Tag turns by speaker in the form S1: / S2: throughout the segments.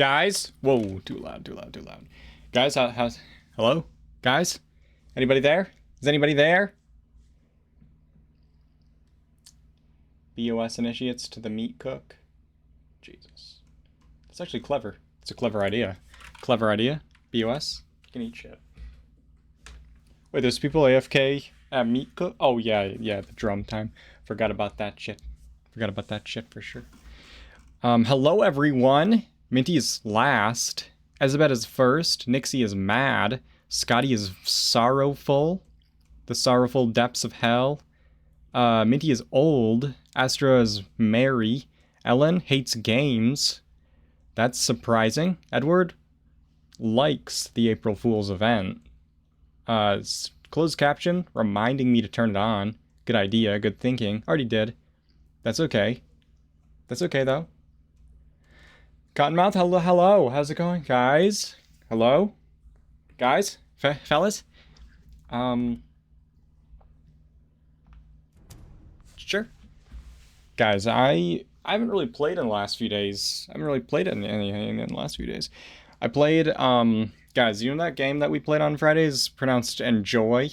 S1: Guys? Whoa, too loud, too loud, too loud. Guys, how's... Hello? Guys? Anybody there? Is anybody there? BOS initiates to the meat cook. Jesus. That's actually clever. It's a clever idea. Clever idea. BOS. You can eat shit. Wait, there's people AFK at meat cook? Oh, yeah, the drum time. Forgot about that shit. Forgot about that shit for sure. Hello, everyone. Minty is last. Elizabeth is first. Nixie is mad. Scotty is sorrowful. The sorrowful depths of hell. Minty is old. Astra is merry. Ellen hates games. That's surprising. Edward likes the April Fool's event. Closed caption reminding me to turn it on. Good idea. Good thinking. Already did. That's okay. That's okay, though. Cottonmouth, hello. How's it going, guys? Hello? Guys? Fellas? Sure. Guys, I haven't really played in the last few days. I haven't really played anything in the last few days. I played, guys, you know that game that we played on Fridays, pronounced Enjoy?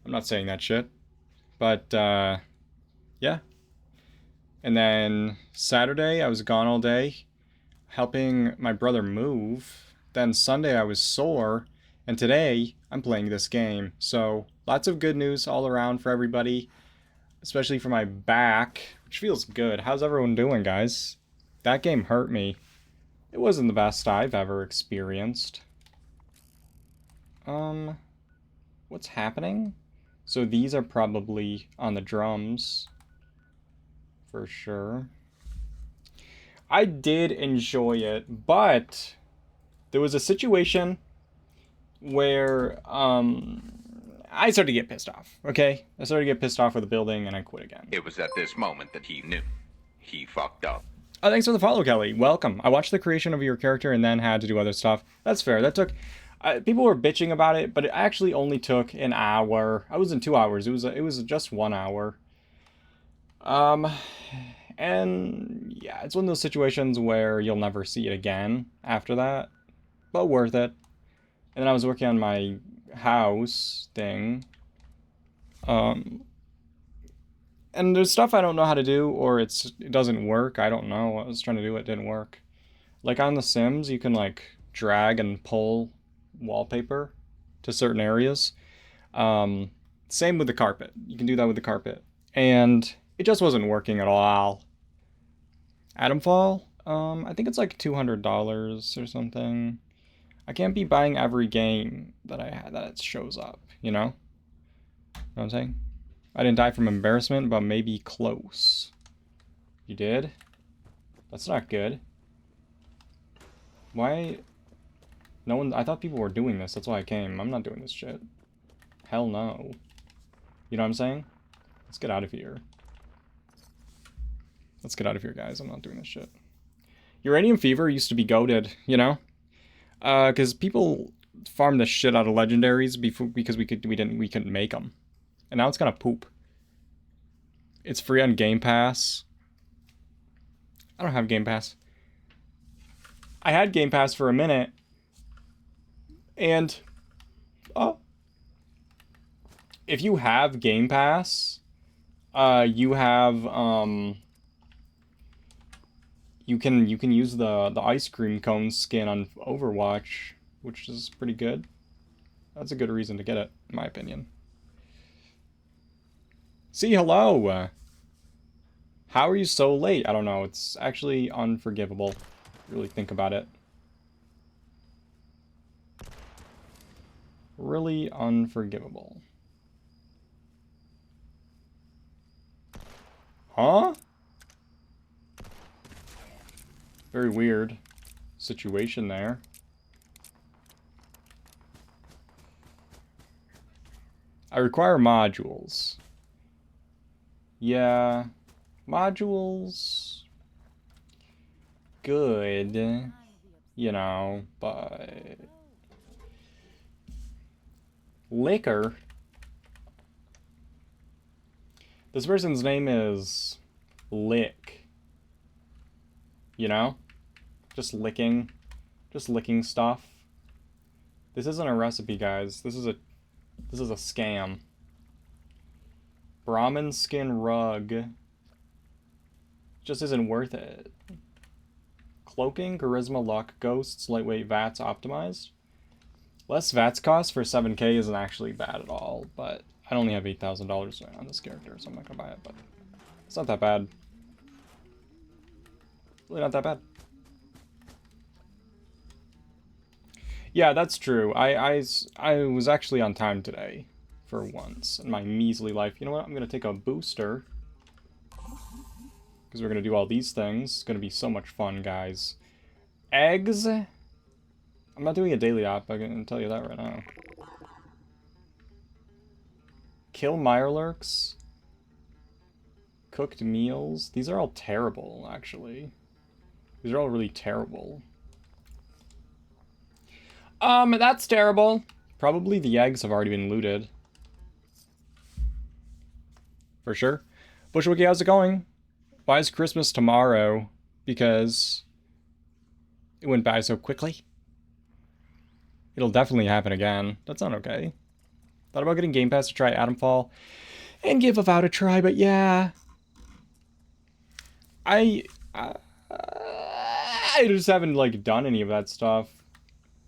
S1: I'm not saying that shit. But, yeah. And then Saturday, I was gone all day, helping my brother move. Then Sunday, I was sore. And today, I'm playing this game. So, lots of good news all around for everybody. Especially for my back, which feels good. How's everyone doing, guys? That game hurt me. It wasn't the best I've ever experienced. What's happening? So these are probably on the drums. For sure. I did enjoy it, but there was a situation where I started to get pissed off, okay? I started to get pissed off with the building and I quit again.
S2: It was at this moment that he knew. He fucked up.
S1: Oh, thanks for the follow, Kelly. Welcome. I watched the creation of your character and then had to do other stuff. That's fair. That took... people were bitching about it, but it actually only took an hour. I was in 2 hours. It was just 1 hour. And yeah, it's one of those situations where you'll never see it again after that, but worth it. And then I was working on my house thing. And there's stuff I don't know how to do, or it doesn't work. I don't know. I was trying to do it, didn't work. Like on The Sims, you can like drag and pull wallpaper to certain areas. Same with the carpet. You can do that with the carpet. And it just wasn't working at all. Atomfall? I think it's like $200 or something. I can't be buying every game that it shows up, you know? Know what I'm saying? I didn't die from embarrassment, but maybe close. You did? That's not good. Why? No one... I thought people were doing this. That's why I came. I'm not doing this shit. Hell no. You know what I'm saying? Let's get out of here. Let's get out of here, guys. I'm not doing this shit. Uranium Fever used to be goated, you know? Because people farmed the shit out of legendaries because we couldn't make them. And now it's gonna poop. It's free on Game Pass. I don't have Game Pass. I had Game Pass for a minute. And, if you have Game Pass, you have, you can use the ice cream cone skin on Overwatch, which is pretty good. That's a good reason to get it, in my opinion. See, hello! How are you so late? I don't know, it's actually unforgivable. Really think about it. Really unforgivable. Huh? Very weird situation there. I require modules. Yeah, modules, good, you know, but liquor, This person's name is Lick. You know? Just licking stuff. This isn't a recipe, guys. This is a scam. Brahmin skin rug just isn't worth it. Cloaking, charisma, luck, ghosts, lightweight, VATS, optimized. Less VATS cost for 7k isn't actually bad at all, but I only have $8,000 on this character, so I'm not gonna buy it, but it's not that bad. Really not that bad. Yeah, that's true. I was actually on time today, for once, in my measly life. You know what? I'm gonna take a booster. Because we're gonna do all these things. It's gonna be so much fun, guys. Eggs? I'm not doing a daily op, I can tell you that right now. Kill Mirelurks. Cooked meals. These are all terrible, actually. These are all really terrible. That's terrible. Probably the eggs have already been looted. For sure. Bushwookie, how's it going? Why is Christmas tomorrow? Because it went by so quickly. It'll definitely happen again. That's not okay. Thought about getting Game Pass to try Atomfall and give Avowed a try, but yeah. I just haven't, like, done any of that stuff.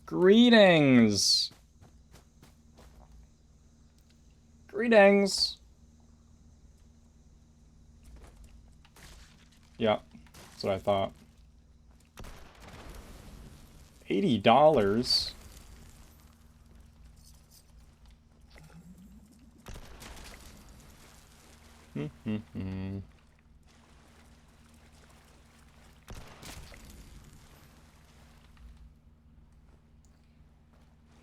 S1: Greetings! Greetings! Yeah, that's what I thought. $80?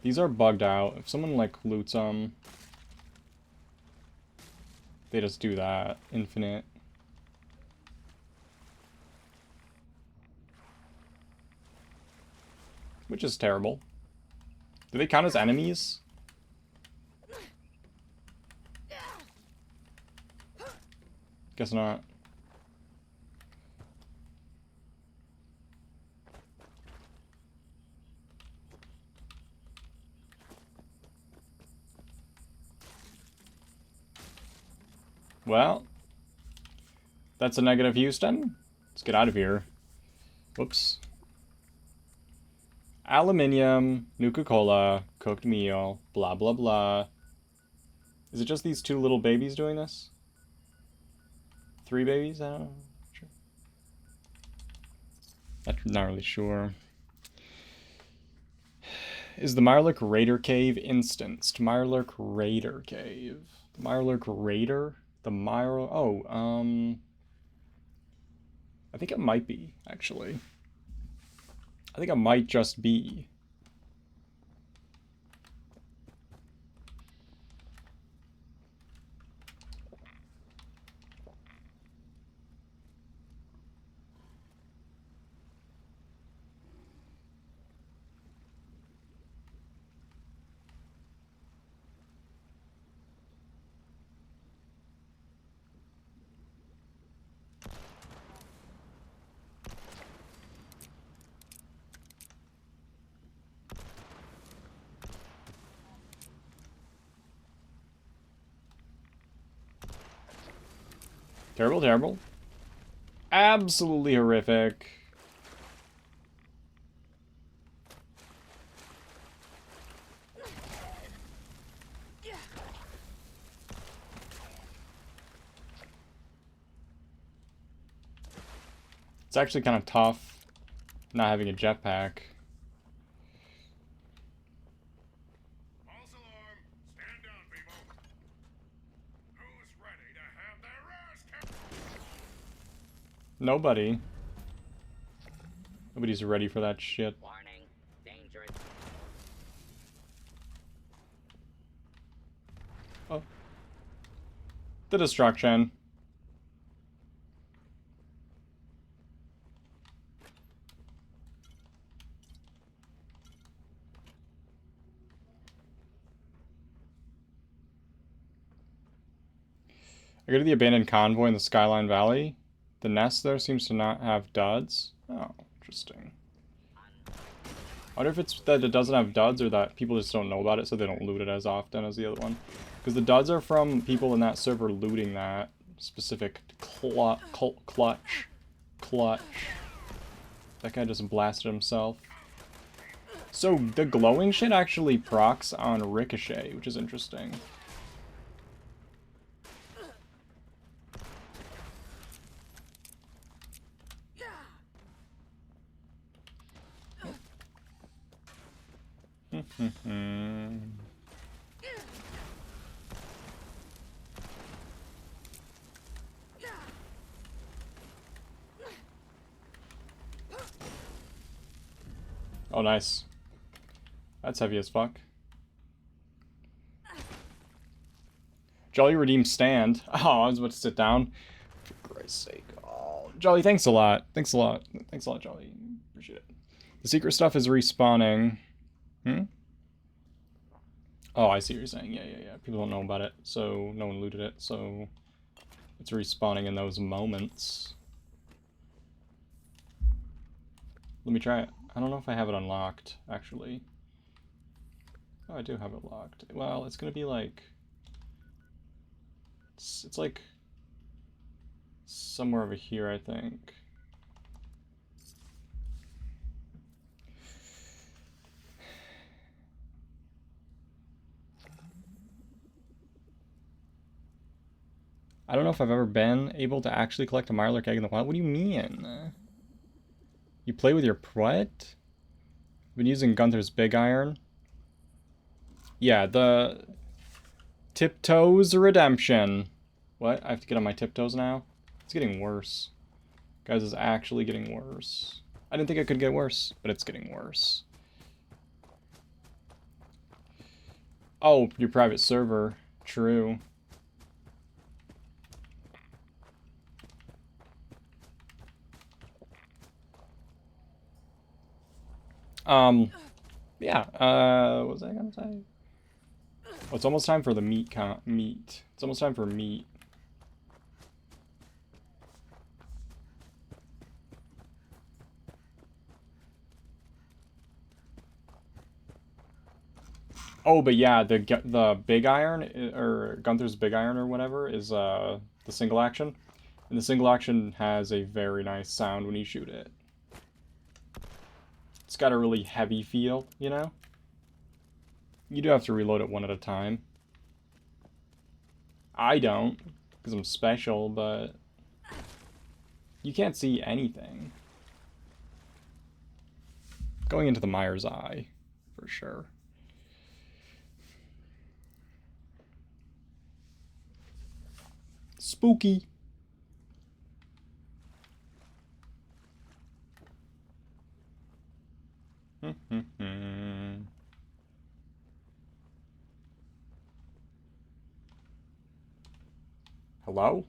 S1: These are bugged out. If someone, like, loots them, they just do that. Infinite. Which is terrible. Do they count as enemies? Guess not. Well, that's a negative, Houston. Let's get out of here. Whoops. Aluminium, Nuka-Cola, cooked meal, blah blah blah. Is it just these two little babies doing this? 3 babies? I don't know. Sure. I'm not really sure. Is the Mirelurk Raider Cave instanced? Mirelurk Raider Cave. The Mirelurk Raider? The I think it might be, actually. I think it might just be. Terrible, terrible. Absolutely horrific. It's actually kind of tough not having a jetpack.
S3: False alarm. Stand down, people. Who's ready to have their ass kicked?
S1: Nobody. Nobody's ready for that shit.
S4: Warning, dangerous.
S1: Oh. The destruction. I go to the abandoned convoy in the Skyline Valley. The nest there seems to not have duds. Oh, interesting. I wonder if it's that it doesn't have duds or that people just don't know about it so they don't loot it as often as the other one. Because the duds are from people in that server looting that specific clutch. That guy just blasted himself. So the glowing shit actually procs on Ricochet, which is interesting. Oh, nice. That's heavy as fuck. Jolly redeemed stand. Oh, I was about to sit down. For Christ's sake. Oh, Jolly, thanks a lot. Thanks a lot. Thanks a lot, Jolly. Appreciate it. The secret stuff is respawning. Hmm? Oh, I see what you're saying. Yeah. People don't know about it, so no one looted it, so it's respawning in those moments. Let me try it. I don't know if I have it unlocked, actually. Oh, I do have it locked. Well, it's gonna be like... It's like... somewhere over here, I think. I don't know if I've ever been able to actually collect a Mirelurk egg in the wild. What do you mean? You play with your what? I've been using Gunther's Big Iron. Yeah, the Tiptoes Redemption. What? I have to get on my tiptoes now? It's getting worse. Guys, it's actually getting worse. I didn't think it could get worse, but it's getting worse. Oh, your private server. True. Yeah, what was I gonna say? Oh, it's almost time for the meat. It's almost time for meat. Oh, but yeah, the Big Iron, or Gunther's Big Iron or whatever, is the single action. And the single action has a very nice sound when you shoot it. It's got a really heavy feel, you know? You do have to reload it one at a time. I don't, because I'm special, but you can't see anything. Going into the Mire's Eye, for sure. Spooky. Hello?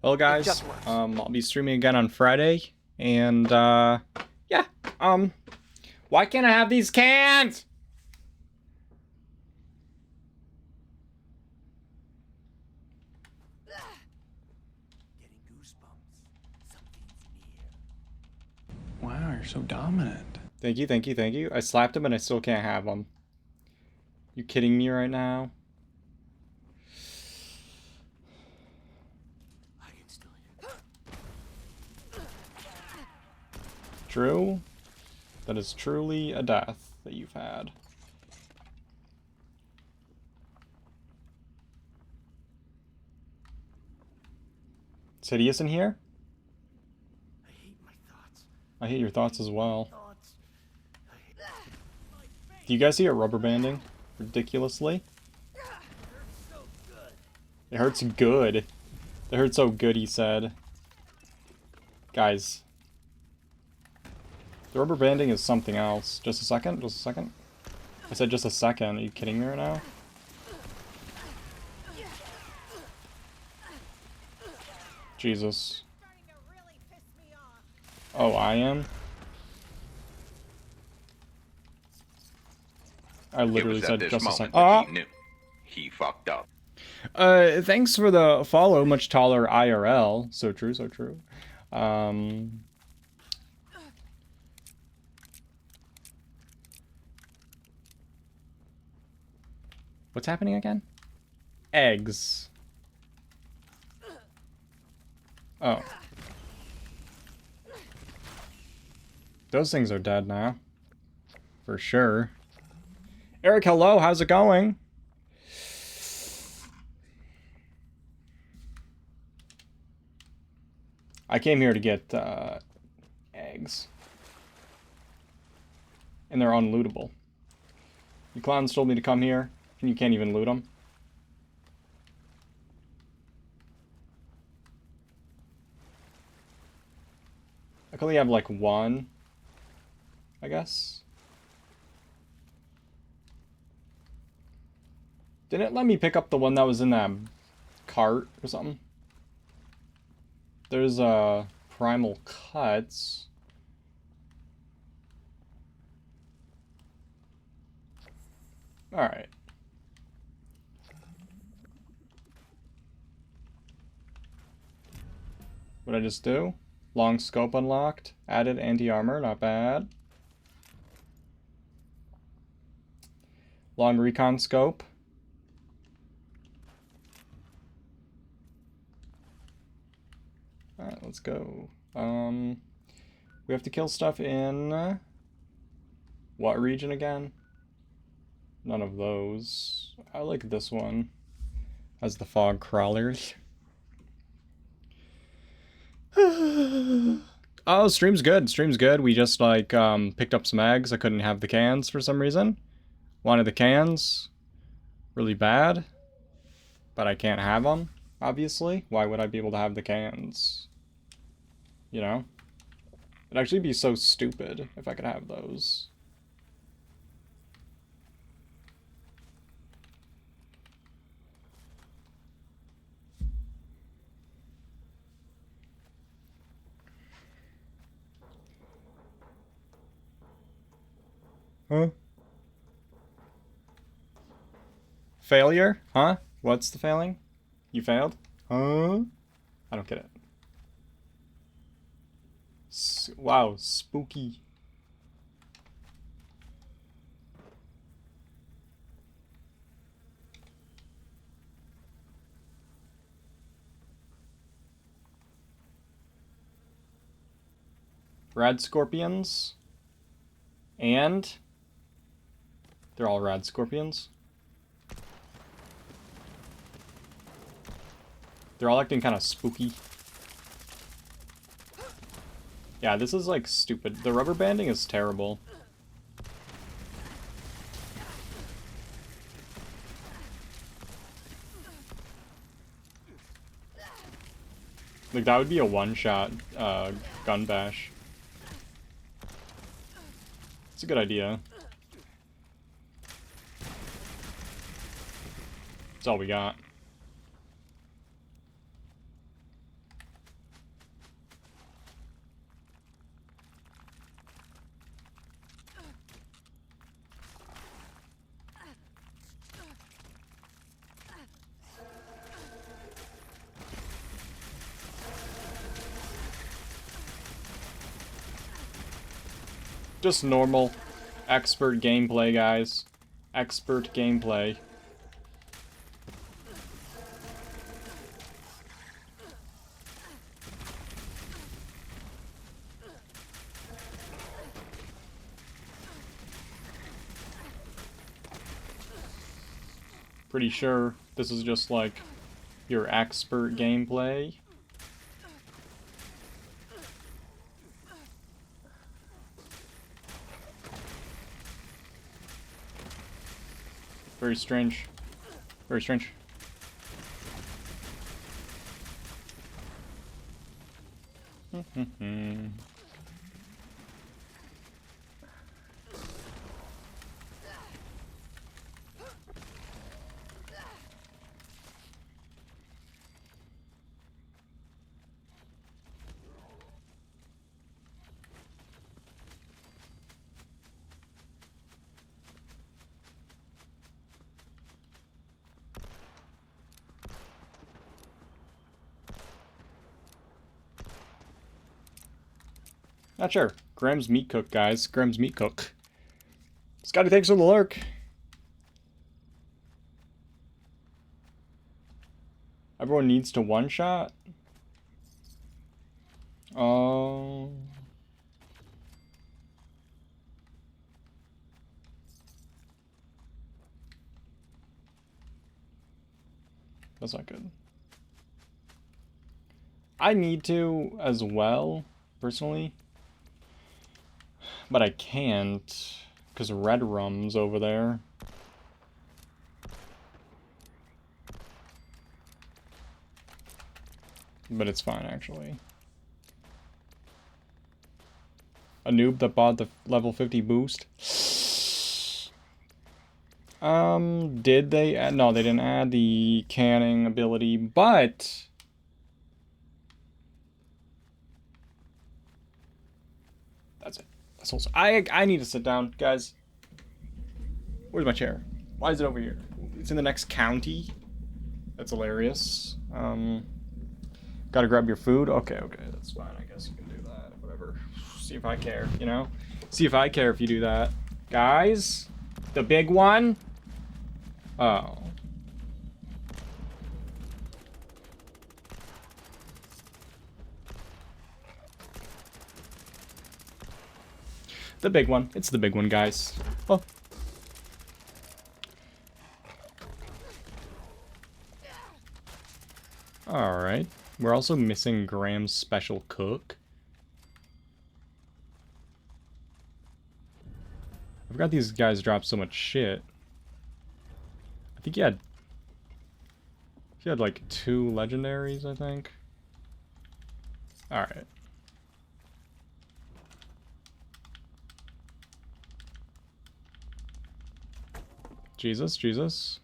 S1: Well, guys, I'll be streaming again on Friday, and, yeah, why can't I have these cans?
S4: Getting goosebumps. Something's near.
S5: Wow, you're so dominant.
S1: Thank you. I slapped him and I still can't have him. You kidding me right now?
S4: I can still hear.
S1: True? That is truly a death that you've had. Is Hideous in here?
S4: I hate my thoughts.
S1: I hate your thoughts as well.
S4: Thoughts. I hate
S1: Do you guys see it rubber banding? Ridiculously. It hurts good. It hurts so good, he said. Guys. The rubber banding is something else. Just a second? Just a second? I said just a second. Are you kidding me right now? Jesus. Oh, I am? I
S2: It
S1: literally
S2: was at
S1: said
S2: this
S1: just a
S2: moment
S1: second.
S2: that he knew. He fucked up.
S1: Thanks for the follow, much taller IRL. So true, so true. What's happening again? Eggs. Oh. Those things are dead now. For sure. Eric, hello, how's it going? I came here to get eggs. And they're unlootable. You clowns told me to come here, and you can't even loot them. I can only have like one, I guess. Didn't it let me pick up the one that was in that cart or something? There's primal cuts. Alright. What'd I just do? Long scope unlocked. Added anti-armor, not bad. Long recon scope. Alright, let's go. We have to kill stuff in... what region again? None of those. I like this one. As the fog crawlers. Oh, stream's good. Stream's good. We just, like, picked up some eggs. I couldn't have the cans for some reason. Wanted the cans really bad. But I can't have them, obviously. Why would I be able to have the cans? You know? It'd actually be so stupid if I could have those. Huh? Failure? Huh? What's the failing? You failed? Huh? I don't get it. Wow, spooky. Rad scorpions? And? They're all rad scorpions. They're all acting kind of spooky. Yeah, this is like stupid. The rubber banding is terrible. Like, that would be a one-shot gun bash. It's a good idea. That's all we got. Just normal, expert gameplay, guys. Expert gameplay. Pretty sure this is just like your expert gameplay. Very strange. Very strange. Not sure. Graham's Meat Cook, guys. Graham's Meat Cook. Scotty, thanks for the lurk. Everyone needs to one-shot? Oh. That's not good. I need to as well, personally. But I can't, because Red Rum's over there. But it's fine, actually. A noob that bought the level 50 boost. Did they add? No, they didn't add the canning ability, but... That's it. That's also, I need to sit down, guys. Where's my chair? Why is it over here? It's in the next county. That's hilarious. Gotta grab your food. Okay, that's fine. I guess you can do that. Whatever. See if I care, you know? See if I care if you do that. Guys? The big one? Oh. The big one. It's the big one, guys. Oh. Alright. We're also missing Graham's special cook. I forgot these guys dropped so much shit. I think he had like 2 legendaries, I think. Alright. Jesus.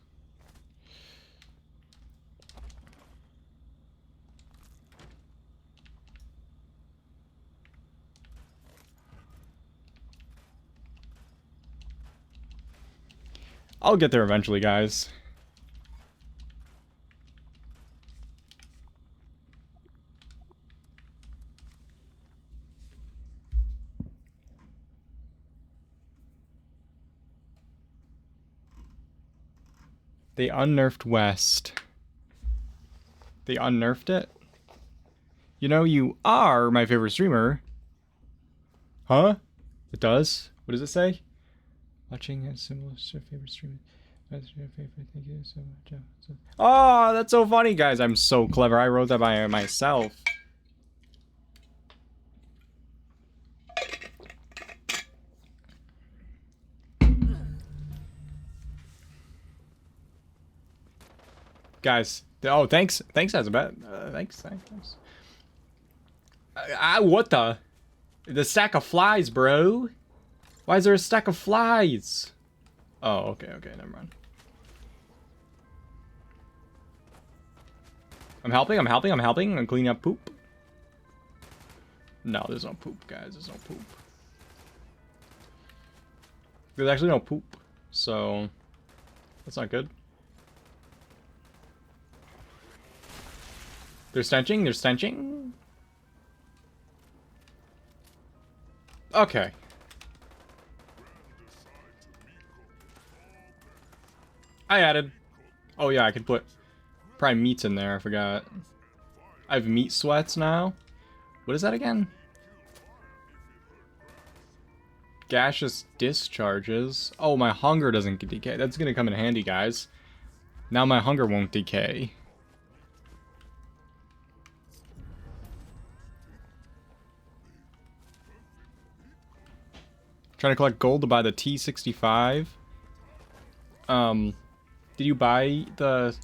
S1: I'll get there eventually, guys. They unnerfed West. They unnerfed it? You know, you are my favorite streamer. Huh? It does? What does it say? Watching a similar favorite streamer. That's your favorite. Thank you so much. Oh, that's so funny, guys. I'm so clever. I wrote that by myself. Guys, oh, thanks, Azabeth. Thanks. What the? The stack of flies, bro. Why is there a stack of flies? Oh, okay, never mind. I'm helping. I'm cleaning up poop. No, there's no poop, guys. There's no poop. There's actually no poop, so that's not good. They're stenching. Okay. I added. Oh yeah, I could put probably meats in there, I forgot. I have meat sweats now. What is that again? Gaseous discharges. Oh, my hunger doesn't decay. That's gonna come in handy, guys. Now my hunger won't decay. Trying to collect gold to buy the T65. Did you buy the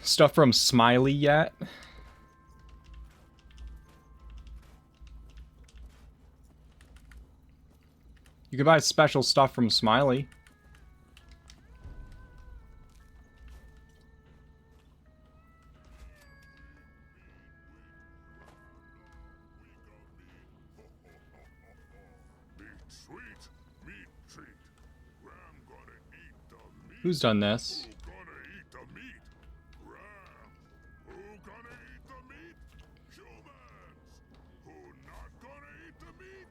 S1: stuff from Smiley yet? You can buy special stuff from Smiley.
S3: Meat sweet, meat treat. Ram gonna eat the meat.
S1: Who's done this?
S3: Who gonna eat the meat? Ram. Who gonna eat the meat? Humans. Who not gonna eat the meat?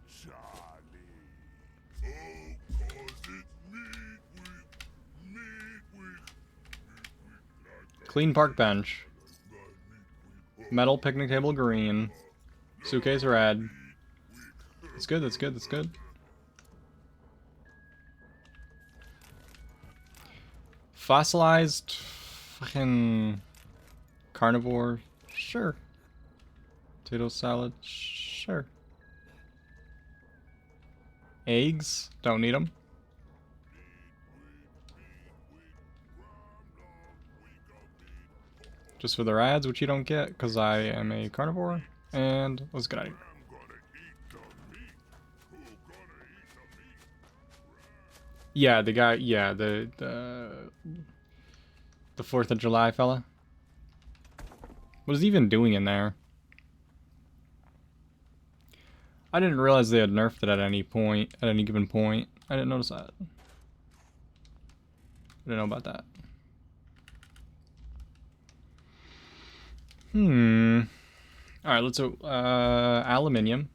S3: Charlie. Oh, 'cause it's meat week. Meat week. Meat week like
S1: Clean park bench.
S3: meat week.
S1: Metal picnic table green. Suitcase red. That's good, that's good, that's good. Fossilized fucking carnivore. Sure. Potato salad. Sure. Eggs. Don't need them. Just for their ads, which you don't get because I am a carnivore. And let's get out of here.
S3: I'm gonna eat the meat. Who gonna eat the meat?
S1: Yeah, the guy. Yeah, the 4th of July fella. What is he even doing in there? I didn't realize they had nerfed it at any point, at any given point. I didn't notice that. I didn't know about that. Alright, let's aluminium.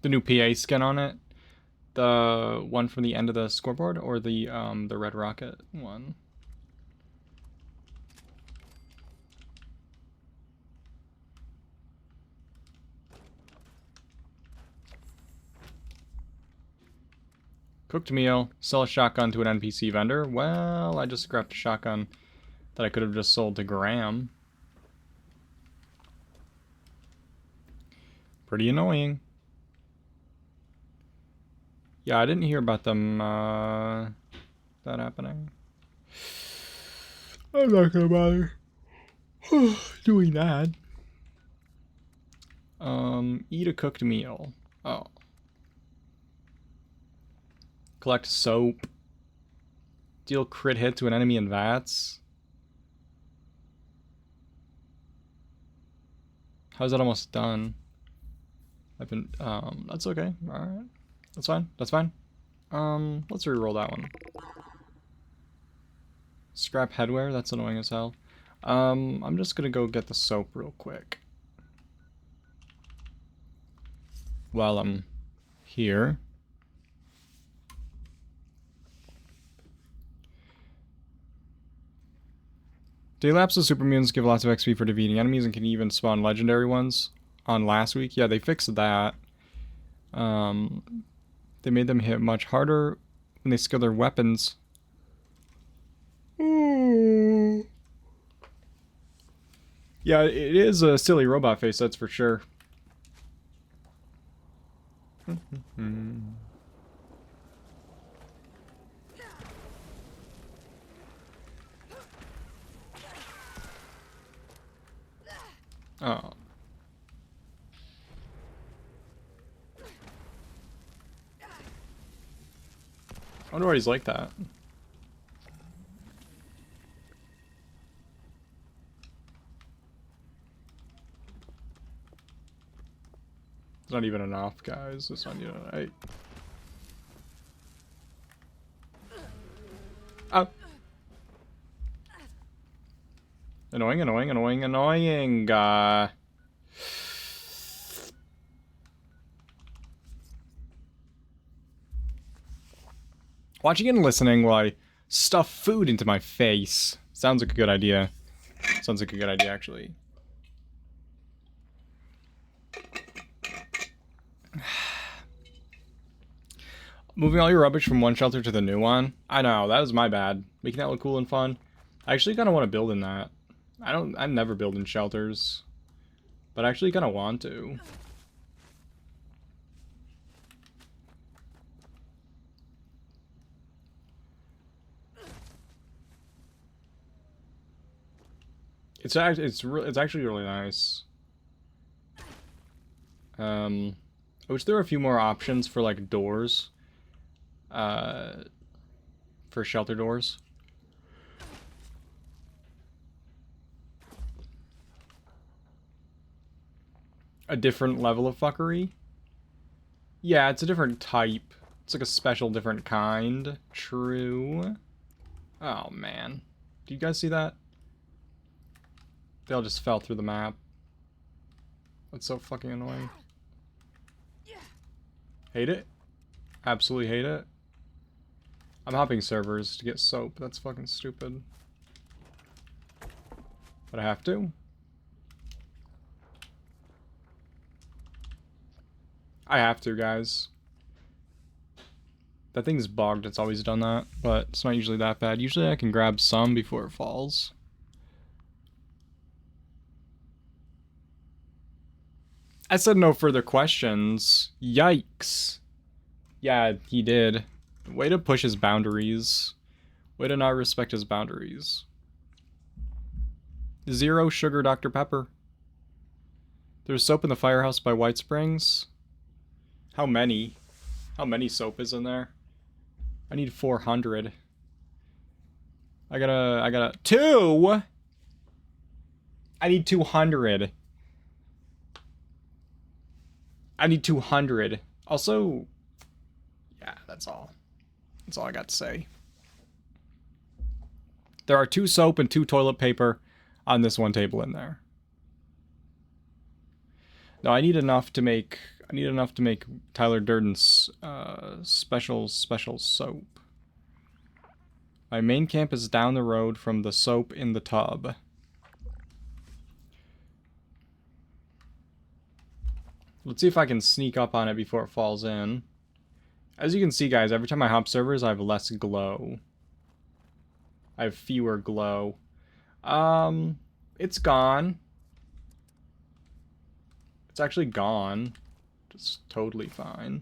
S1: The new PA skin on it. The one from the end of the scoreboard or the Red Rocket one. Cooked meal. Sell a shotgun to an NPC vendor. Well, I just scrapped a shotgun that I could have just sold to Graham. Pretty annoying. Yeah, I didn't hear about them, that happening. I'm not gonna bother doing that. Eat a cooked meal. Oh. Collect soap. Deal crit hit to an enemy in VATS. How's that almost done? I've been, that's okay. Alright. That's fine. That's fine. Let's re-roll that one. Scrap headwear? That's annoying as hell. I'm just gonna go get the soap real quick. While I'm here. Day lapse of super mutants give lots of XP for defeating enemies and can even spawn legendary ones on last week. Yeah, they fixed that. They made them hit much harder when they skill their weapons. Yeah, it is a silly robot face, that's for sure. Oh. I wonder why he's like that. It's not even enough, guys. It's not even enough. Oh. Annoying, annoying, annoying, annoying. Watching and listening while I stuff food into my face. Sounds like a good idea. Sounds like a good idea, actually. Moving all your rubbish from one shelter to the new one. I know, that was my bad. Making that look cool and fun. I actually kind of want to build in that. I'm never building shelters. But I actually kind of want to. It's actually really nice. I wish there were a few more options for like doors. For shelter doors. A different level of fuckery. Yeah, it's a different type. It's like a special different kind. True. Oh man. Do you guys see that? They all just fell through the map. That's so fucking annoying. Hate it. Absolutely hate it. I'm hopping servers to get soap. That's fucking stupid. But I have to. I have to, guys. That thing's bogged. It's always done that. But it's not usually that bad. Usually I can grab some before it falls. I said no further questions. Yikes. Yeah, he did. Way to push his boundaries. Way to not respect his boundaries. 0 sugar Dr. Pepper. There's soap in the firehouse by White Springs. How many? How many soap is in there? I need 400. I gotta 2! I need 200. I need 200. Also, yeah, that's all. That's all I got to say. There are 2 soap and 2 toilet paper on this one table in there. No, I need enough to make Tyler Durden's special soap. My main camp is down the road from the soap in the tub. Let's see if I can sneak up on it before it falls in. As you can see, guys, every time I hop servers, I have less glow. I have fewer glow. It's gone. It's actually gone. It's totally fine.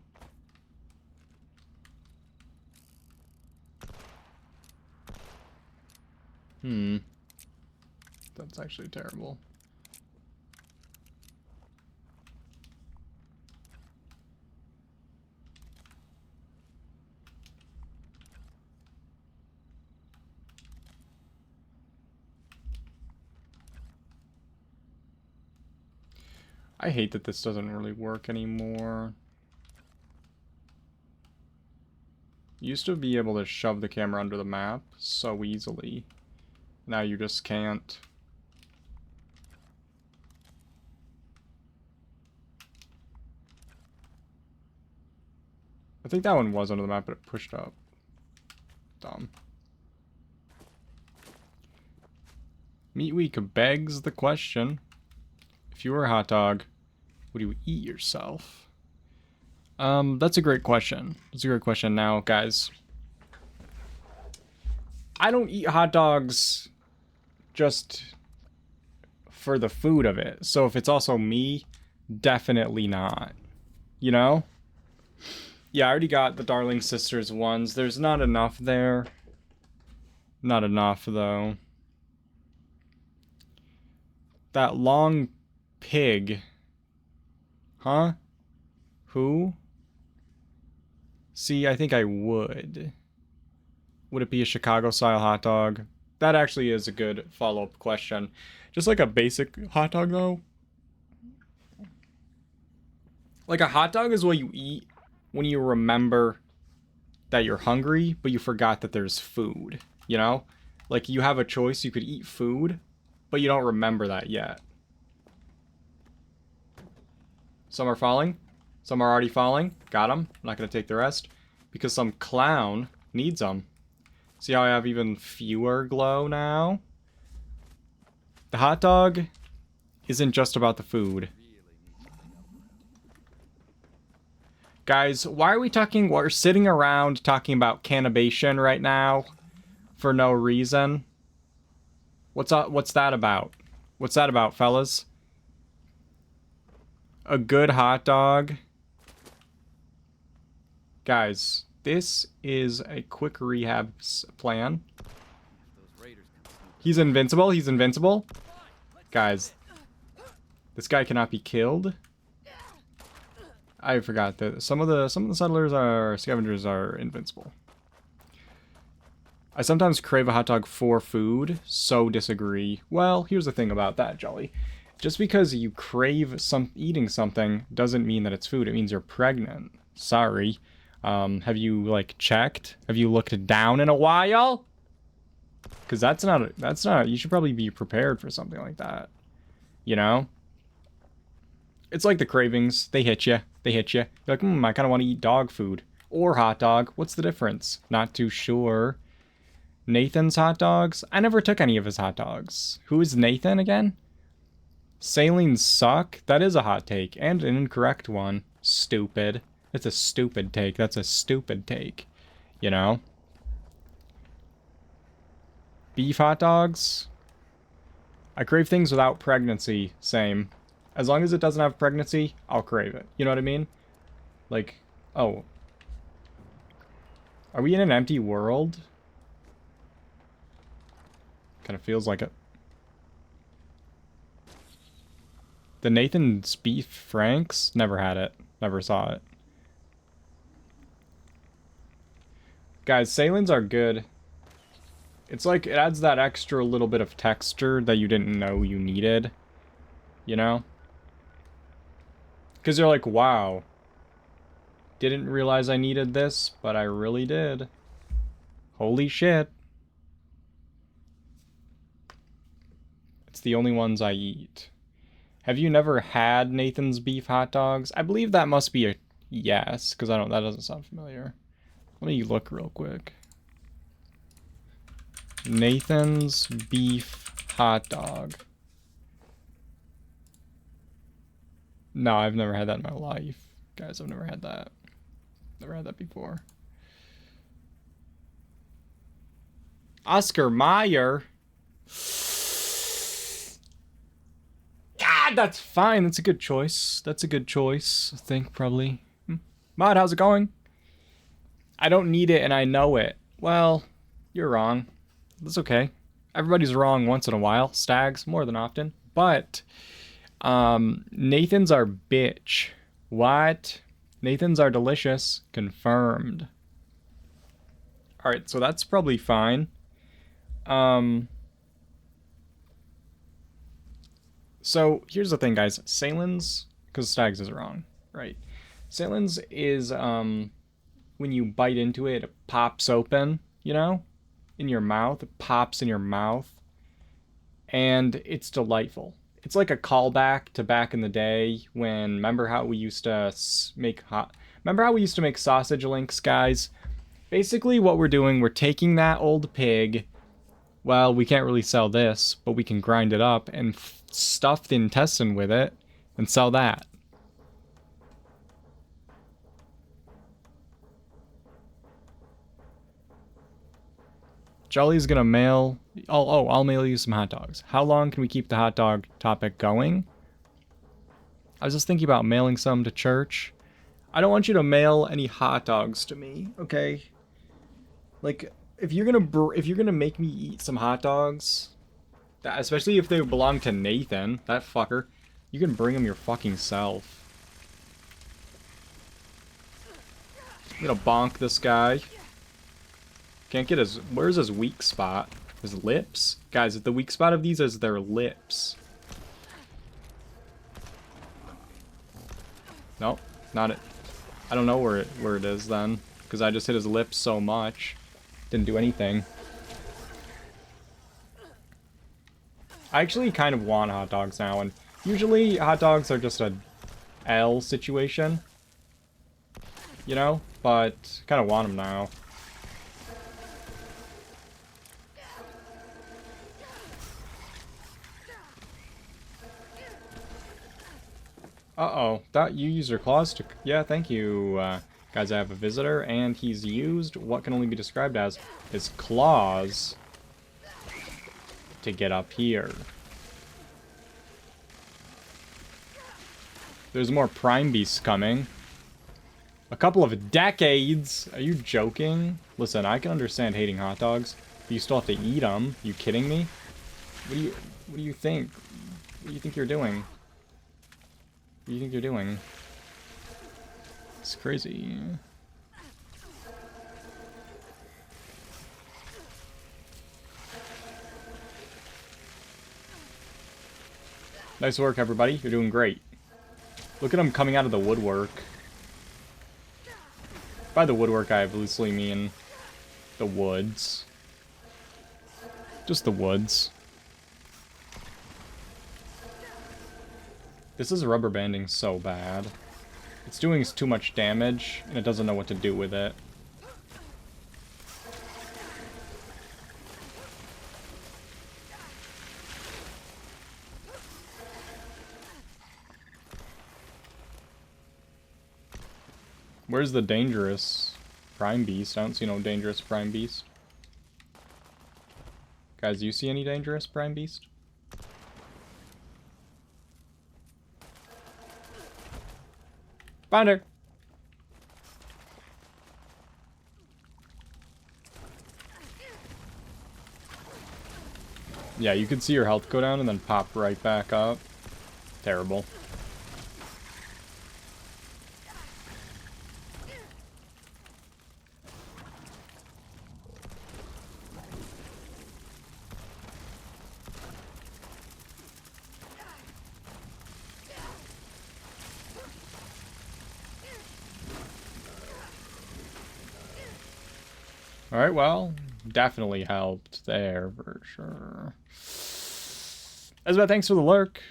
S1: That's actually terrible. I hate that this doesn't really work anymore. You used to be able to shove the camera under the map so easily. Now you just can't. I think that one was under the map, but it pushed up. Dumb. Meat Week begs the question. If you were a hot dog, would you eat yourself? That's a great question. That's a great question. Now, guys, I don't eat hot dogs just for the food of it. So if it's also me, definitely not. You know? Yeah, I already got the Darling Sisters ones. There's not enough there. Not enough, though. That long pig. Huh? Who? See, I think I would. Would it be a Chicago-style hot dog? That actually is a good follow-up question. Just like a basic hot dog, though. Like a hot dog is what you eat when you remember that you're hungry, but you forgot that there's food, you know? Like you have a choice, you could eat food, but you don't remember that yet. Some are falling. Some are already falling. Got them. I'm not going to take the rest because some clown needs them. See how I have even fewer glow now? The hot dog isn't just about the food. Guys, why are we talking? We're sitting around talking about cannibation right now for no reason. What's that about? What's that about, fellas? A good hot dog. Guys, this is a quick rehab plan. He's invincible. He's invincible. Guys, this guy cannot be killed. I forgot that some of the settlers are scavengers are invincible. I sometimes crave a hot dog for food, so disagree. Well, here's the thing about that, Jolly. Just because you crave eating something doesn't mean that it's food. It means you're pregnant. Sorry. Have you, like, checked? Have you looked down in a while? Because that's not, you should probably be prepared for something like that. You know? It's like the cravings. They hit you. They hit you. You're like, I kind of want to eat dog food. Or hot dog. What's the difference? Not too sure. Nathan's hot dogs? I never took any of his hot dogs. Who is Nathan again? Salines suck? That is a hot take. And an incorrect one. Stupid. It's a stupid take. That's a stupid take. You know? Beef hot dogs? I crave things without pregnancy. Same. As long as it doesn't have pregnancy, I'll crave it. You know what I mean? Like, oh. Are we in an empty world? Kind of feels like it. The Nathan's Beef Franks? Never had it. Never saw it. Guys, salines are good. It's like, it adds that extra little bit of texture that you didn't know you needed. You know? Because you're like, wow. Didn't realize I needed this, but I really did. Holy shit. It's the only ones I eat. Have you never had Nathan's Beef hot dogs? I believe that must be a yes, because that doesn't sound familiar. Let me look real quick. Nathan's Beef hot dog. No, I've never had that in my life. Guys, I've never had that. Never had that before. Oscar Mayer. God, that's fine. That's a good choice. That's a good choice, I think, probably. Mod, how's it going? I don't need it and I know it. Well, you're wrong. That's okay. Everybody's wrong once in a while. Stags, more than often. But, Nathan's are bitch. What? Nathan's are delicious. Confirmed. Alright, so that's probably fine. So, here's the thing, guys. Salins, because Stags is wrong, right? Salins is, when you bite into it, it pops open, you know? In your mouth. It pops in your mouth. And it's delightful. It's like a callback to back in the day when, remember how we used to make sausage links, guys? Basically, what we're doing, we're taking that old pig. Well, we can't really sell this, but we can grind it up and stuff the intestine with it and sell that. Jolly's gonna mail... I'll mail you some hot dogs. How long can we keep the hot dog topic going? I was just thinking about mailing some to church. I don't want you to mail any hot dogs to me, okay? Like, if you're gonna make me eat some hot dogs, especially if they belong to Nathan, that fucker, you can bring them your fucking self. I'm gonna bonk this guy. Can't get his... Where's his weak spot? His lips? Guys, the weak spot of these is their lips. Nope, not it. I don't know where it is then, because I just hit his lips so much. Didn't do anything. I actually kind of want hot dogs now, and usually hot dogs are just a L situation. You know? But kind of want them now. Uh-oh, that you used your claws to... Yeah, thank you, guys. I have a visitor, and he's used what can only be described as his claws to get up here. There's more Prime Beasts coming. A couple of decades? Are you joking? Listen, I can understand hating hot dogs, but you still have to eat them. You kidding me? What do you think? What do you think you're doing? What do you think you're doing? It's crazy. Nice work, everybody. You're doing great. Look at them coming out of the woodwork. By the woodwork, I loosely mean the woods. Just the woods. This is rubber banding so bad. It's doing too much damage, and it doesn't know what to do with it. Where's the dangerous prime beast? I don't see no dangerous prime beast. Guys, do you see any dangerous prime beast? Found her! Yeah, you could see your health go down and then pop right back up. Terrible. Alright, well, definitely helped there for sure. Ezra, thanks for the lurk.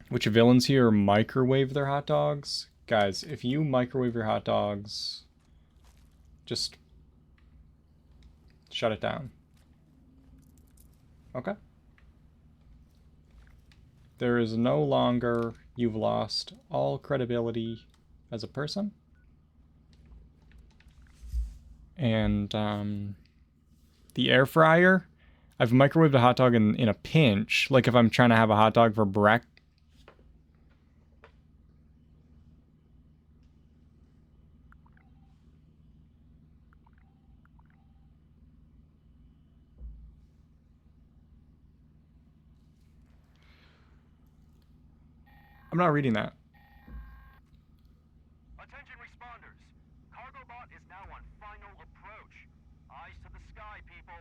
S1: Which villains here microwave their hot dogs? Guys, if you microwave your hot dogs, just shut it down. Okay? There is no longer, you've lost all credibility as a person. And the air fryer, I've microwaved a hot dog in a pinch, like if I'm trying to have a hot dog for breakfast. I'm not reading that.
S5: Attention responders. Cargobot is now on final approach. Eyes to the sky, people.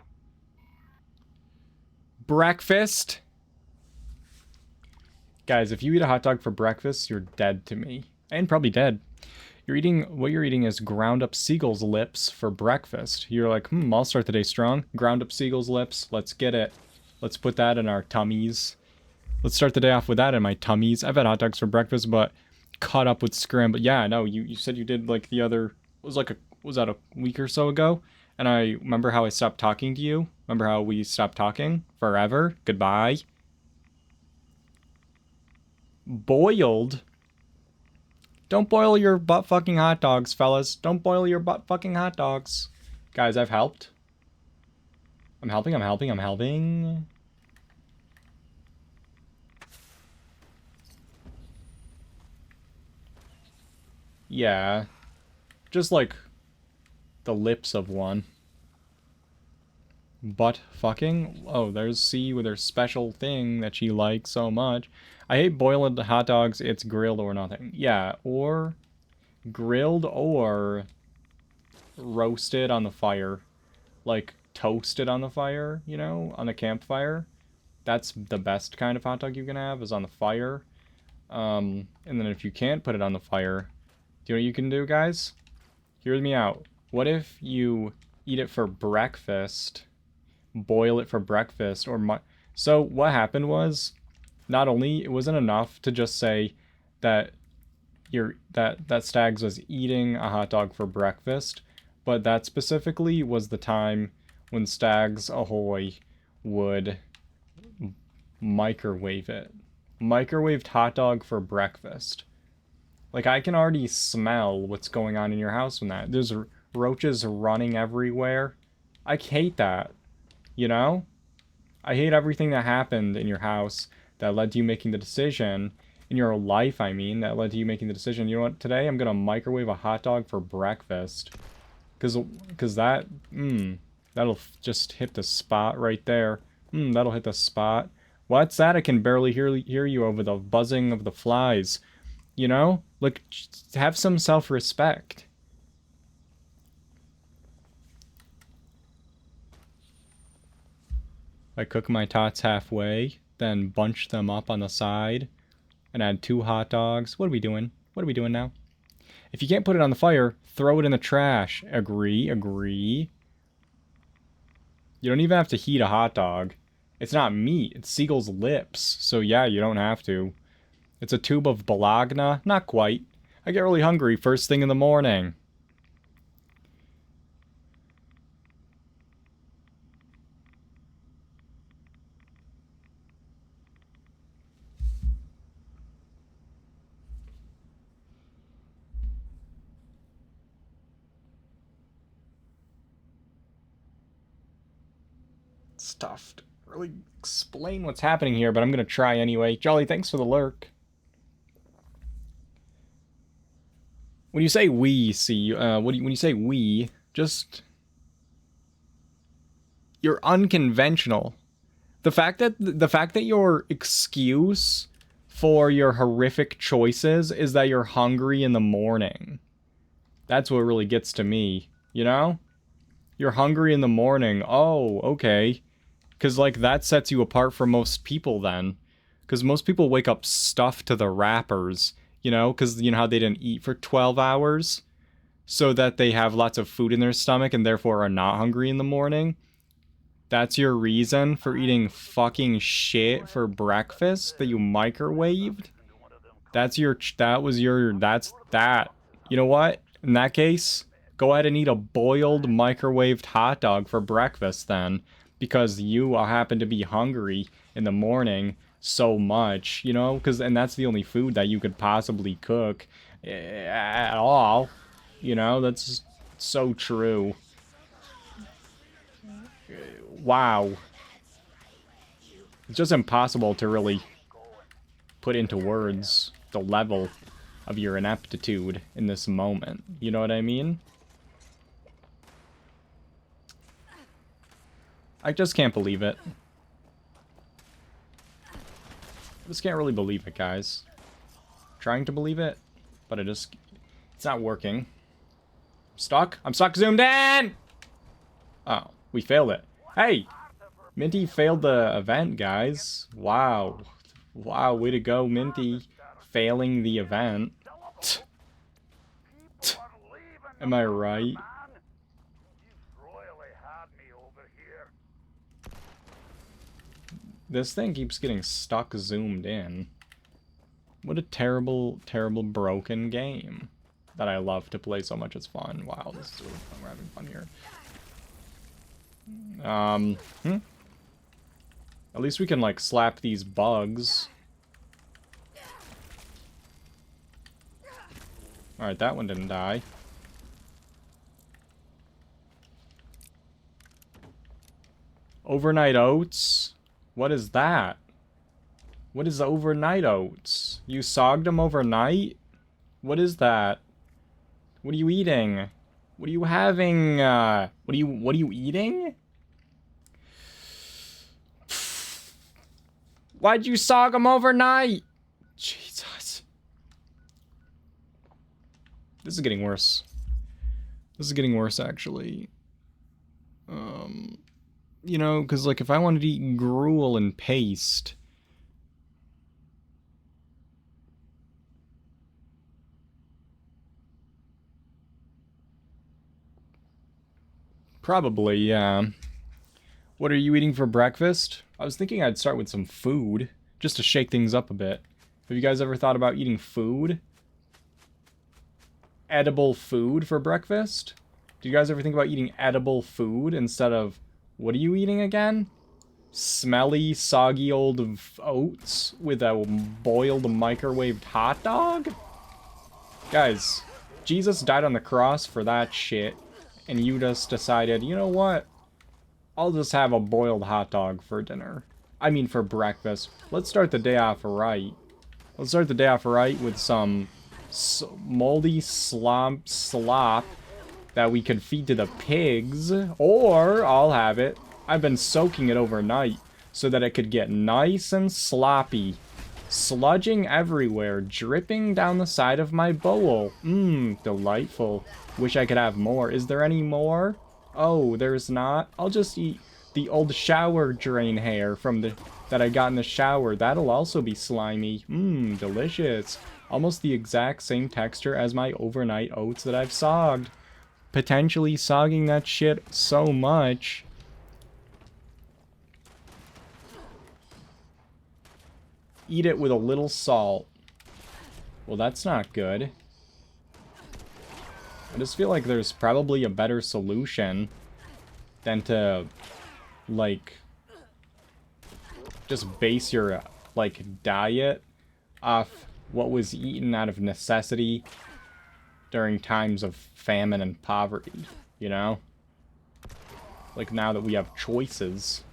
S1: Breakfast? Guys, if you eat a hot dog for breakfast, you're dead to me. And probably dead. What you're eating is ground up seagull's lips for breakfast. You're like, I'll start the day strong. Ground up seagull's lips. Let's get it. Let's put that in our tummies. Let's start the day off with that in my tummies. I've had hot dogs for breakfast, but caught up with scrambled. Yeah, no, you said you did like the other, was that a week or so ago? And I remember how I stopped talking to you. Remember how we stopped talking forever? Goodbye. Boiled. Don't boil your butt fucking hot dogs, fellas. Don't boil your butt fucking hot dogs. Guys, I've helped. I'm helping. Yeah. Just like the lips of one. Butt fucking? Oh, there's C with her special thing that she likes so much. I hate boiled hot dogs. It's grilled or nothing. Yeah, or grilled or roasted on the fire. Like toasted on the fire, you know, on a campfire. That's the best kind of hot dog you can have, is on the fire. And then if you can't put it on the fire, do you know what you can do, guys? Hear me out. What if you eat it for breakfast, boil it for breakfast, or so what happened was, not only it wasn't enough to just say that that Stags was eating a hot dog for breakfast, but that specifically was the time when Stags Ahoy would microwave it. Microwaved hot dog for breakfast. Like, I can already smell what's going on in your house when that. There's roaches running everywhere. I hate that. You know? I hate everything that happened in your house that led to you making the decision. In your life, I mean, that led to you making the decision. You know what? Today, I'm gonna microwave a hot dog for breakfast. Cause that, That'll just hit the spot right there. That'll hit the spot. What's that? I can barely hear you over the buzzing of the flies. You know? Look, just have some self-respect. I cook my tots halfway, then bunch them up on the side, and add 2 hot dogs. What are we doing? What are we doing now? If you can't put it on the fire, throw it in the trash. Agree, agree. You don't even have to heat a hot dog. It's not meat, it's seagull's lips. So yeah, you don't have to. It's a tube of Bologna? Not quite. I get really hungry first thing in the morning. It's tough to really explain what's happening here, but I'm gonna try anyway. Jolly, thanks for the lurk. When you say we, see, when you say we, just... You're unconventional. The fact that your excuse for your horrific choices is that you're hungry in the morning. That's what really gets to me, you know? You're hungry in the morning. Oh, okay. Because, like, that sets you apart from most people then. Because most people wake up stuffed to the wrappers, you know? Because, you know how they didn't eat for 12 hours? So that they have lots of food in their stomach and therefore are not hungry in the morning? That's your reason for eating fucking shit for breakfast that you microwaved? That's that. You know what? In that case, go ahead and eat a boiled microwaved hot dog for breakfast then. Because you happen to be hungry in the morning so much, you know? And that's the only food that you could possibly cook at all. You know, that's so true. Wow. It's just impossible to really put into words the level of your ineptitude in this moment. You know what I mean? I just can't believe it. I just can't really believe it, guys. Trying to believe it, but it's not working. I'm stuck? I'm stuck zoomed in! Oh, we failed it. Hey! Minty failed the event, guys. Wow. Wow, way to go, Minty. Failing the event. Am I right? This thing keeps getting stuck zoomed in. What a terrible, terrible broken game that I love to play so much. It's fun. Wow, this is really fun. We're having fun here. At least we can, like, slap these bugs. Alright, that one didn't die. Overnight oats? What is that? What is overnight oats? You sogged them overnight? What is that? What are you eating? What are you having? What are you eating? Why'd you sog them overnight? Jesus. This is getting worse. This is getting worse, actually. You know, because, like, if I wanted to eat gruel and paste... Probably, yeah. What are you eating for breakfast? I was thinking I'd start with some food, just to shake things up a bit. Have you guys ever thought about eating food? Edible food for breakfast? Do you guys ever think about eating edible food instead of... What are you eating again? Smelly, soggy old oats with a boiled microwaved hot dog? Guys, Jesus died on the cross for that shit, and you just decided, you know what? I'll just have a boiled hot dog for dinner. I mean, for breakfast. Let's start the day off right. Let's start the day off right with some moldy slop that we could feed to the pigs, or I'll have it. I've been soaking it overnight so that it could get nice and sloppy. Sludging everywhere, dripping down the side of my bowl. Mmm, delightful. Wish I could have more. Is there any more? Oh, there's not. I'll just eat the old shower drain hair from that I got in the shower. That'll also be slimy. Mmm, delicious. Almost the exact same texture as my overnight oats that I've sogged. Potentially sogging that shit so much. Eat it with a little salt. Well, that's not good. I just feel like there's probably a better solution than to, like, just base your, like, diet off what was eaten out of necessity during times of famine and poverty, you know? Like, now that we have choices,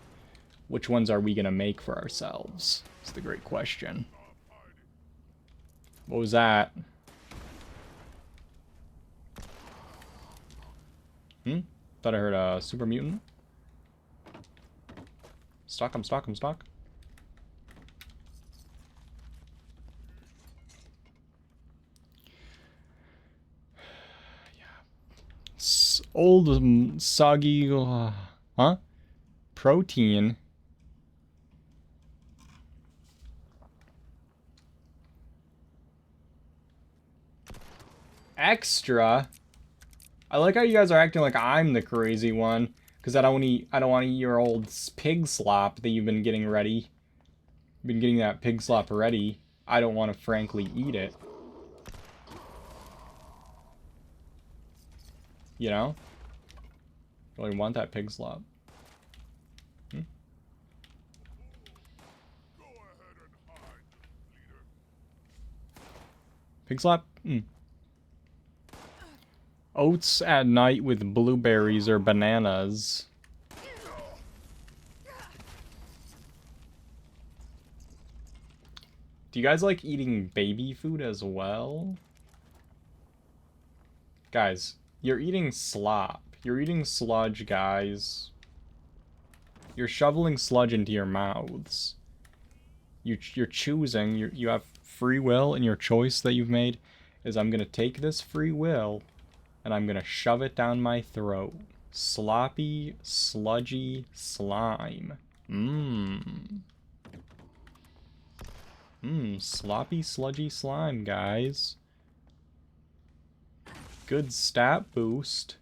S1: which ones are we gonna make for ourselves? It's the great question. What was that? Thought I heard a super mutant. Stock him, stock him, stock. Old soggy, huh? Protein. Extra. I like how you guys are acting like I'm the crazy one, because I don't want to eat your old pig slop that you've been getting ready. Been getting that pig slop ready. I don't want to frankly eat it. You know? Really want that pig slop.
S3: Go ahead and hide, leader.
S1: Pig slop? Oats at night with blueberries or bananas. Do you guys like eating baby food as well? Guys, you're eating slop. You're eating sludge, guys. You're shoveling sludge into your mouths. You're choosing. You have free will, and your choice that you've made is I'm gonna take this free will and I'm gonna shove it down my throat. Sloppy, sludgy slime. Sloppy, sludgy slime, guys. Good stat boost.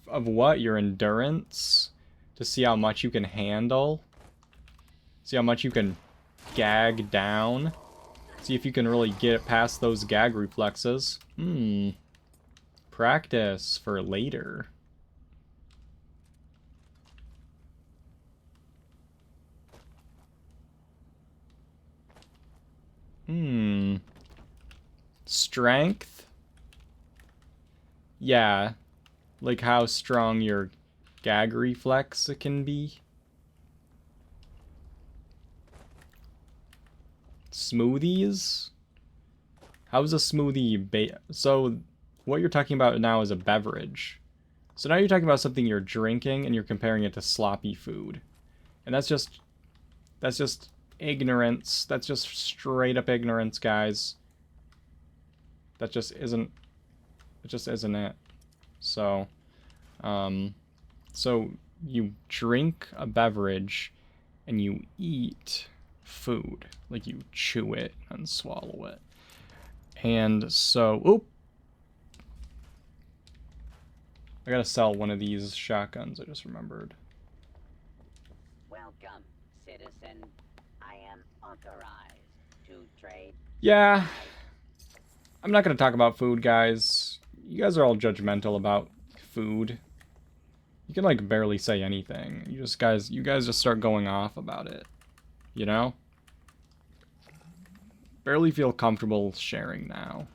S1: Of what? Your endurance? To see how much you can handle? See how much you can gag down? See if you can really get past those gag reflexes. Practice for later. Strength? Yeah. Like how strong your gag reflex can be. Smoothies? How's a smoothie so what you're talking about now is a beverage. So now you're talking about something you're drinking and you're comparing it to sloppy food. And that's just ignorance. That's just straight up ignorance, guys. That just isn't it. So so you drink a beverage and you eat food. Like you chew it and swallow it. And so, I gotta sell one of these shotguns, I just remembered.
S6: Welcome, citizen. I am authorized to trade.
S1: Yeah. I'm not gonna talk about food, guys. You guys are all judgmental about food. You can, like, barely say anything. You guys just start going off about it. You know? Barely feel comfortable sharing now.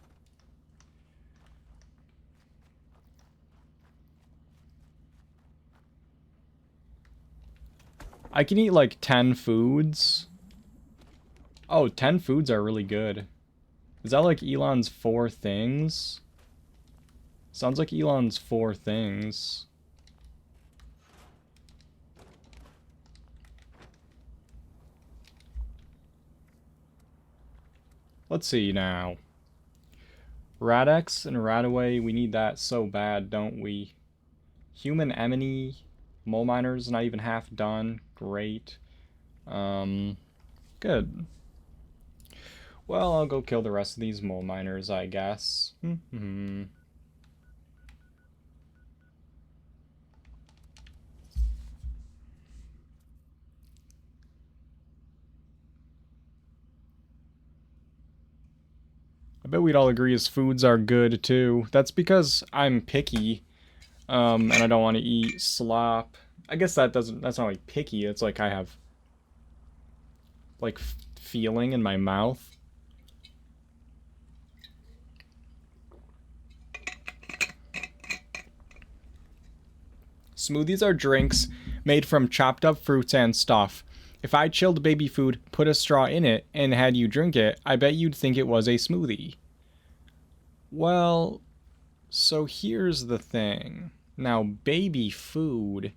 S1: I can eat like 10 foods. Oh, 10 foods are really good. Is that like Elon's 4 things? Sounds like Elon's 4 things. Let's see now. Radex and Radaway, we need that so bad, don't we? Human Emony, Mole Miner's not even half done. Great. Good. Well, I'll go kill the rest of these Mole Miners, I guess. I bet we'd all agree his foods are good too. That's because I'm picky, and I don't want to eat slop. I guess that's not like picky. It's like I have like feeling in my mouth. Smoothies are drinks made from chopped up fruits and stuff. If I chilled baby food, put a straw in it, and had you drink it, I bet you'd think it was a smoothie. Well, so here's the thing. Now, baby food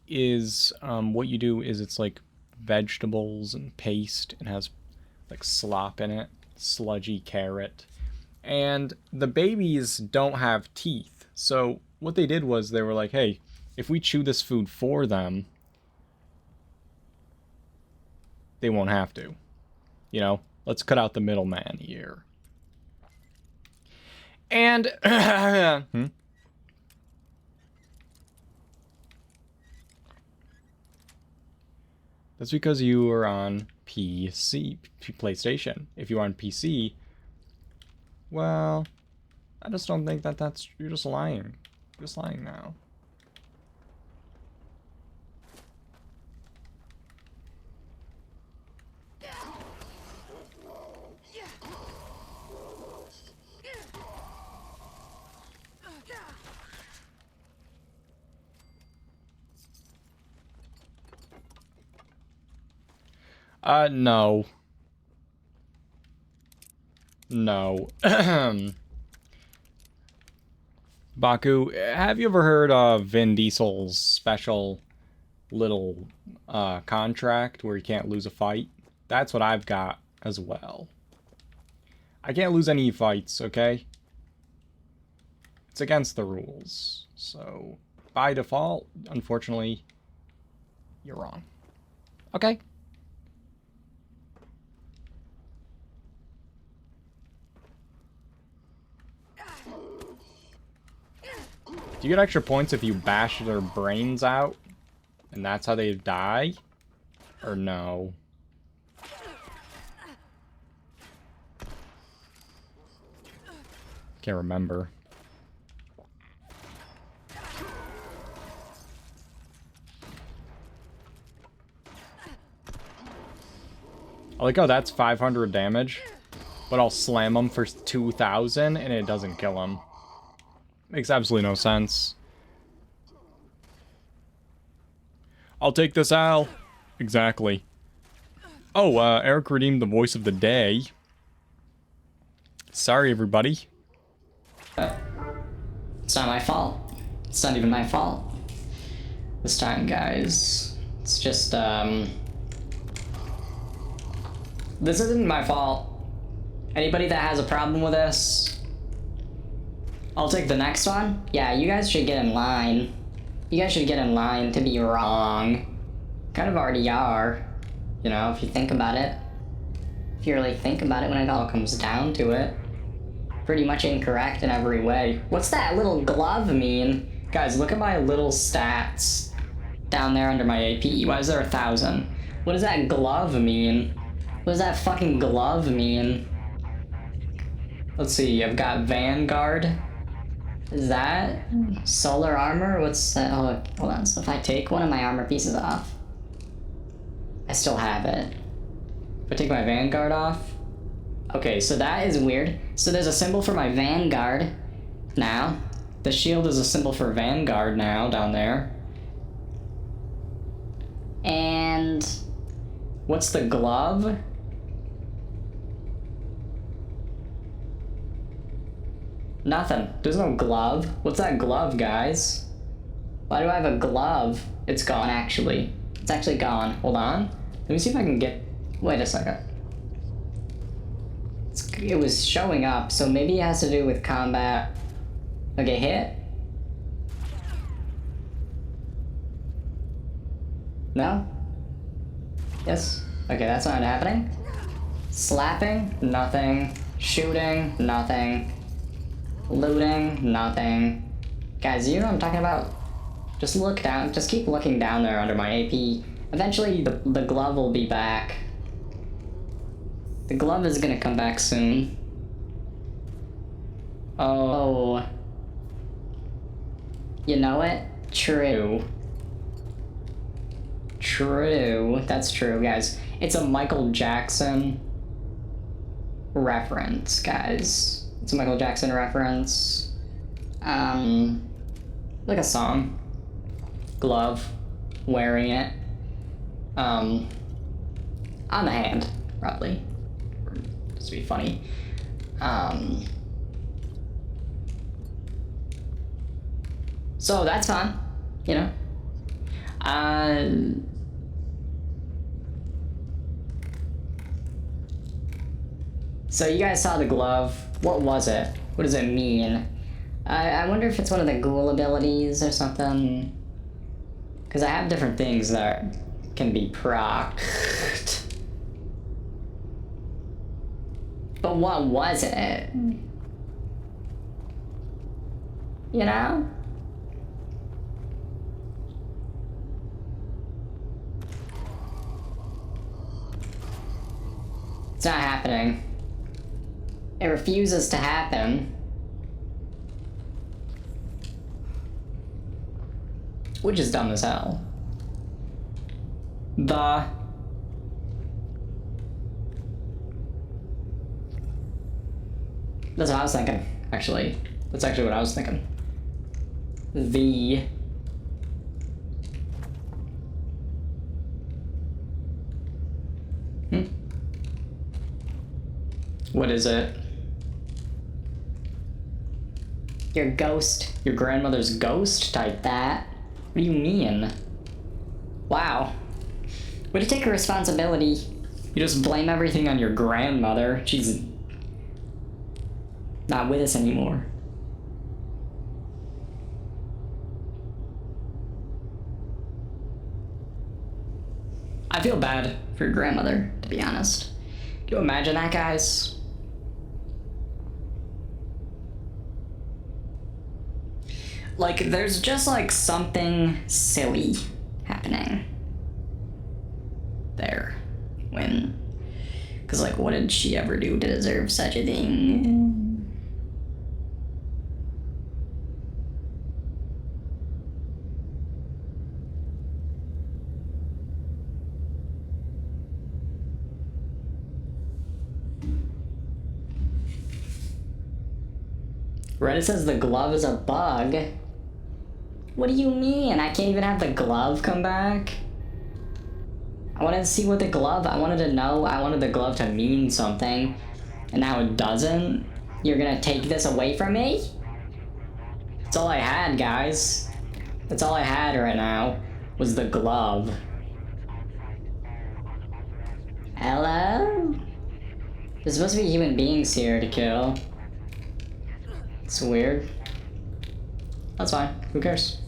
S1: is, what you do is it's like vegetables and paste and has like slop in it, sludgy carrot. And the babies don't have teeth. So what they did was they were like, hey, if we chew this food for them, they won't have to. You know, let's cut out the middleman here. And that's because you are on PC, PlayStation. If you're on PC, well, I just don't think that's, you're just lying. You're just lying now. No. No. Baku, have you ever heard of Vin Diesel's special little contract where you can't lose a fight? That's what I've got as well. I can't lose any fights, okay? It's against the rules. So, by default, unfortunately, you're wrong. Okay? Do you get extra points if you bash their brains out? And that's how they die? Or no? Can't remember. I like how that's 500 damage, but I'll slam him for 2,000 and it doesn't kill him. Makes absolutely no sense. I'll take this, Al. Exactly. Oh, Eric redeemed the voice of the day. Sorry, everybody.
S7: It's not my fault. It's not even my fault. This time, guys. It's just, this isn't my fault. Anybody that has a problem with this, I'll take the next one. Yeah, you guys should get in line. You guys should get in line to be wrong. Kind of already are. You know, if you think about it. If you really think about it when it all comes down to it. Pretty much incorrect in every way. What's that little glove mean? Guys, look at my little stats down there under my AP. Why is there 1,000? What does that glove mean? What does that fucking glove mean? Let's see, I've got Vanguard. Is that solar armor? What's that? Oh, hold on. So if I take one of my armor pieces off, I still have it. If I take my Vanguard off, okay, so that is weird. So there's a symbol for my Vanguard now. The shield is a symbol for Vanguard now down there. And what's the glove? Nothing. There's no glove. What's that glove, guys? Why do I have a glove? It's gone, actually. It's actually gone. Hold on. Let me see if I can get... Wait a second. It was showing up, so maybe it has to do with combat. Okay, hit. No? Yes? Okay, that's not happening. Slapping? Nothing. Shooting? Nothing. Looting? Nothing. Guys, you know what I'm talking about? Just look down. Just keep looking down there under my AP. Eventually, the glove will be back. The glove is gonna come back soon. Oh. You know it? True. True. That's true, guys. It's a Michael Jackson reference, guys. It's a Michael Jackson reference. Like a song. Glove. Wearing it. On the hand, probably. Just to be funny. So that's fun, you know? So you guys saw the glove. What was it? What does it mean? I wonder if it's one of the ghoul abilities or something. Because I have different things that can be procced. But what was it? You know? It's not happening. It refuses to happen. Which is dumb as hell. That's what I was thinking, actually. That's actually what I was thinking. What is it? Your ghost. Your grandmother's ghost? Type that. What do you mean? Wow. Way to take responsibility. You just blame everything on your grandmother. She's not with us anymore. I feel bad for your grandmother, to be honest. Can you imagine that, guys? Like, there's just, like, something silly happening there. Because, like, what did she ever do to deserve such a thing? Reddit says the glove is a bug. What do you mean? I can't even have the glove come back? I wanted to see what the glove, I wanted to know, I wanted the glove to mean something. And now it doesn't? You're gonna take this away from me? That's all I had, guys. That's all I had right now, was the glove. Hello? There's supposed to be human beings here to kill. It's weird. That's fine. Who cares?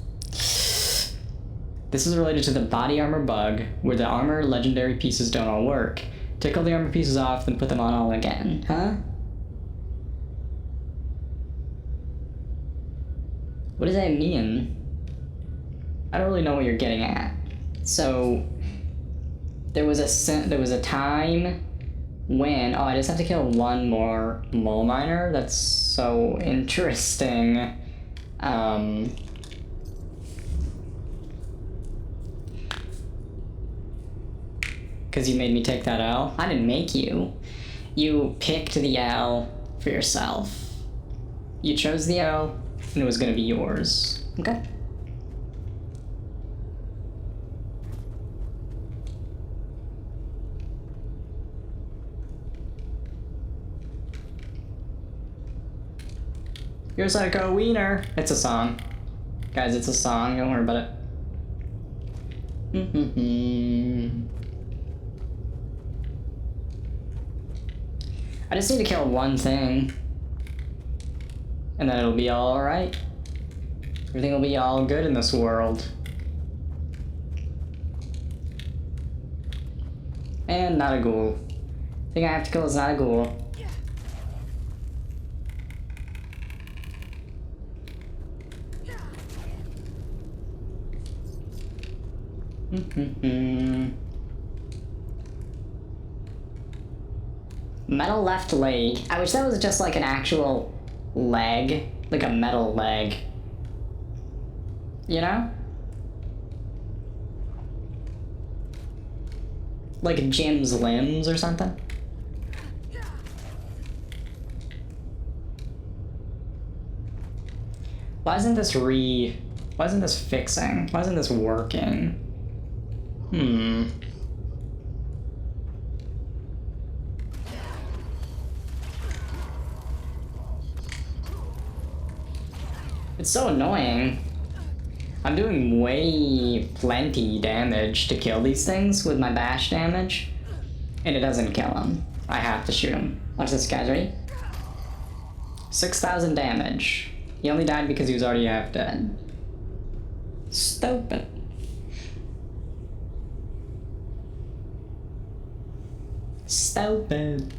S7: This is related to the body armor bug, where the armor legendary pieces don't all work. Take all the armor pieces off, then put them on all again. Huh? What does that mean? I don't really know what you're getting at. So there was a time when, oh, I just have to kill one more mole miner? That's so interesting. Because you made me take that L? I didn't make you. You picked the L for yourself. You chose the L, and it was gonna be yours. Okay. You're a psycho wiener. It's a song. Guys, it's a song. Don't worry about it. I just need to kill one thing. And then it'll be alright. Everything will be all good in this world. And not a ghoul. Thing I have to kill is not a ghoul. Metal left leg. I wish that was just like an actual leg. Like a metal leg. You know? Like Jim's limbs or something? Why isn't this fixing? Why isn't this working? It's so annoying. I'm doing plenty damage to kill these things with my bash damage. And it doesn't kill them. I have to shoot him. Watch this, guys, ready? 6,000 damage. He only died because he was already half dead. Stupid. Stupid.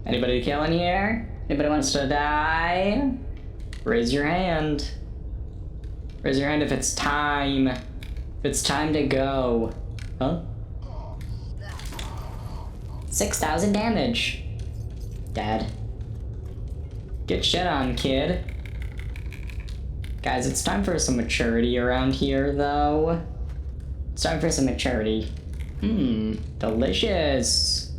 S7: Anybody to kill in here? Anybody wants to die? Raise your hand. Raise your hand if it's time. If it's time to go. Huh? 6,000 damage. Dad. Get shit on, kid. Guys, it's time for some maturity around here, though. It's time for some maturity. Delicious.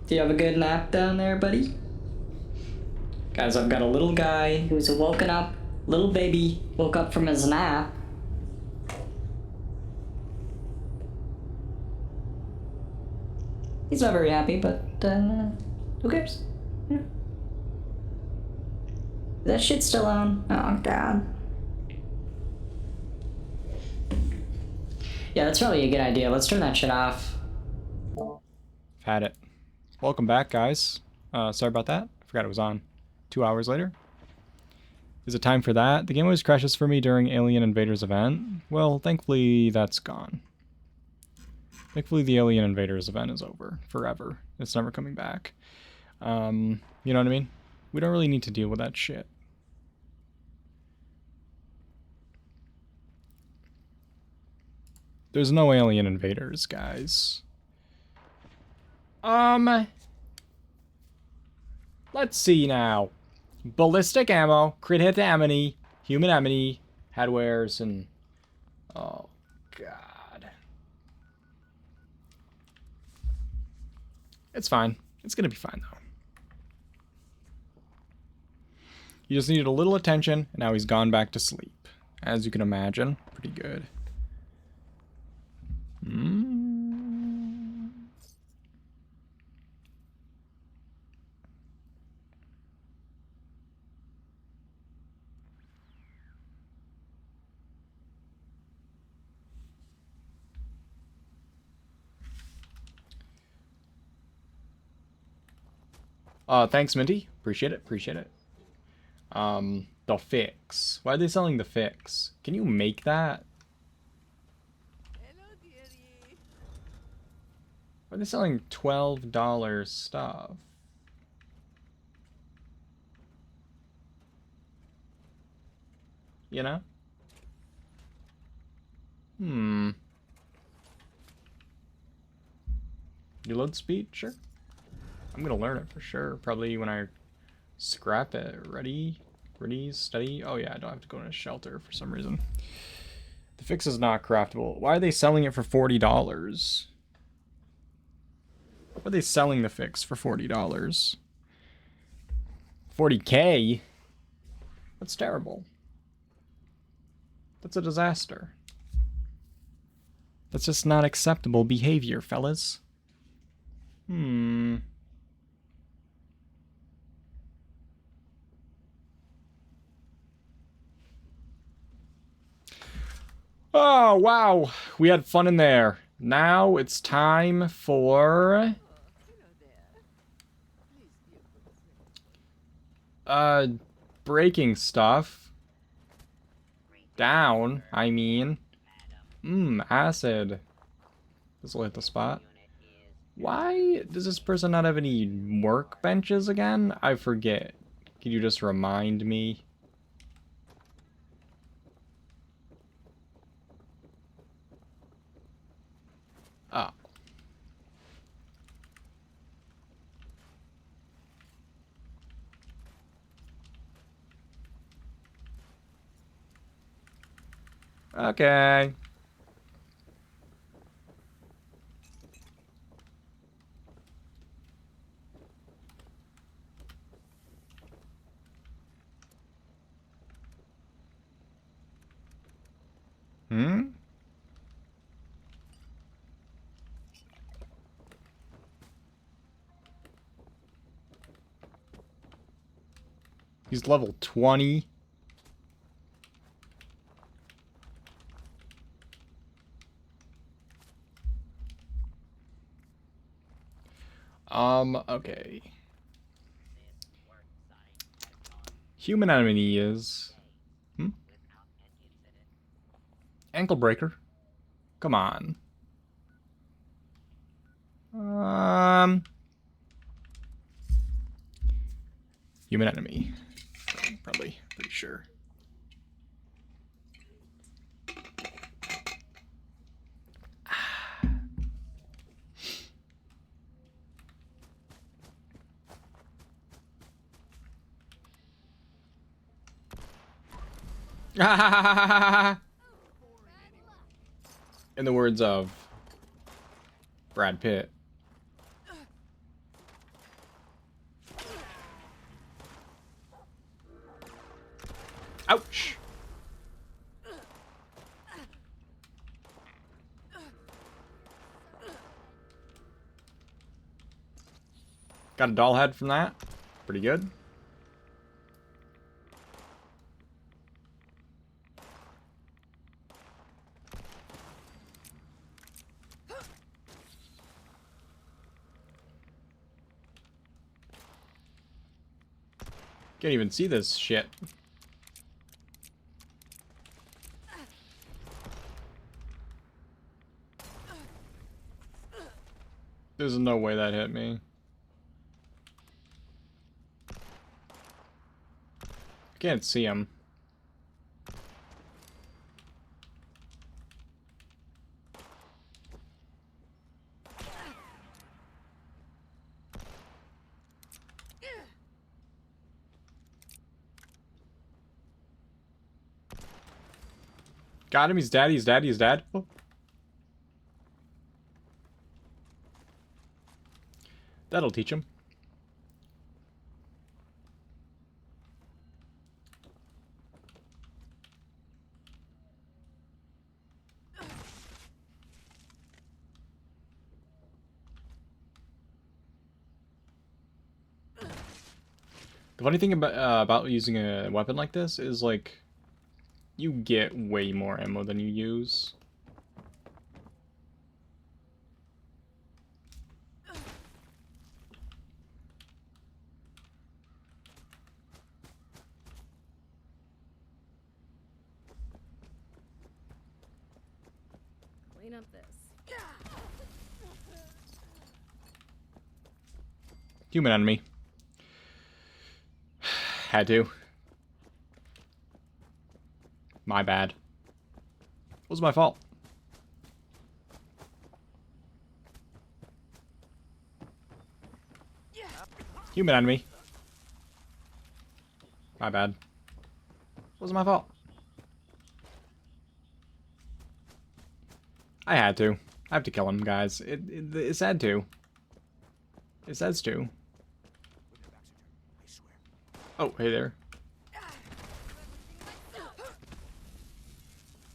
S7: Do you have a good nap down there, buddy? Guys, I've got a little guy who's woken up. Little baby woke up from his nap. He's not very happy, but who cares? Yeah. Is that shit still on? Oh, God. Yeah, that's probably a good idea. Let's turn that shit off.
S1: Had it. Welcome back, guys. Sorry about that. I forgot it was on. 2 hours later. Is it time for that? The game always crashes for me during Alien Invaders event. Well, thankfully that's gone. Thankfully the Alien Invaders event is over. Forever. It's never coming back. You know what I mean? We don't really need to deal with that shit. There's no Alien Invaders, guys. Let's see now. Ballistic ammo, crit hit to Amity, human Amity, headwares, and... oh, God. It's fine. It's gonna be fine, though. He just needed a little attention, and now he's gone back to sleep. As you can imagine, pretty good. Thanks, Minty. Appreciate it. Appreciate it. The fix. Why are they selling the fix? Can you make that?
S8: Hello, dearie.
S1: Why are they selling $12 stuff? You know? Reload speed? Sure. I'm gonna learn it for sure. Probably when I scrap it. Ready? Steady? Oh yeah, I don't have to go in a shelter for some reason. The fix is not craftable. Why are they selling it for $40? What are they selling the fix for $40? 40K? That's terrible. That's a disaster. That's just not acceptable behavior, fellas. Oh, wow. We had fun in there. Now it's time for... breaking stuff. Down, I mean. Acid. This will hit the spot. Why does this person not have any workbenches again? I forget. Can you just remind me? Oh. Okay. He's level 20. Okay. Human enemy is... Ankle breaker. Come on. Human enemy. Probably pretty sure. In the words of Brad Pitt. Ouch! Got a doll head from that. Pretty good. Can't even see this shit. There's no way that hit me. Can't see him. Got him, he's dead, he's dead, he's dead. Oh. That'll teach him. The funny thing about using a weapon like this is, like, you get way more ammo than you use.
S8: Clean up this.
S1: Human enemy. Had to. My bad. It was my fault. Human enemy. My bad. It was my fault. I had to. I have to kill him, guys. It's had to. It says to.
S4: We'll get back to I swear.
S1: Oh, hey there.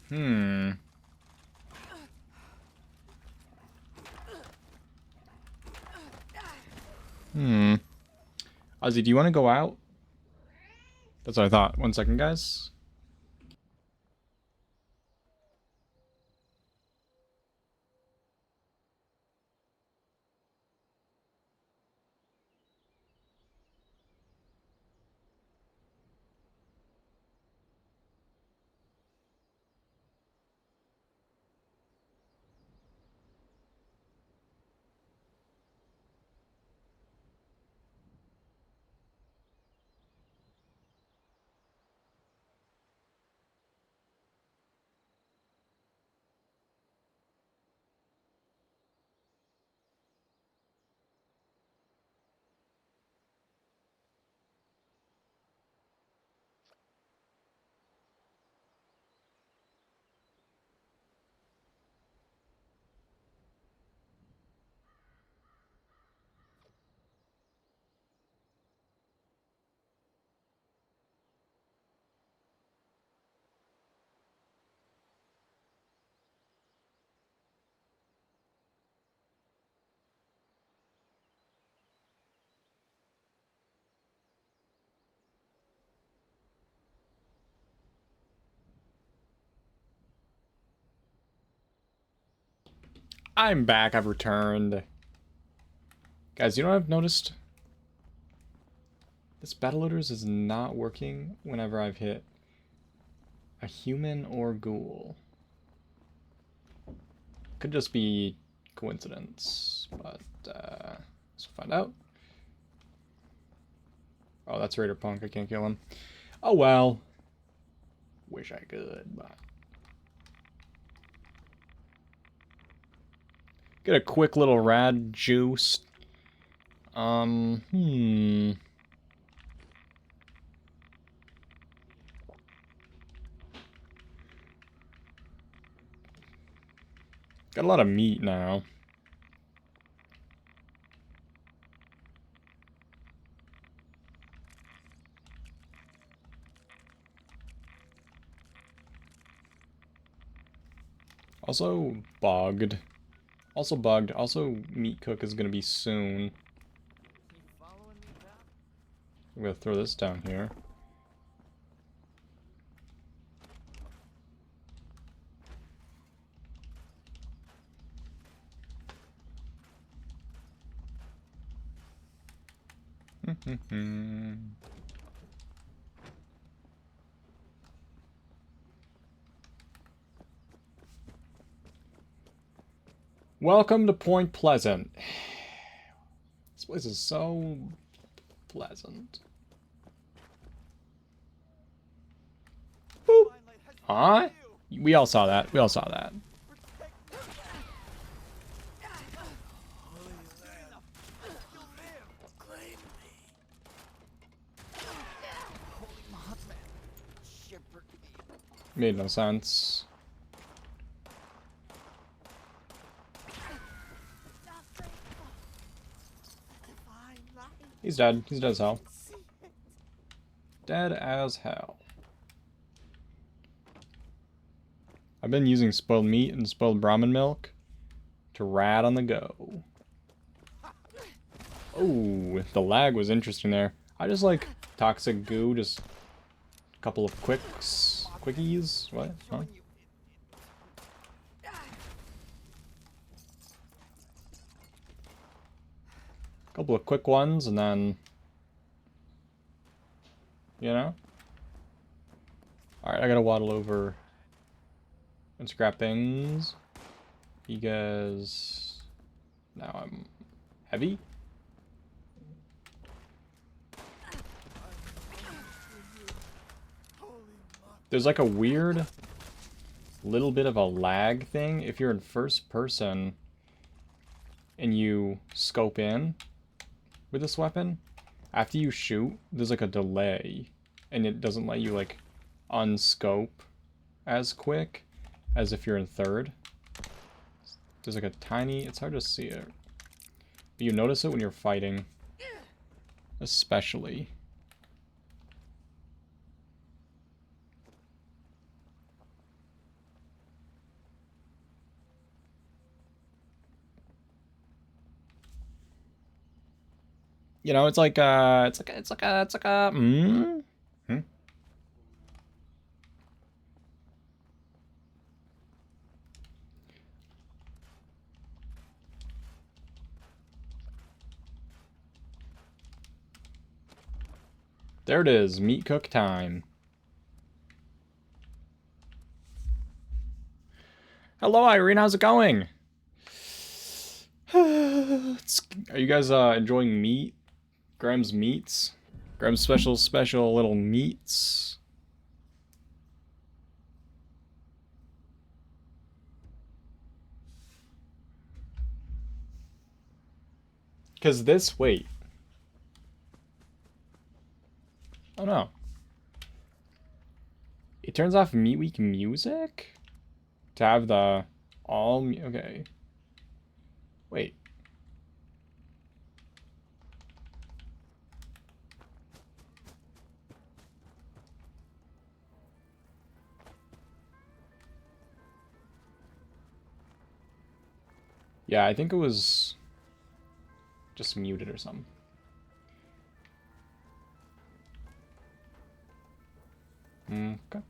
S1: Hmm. Ozzy, do you want to go out? That's what I thought. 1 second, guys. I'm back. I've returned. Guys, you know what I've noticed? This battle loaders is not working whenever I've hit a human or ghoul. Could just be coincidence, but let's find out. Oh, that's Raider Punk. I can't kill him. Oh well. Wish I could, but get a quick little rad juice. Got a lot of meat now. Also bugged. Also bugged. Also meat cook is gonna be soon. I'm gonna throw this down here. Welcome to Point Pleasant. This place is so pleasant. Boop. Huh? We all saw that. We all saw that. Made no sense. He's dead. He's dead as hell. Dead as hell. I've been using spoiled meat and spoiled Brahmin milk to rat on the go. Oh, the lag was interesting there. I just like toxic goo, just a couple of quickies. What? Huh? Couple of quick ones, and then, you know? Alright, I gotta waddle over and scrap things, because now I'm heavy. There's like a weird little bit of a lag thing if you're in first person and you scope in with this weapon. After you shoot, there's like a delay and it doesn't let you like unscope as quick as if you're in third. There's like a tiny, it's hard to see it. You notice it when you're fighting. Especially. You know, it's like There it is, meat cook time. Hello, Irene, how's it going? Are you guys enjoying meat? Graham's meats? Graham's special little meats? Because this, wait. Oh no. It turns off Meat Week music? To have the okay. Wait. Yeah, I think it was just muted or something. Okay.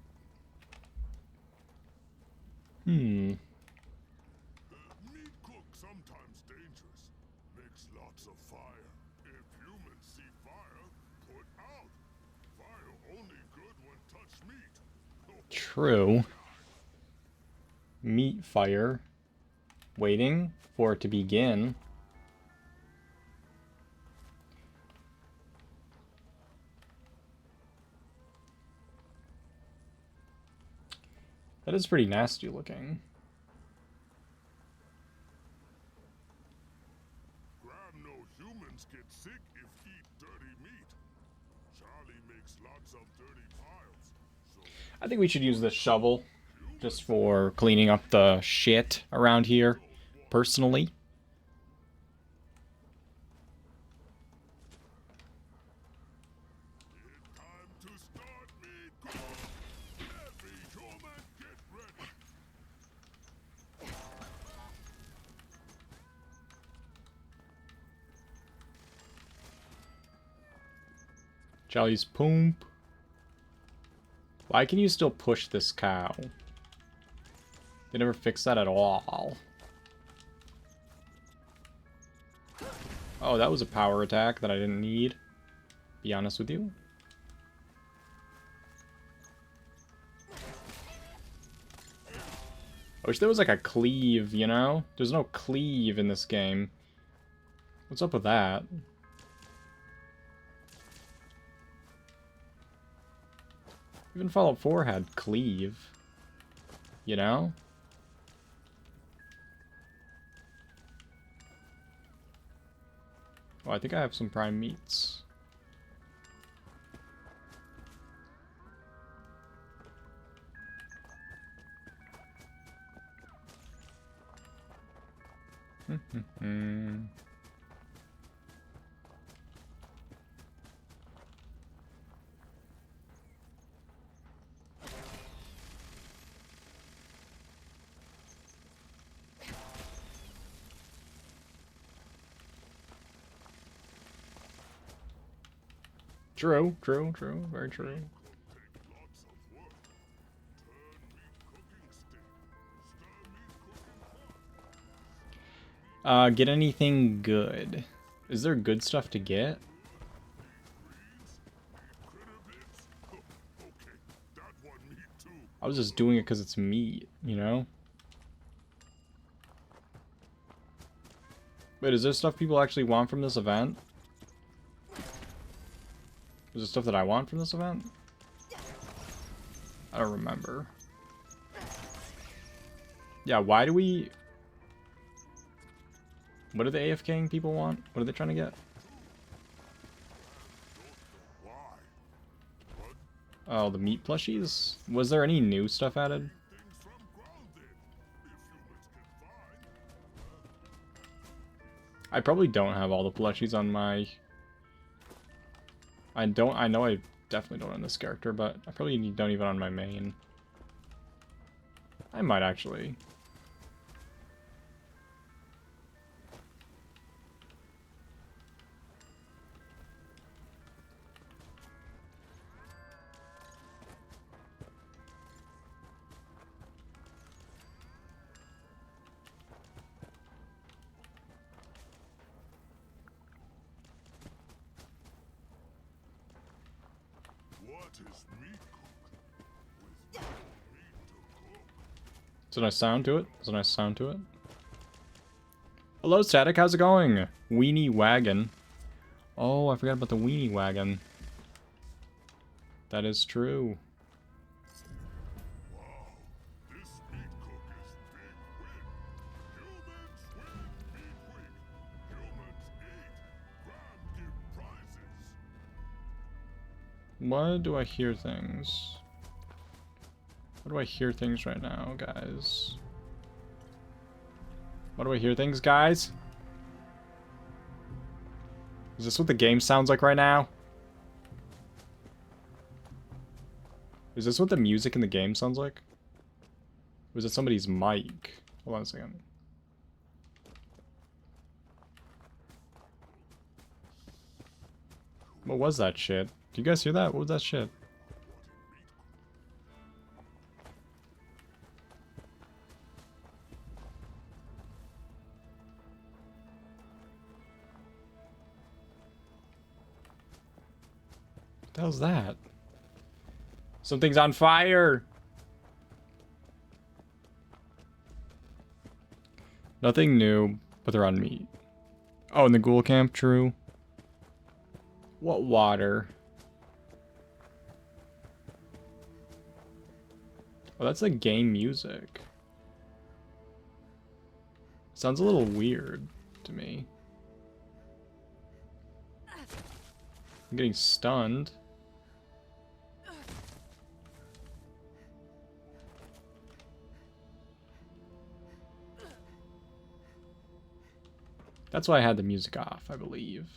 S3: Meat cook sometimes dangerous. Makes lots of fire. If humans see fire, put out. Fire only good when touch meat.
S1: True. Meat fire. Waiting for it to begin. That is pretty nasty looking.
S3: Graham knows humans get sick if eat dirty meat. Charlie makes lots of dirty piles. So
S1: I think we should use this shovel just for cleaning up the shit around here, personally.
S3: it's time to start meat cook. Every human get ready.
S1: Charlie's poop. Why can you still push this cow? They never fixed that at all. Oh, that was a power attack that I didn't need. Be honest with you. I wish there was like a cleave, you know? There's no cleave in this game. What's up with that? Even Fallout 4 had cleave. You know? Oh, I think I have some prime meats. True, very true.
S3: Take lots of work. Turn meat cooking stick. Stir meat cooking pot.
S1: Get anything good. Is there good stuff to get?
S3: Critter bits. Okay, that one meat too.
S1: I was just doing it because it's meat, you know? Wait, is there stuff people actually want from this event? Is there stuff that I want from this event? I don't remember. Yeah, why do we... What do the AFKing people want? What are they trying to get?
S3: Why? What?
S1: Oh, the meat plushies? Was there any new stuff added?
S3: Things from grounded. If humans can find.
S1: I probably don't have all the plushies on my... I know I definitely don't on this character, but I probably don't even on my main. I might actually.
S3: What is meat cook? With no meat to cook.
S1: Is there a nice sound to it? Is there a nice sound to it? Hello, Static. How's it going? Weenie Wagon. Oh, I forgot about the Weenie Wagon. That is true.
S3: Wow, this meat cook is big win. Humans win meat week. Humans eat. Grab give prizes.
S1: Why do I hear things? Why do I hear things right now, guys? Why do I hear things, guys? Is this what the game sounds like right now? Is this what the music in the game sounds like? Or is it somebody's mic? Hold on a second. What was that shit? Do you guys hear that? What was that shit? What the hell's that? Something's on fire! Nothing new, but they're on meat. Oh, in the ghoul camp, true. What water? Oh, that's like game music. Sounds a little weird to me. I'm getting stunned. That's why I had the music off, I believe.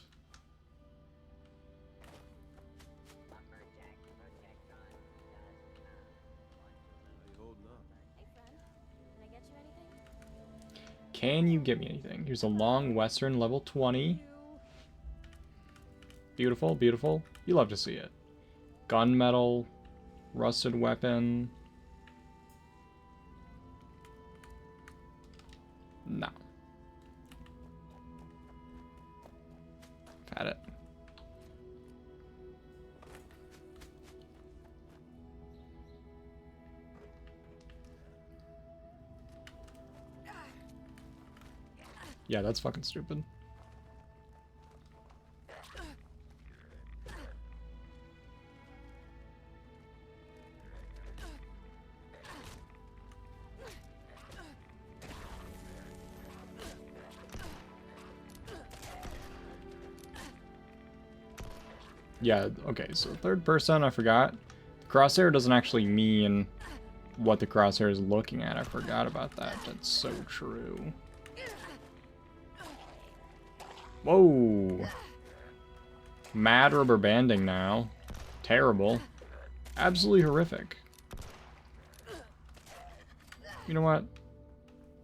S1: Can you get me anything? Here's a long western level 20. Beautiful, beautiful. You love to see it. Gunmetal, rusted weapon. No. Had it. Yeah, that's fucking stupid. Yeah, okay, so third person, I forgot. Crosshair doesn't actually mean what the crosshair is looking at. I forgot about that. That's so true. Whoa. Mad rubber banding now. Terrible. Absolutely horrific. You know what?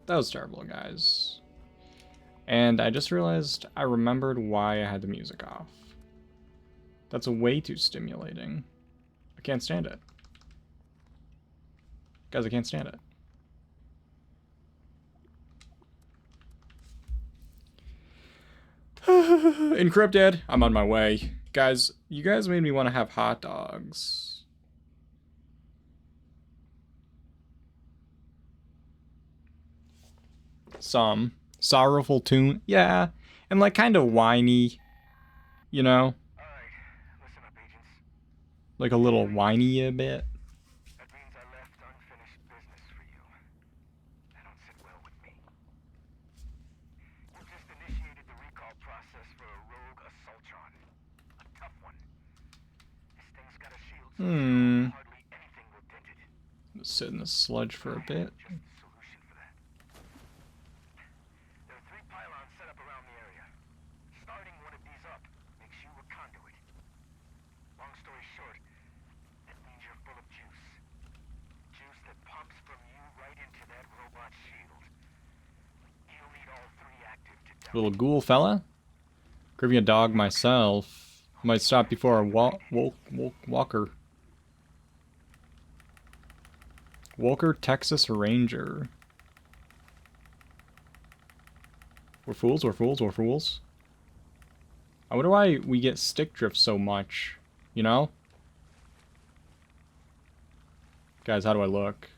S1: That was terrible, guys. And I just realized I remembered why I had the music off. That's way too stimulating. I can't stand it. Guys, I can't stand it. Encrypted. I'm on my way. Guys, you guys made me want to have hot dogs. Some. Sorrowful tune. Yeah. And like kind of whiny. You know?
S5: Alright, listen up, agents.
S1: Like a little whiny a bit.
S5: That means I left unfinished business for you. That don't sit well with me. You just initiated the recall process for a rogue Assaultron. A tough one. This thing's got a shield, so hardly anything will dent it.
S1: Sit in the sludge for a bit.
S5: Just the solution for that. There are 3 pylons set up around the area.
S1: Little ghoul fella. Grieving a dog myself. Might stop before a walker. Walker Texas Ranger. We're fools, we're fools, we're fools. I wonder why we get stick drift so much, you know? Guys, how do I look?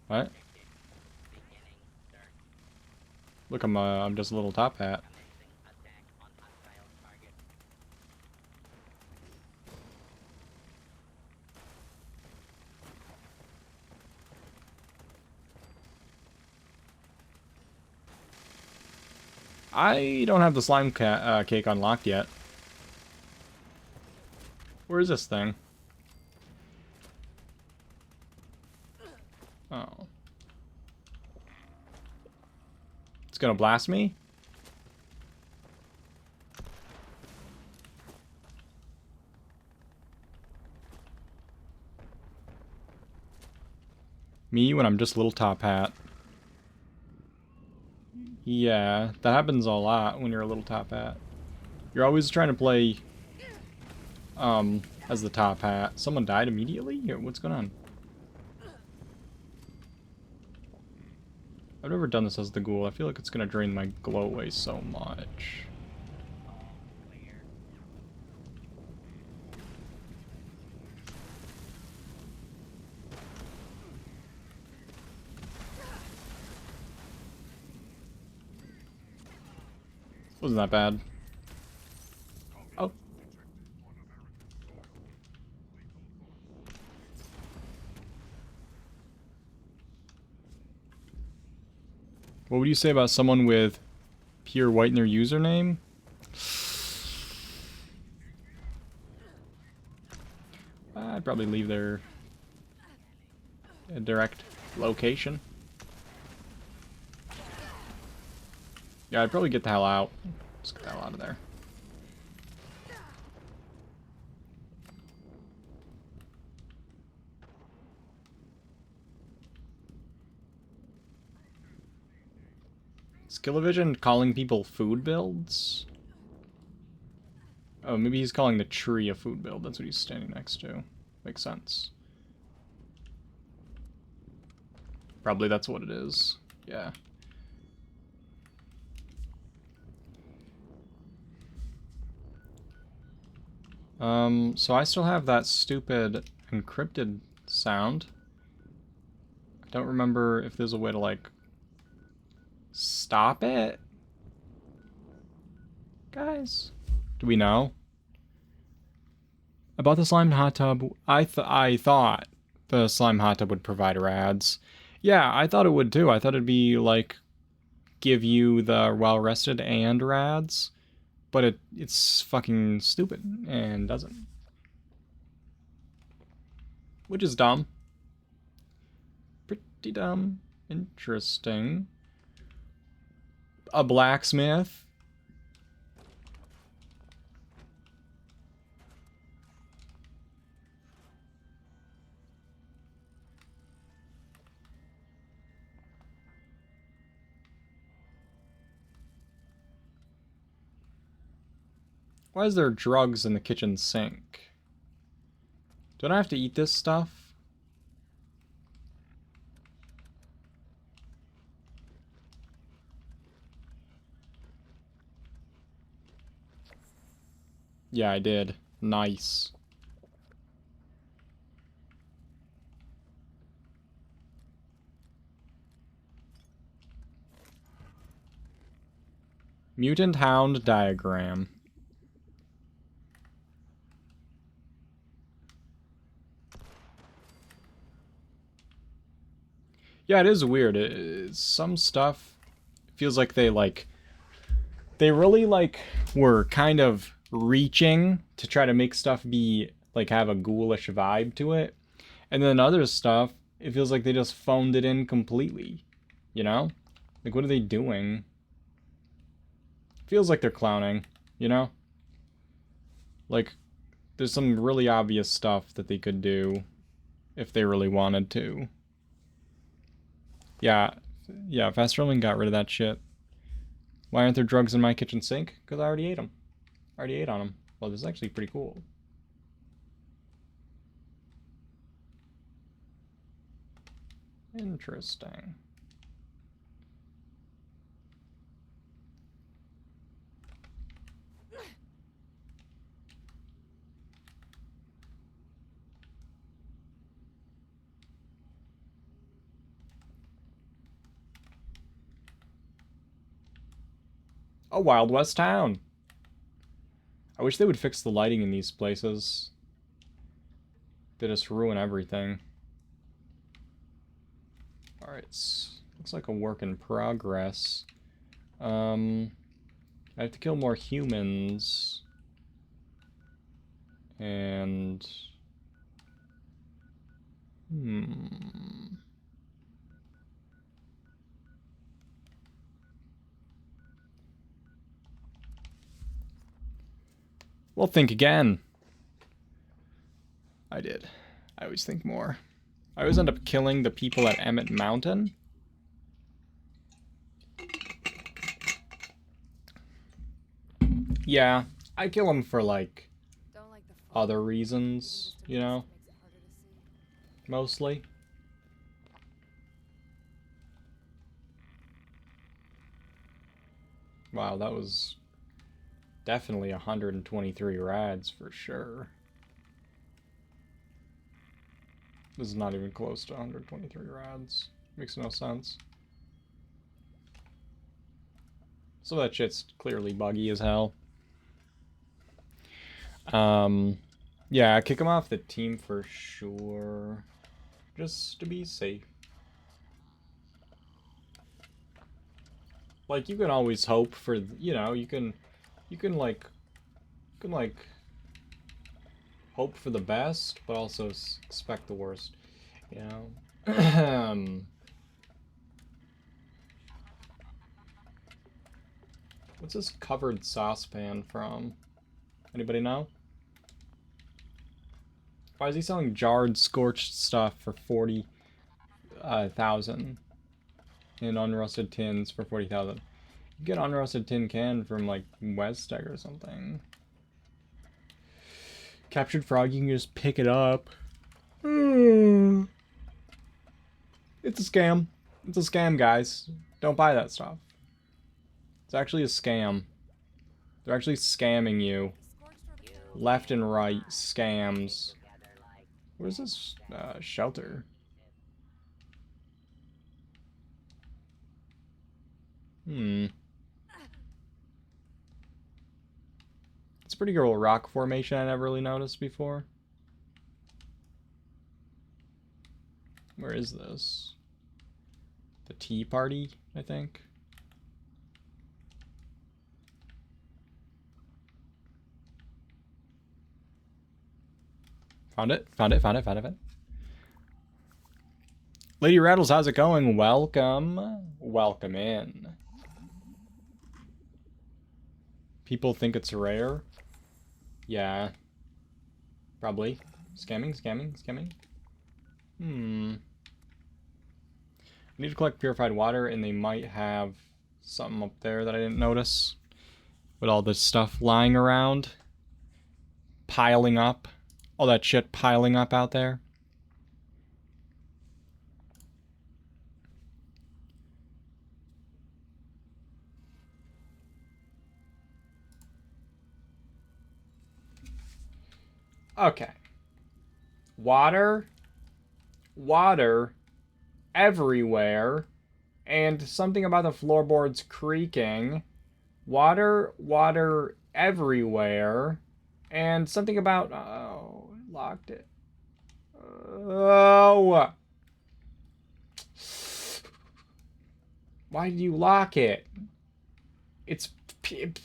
S1: What? Look, I'm just a little top hat. I don't have the slime cake unlocked yet. Where is this thing? Oh. It's gonna blast me? Me when I'm just a little top hat. Yeah, that happens a lot when you're a little top hat. You're always trying to play as the top hat. Someone died immediately? Here, what's going on? I've never done this as the ghoul. I feel like it's gonna drain my glow away so much. Wasn't that bad. Oh. What would you say about someone with pure white in their username? I'd probably leave their direct location. Yeah, I'd probably get the hell out. Let's get the hell out of there. Skill-O-Vision calling people food builds? Oh, maybe he's calling the tree a food build. That's what he's standing next to. Makes sense. Probably that's what it is. Yeah. So I still have that stupid encrypted sound. I don't remember if there's a way to, like, stop it? Guys? Do we know? About the slime hot tub, I thought the slime hot tub would provide rads. Yeah, I thought it would too. I thought it'd be, like, give you the well-rested and rads. But it's fucking stupid and doesn't. Which is dumb. Pretty dumb. Interesting. A blacksmith. Why is there drugs in the kitchen sink? Don't I have to eat this stuff? Yeah, I did. Nice. Mutant Hound diagram. Yeah, it is weird. Some stuff feels like they really were kind of reaching to try to make stuff be like have a ghoulish vibe to it. And then other stuff, it feels like they just phoned it in completely. You know? Like, what are they doing? Feels like they're clowning, you know? Like, there's some really obvious stuff that they could do. if they really wanted to. Yeah, Fast Rolling got rid of that shit. Why aren't there drugs in my kitchen sink? Because I already ate them. I already ate on them. Well, this is actually pretty cool. Interesting. A Wild West town. I wish they would fix the lighting in these places. They just ruin everything. Alright, looks like a work in progress. I have to kill more humans. And... Well, think again. I did. I always think more. I always end up killing the people at Emmett Mountain. Yeah, I kill them for, like, other reasons, you know? Mostly. Wow, that was definitely 123 rads for sure. This is not even close to 123 rads. Makes no sense. So that shit's clearly buggy as hell. Yeah, kick him off the team for sure. Just to be safe. Like, you can always hope for, you know, you can like hope for the best, but also expect the worst, you know? What's this covered saucepan from? Anybody know? Why is he selling jarred, scorched stuff for 40,000? And unrusted tins for 40,000. You get unrusted tin can from like Westec or something. Captured frog, you can just pick it up. It's a scam. It's a scam, guys. Don't buy that stuff. It's actually a scam. They're actually scamming you. Left and right scams. Where's this shelter? It's a pretty cool rock formation I never really noticed before. Where is this? The Tea Party, I think. Found it. Lady Rattles, how's it going? Welcome. Welcome in. People think it's rare. Yeah. Probably. Scamming. I need to collect purified water, and they might have something up there that I didn't notice. With all this stuff lying around. Piling up. All that shit piling up out there. Okay. Water everywhere, and something about the floorboards creaking. Water everywhere, and something about, oh, locked it. Oh. Why did you lock it? It's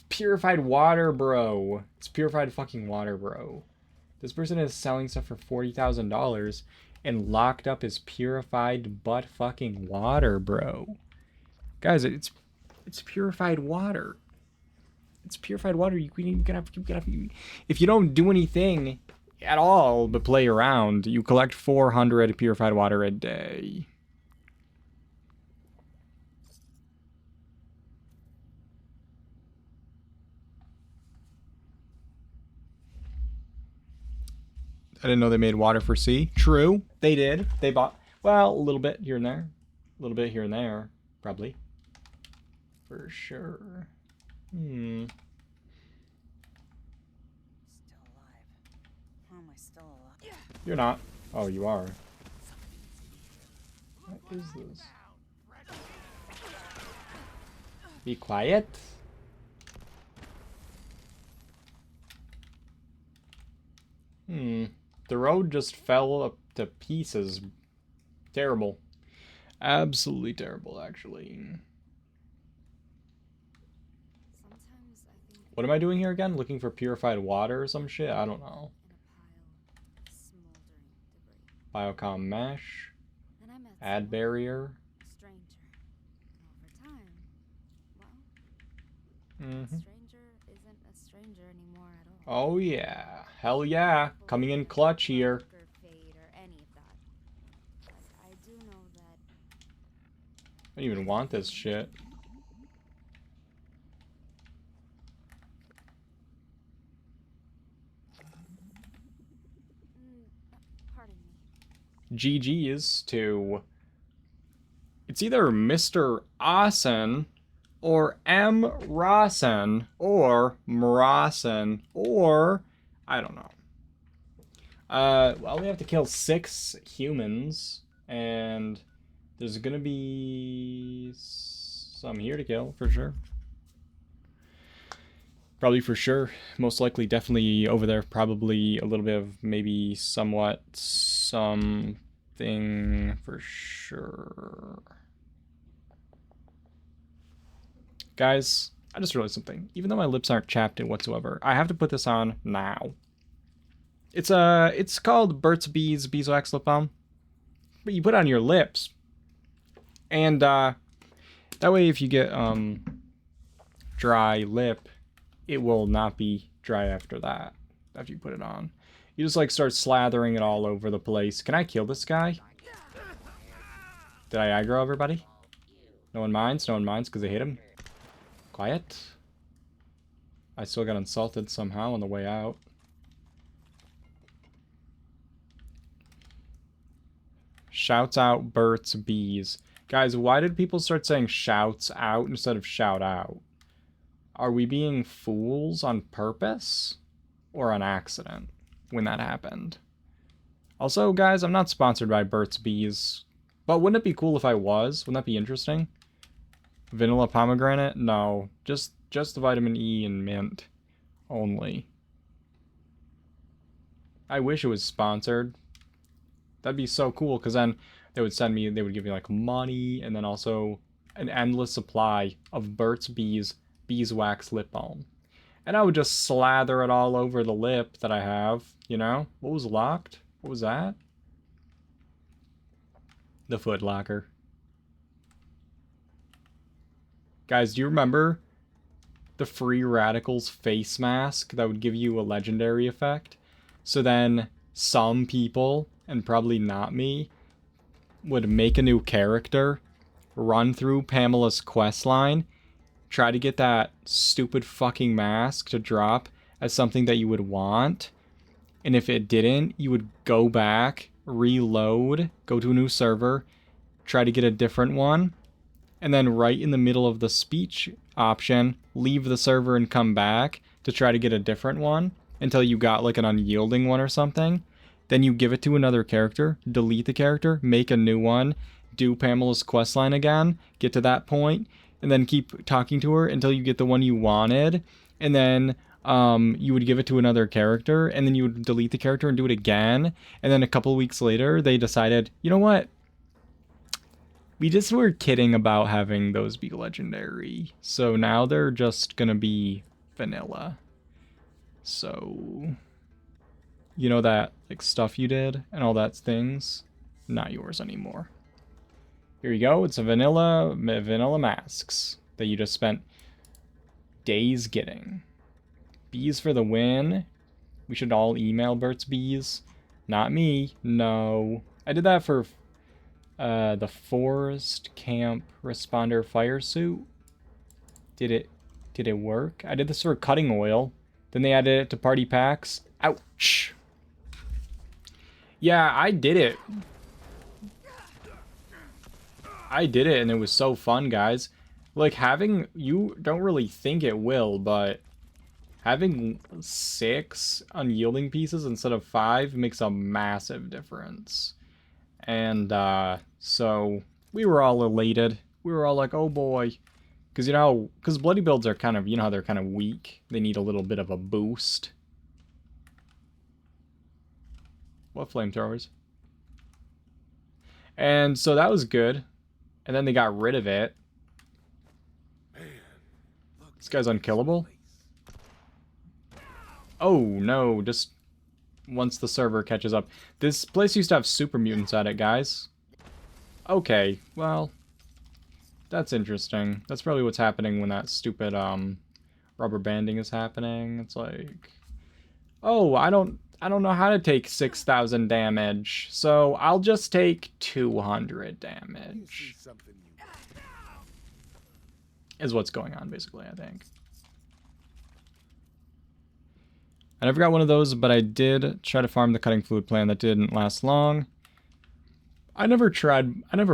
S1: purified water, bro. It's purified fucking water, bro. This person is selling stuff for $40,000 and locked up his purified butt fucking water, bro. Guys, it's purified water. It's purified water. You gotta, if you don't do anything at all, but play around. You collect 400 purified water a day. I didn't know they made water for sea. True, they did. They bought, well, a little bit here and there. A little bit here and there, probably. For sure.
S8: Still alive. How am I still alive?
S1: You're not. Oh, you are. What is this? Be quiet. The road just fell up to pieces. Terrible. Absolutely terrible, actually.
S9: Sometimes I think
S1: What am I doing here again? Looking for purified water or some shit? I don't know.
S9: in a pile of smoldering debris.
S1: Biocom mesh.
S9: And I met
S1: Ad barrier.
S9: a stranger. And over time, well,
S1: Mm-hmm.
S9: a stranger isn't a stranger anymore at all.
S1: Oh yeah. Hell yeah. Coming in clutch here.
S9: Luck or fate or any of that. But I do know that
S1: I don't even want this shit.
S9: pardon me.
S1: GG's to... It's either Mr. Asen or M. Rossen or Mrossen or... I don't know. Well, we have to kill 6 humans, and there's gonna be some here to kill, for sure. Probably for sure. Most likely, definitely over there. Probably a little bit of maybe somewhat something for sure. Guys, I just realized something. Even though my lips aren't chapped in whatsoever, I have to put this on now. It's called Burt's Bees Beeswax Lip Balm. But you put it on your lips. And that way if you get dry lip, it will not be dry after that, after you put it on. You just like start slathering it all over the place. Can I kill this guy? Did I aggro everybody? No one minds? No one minds because they hit him? Quiet. I still got insulted somehow on the way out. Shouts out Burt's Bees. Guys, why did people start saying shouts out instead of shout out? Are we being fools on purpose? Or on accident when that happened? Also, guys, I'm not sponsored by Burt's Bees. But wouldn't it be cool if I was? Wouldn't that be interesting? Vanilla pomegranate? No. Just the vitamin E and mint. Only. I wish it was sponsored. That'd be so cool, because then they would give me like money, and then also an endless supply of Burt's Bees Beeswax Lip Balm. And I would just slather it all over the lip that I have, you know? What was locked? What was that? The Foot Locker. Guys, do you remember the Free Radicals face mask that would give you a legendary effect? So then some people, and probably not me, would make a new character, run through Pamela's questline, try to get that stupid fucking mask to drop as something that you would want, and if it didn't, you would go back, reload, go to a new server, try to get a different one, and then right in the middle of the speech option, leave the server and come back to try to get a different one until you got like an unyielding one or something. Then you give it to another character, delete the character, make a new one, do Pamela's questline again, get to that point, and then keep talking to her until you get the one you wanted, and then you would give it to another character, and then you would delete the character and do it again, and then a couple weeks later, they decided, you know what? We just were kidding about having those be legendary, so now they're just gonna be vanilla. So, you know that like stuff you did and all that things, not yours anymore. Here you go. It's a vanilla masks that you just spent days getting. Bees for the win. We should all email Burt's Bees. Not me. No. I did that for the Forest Camp Responder Fire Suit. Did it work? I did this for cutting oil. Then they added it to party packs. Ouch. Yeah, I did it. I did it and it was so fun, guys. Like, having... You don't really think it will, but... Having 6 unyielding pieces instead of 5 makes a massive difference. And, so... We were all elated. We were all like, oh boy. Because, you know, because bloody builds are kind of... You know how they're kind of weak? They need a little bit of a boost. What flamethrowers? And so that was good. And then they got rid of it. This guy's unkillable? Oh, no. Just once the server catches up. This place used to have super mutants at it, guys. Okay, well... That's interesting. That's probably what's happening when that stupid, rubber banding is happening. It's like... Oh, I don't know how to take 6,000 damage, so I'll just take 200 damage. Is what's going on, basically, I think. I never got one of those, but I did try to farm the cutting fluid plan. That didn't last long. I never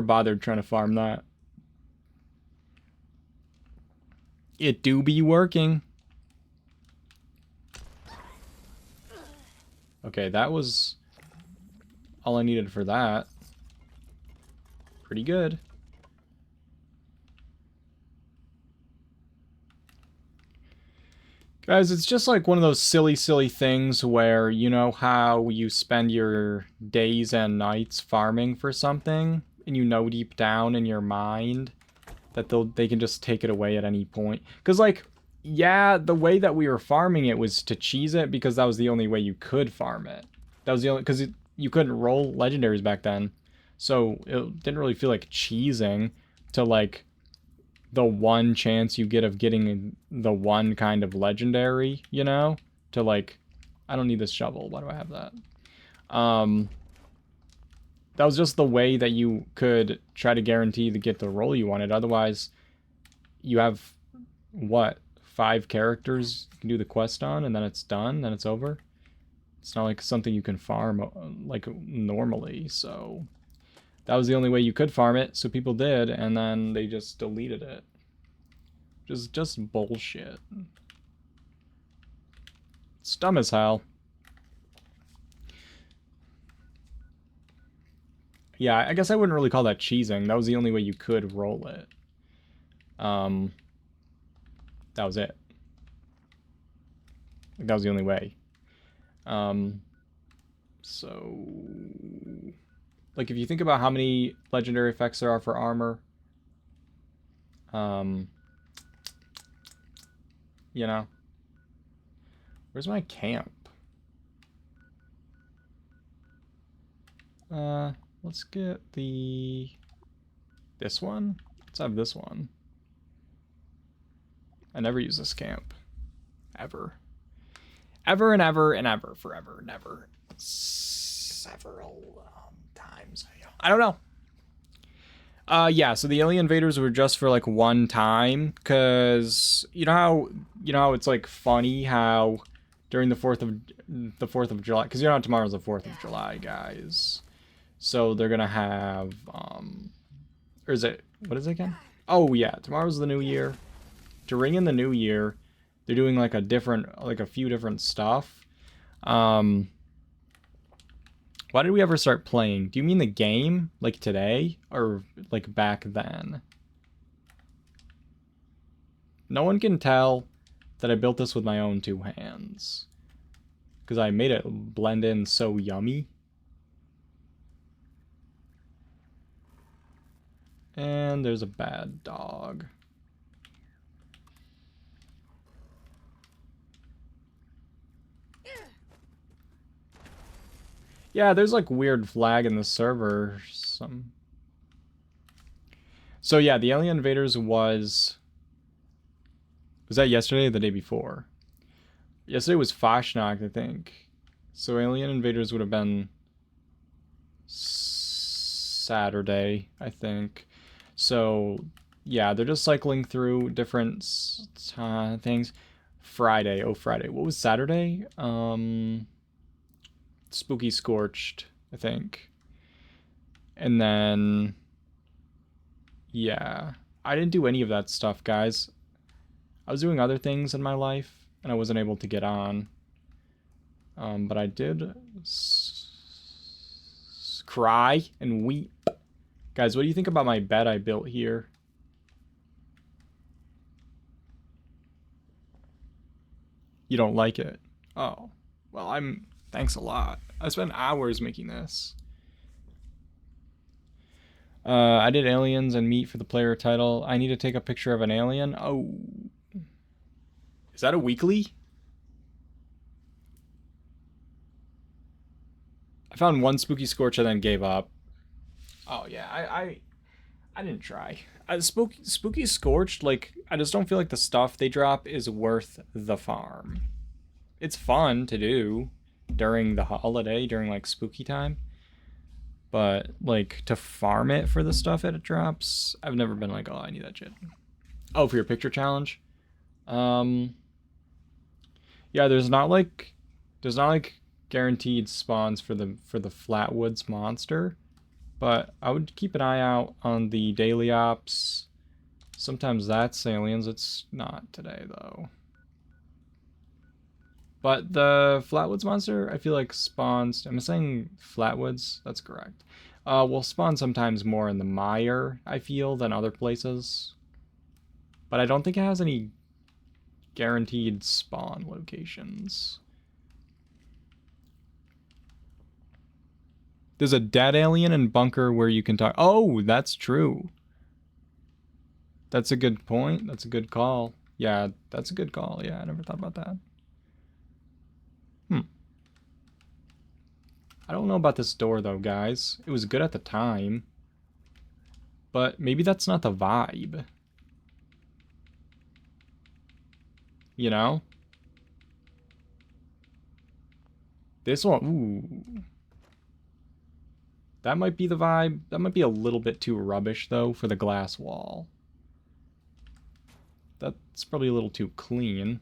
S1: bothered trying to farm that. It do be working. Okay, that was all I needed for that. Pretty good. Guys, it's just like one of those silly things where, you know how you spend your days and nights farming for something, and you know deep down in your mind that they can just take it away at any point. Because, like, yeah, the way that we were farming it was to cheese it because that was the only way you could farm it. That was the only... Because you couldn't roll legendaries back then. So it didn't really feel like cheesing to, like, the one chance you get of getting the one kind of legendary, you know? To, like... I don't need this shovel. Why do I have that? That was just the way that you could try to guarantee to get the roll you wanted. Otherwise, you have, what, 5 characters you can do the quest on, and then it's done, then it's over. It's not like something you can farm, like, normally, so... That was the only way you could farm it, so people did, and then they just deleted it. Just bullshit. It's dumb as hell. Yeah, I guess I wouldn't really call that cheesing. That was the only way you could roll it. That was it. Like, that was the only way. So... Like, if you think about how many legendary effects there are for armor... You know? Where's my camp? Let's get this one? Let's have this one. I never use this camp. Ever. Ever and ever and ever. Forever. Never. Several times. I don't know. Yeah, so the alien invaders were just for like one time, cause you know how it's like funny how during the 4th of July, cause you know tomorrow's the 4th of July, guys. So they're gonna have or is it, what is it again? Oh yeah, tomorrow's the new year. To ring in the new year, they're doing like a few different stuff. Why did we ever start playing? Do you mean the game? Like today? Or like back then? No one can tell that I built this with my own 2 hands. Because I made it blend in so yummy. And there's a bad dog. Yeah, there's like weird flag in the server. So yeah, the alien invaders was that yesterday or the day before? Yesterday was Fashnacht, I think. So Alien Invaders would have been Saturday, I think. So yeah, they're just cycling through different things. Friday, oh Friday. What was Saturday? Spooky Scorched, I think. And then yeah, I didn't do any of that stuff, guys. I was doing other things in my life and I wasn't able to get on. But I did cry and weep. Guys, what do you think about my bed I built here? You don't like it? Oh, well, thanks a lot. I spent hours making this. I did aliens and meat for the player title. I need to take a picture of an alien. Oh. Is that a weekly? I found one Spooky Scorch and then gave up. Oh yeah, I didn't try. Spooky Scorched, like, I just don't feel like the stuff they drop is worth the farm. It's fun to do during the holiday, during like spooky time. But like to farm it for the stuff it drops, I've never been like, oh, I need that shit. Oh, for your picture challenge? Yeah, there's not like guaranteed spawns for the Flatwoods monster, but I would keep an eye out on the daily ops. Sometimes that's aliens. It's not today though. But the Flatwoods monster, I feel like spawns. Am I saying Flatwoods? That's correct. Will spawn sometimes more in the mire, I feel, than other places. But I don't think it has any guaranteed spawn locations. There's a dead alien in bunker where you can talk. Oh, that's true. That's a good point. That's a good call. Yeah, that's a good call. Yeah, I never thought about that. I don't know about this door though, guys. It was good at the time. But maybe that's not the vibe. You know? This one, ooh. That might be the vibe. That might be a little bit too rubbish though for the glass wall. That's probably a little too clean.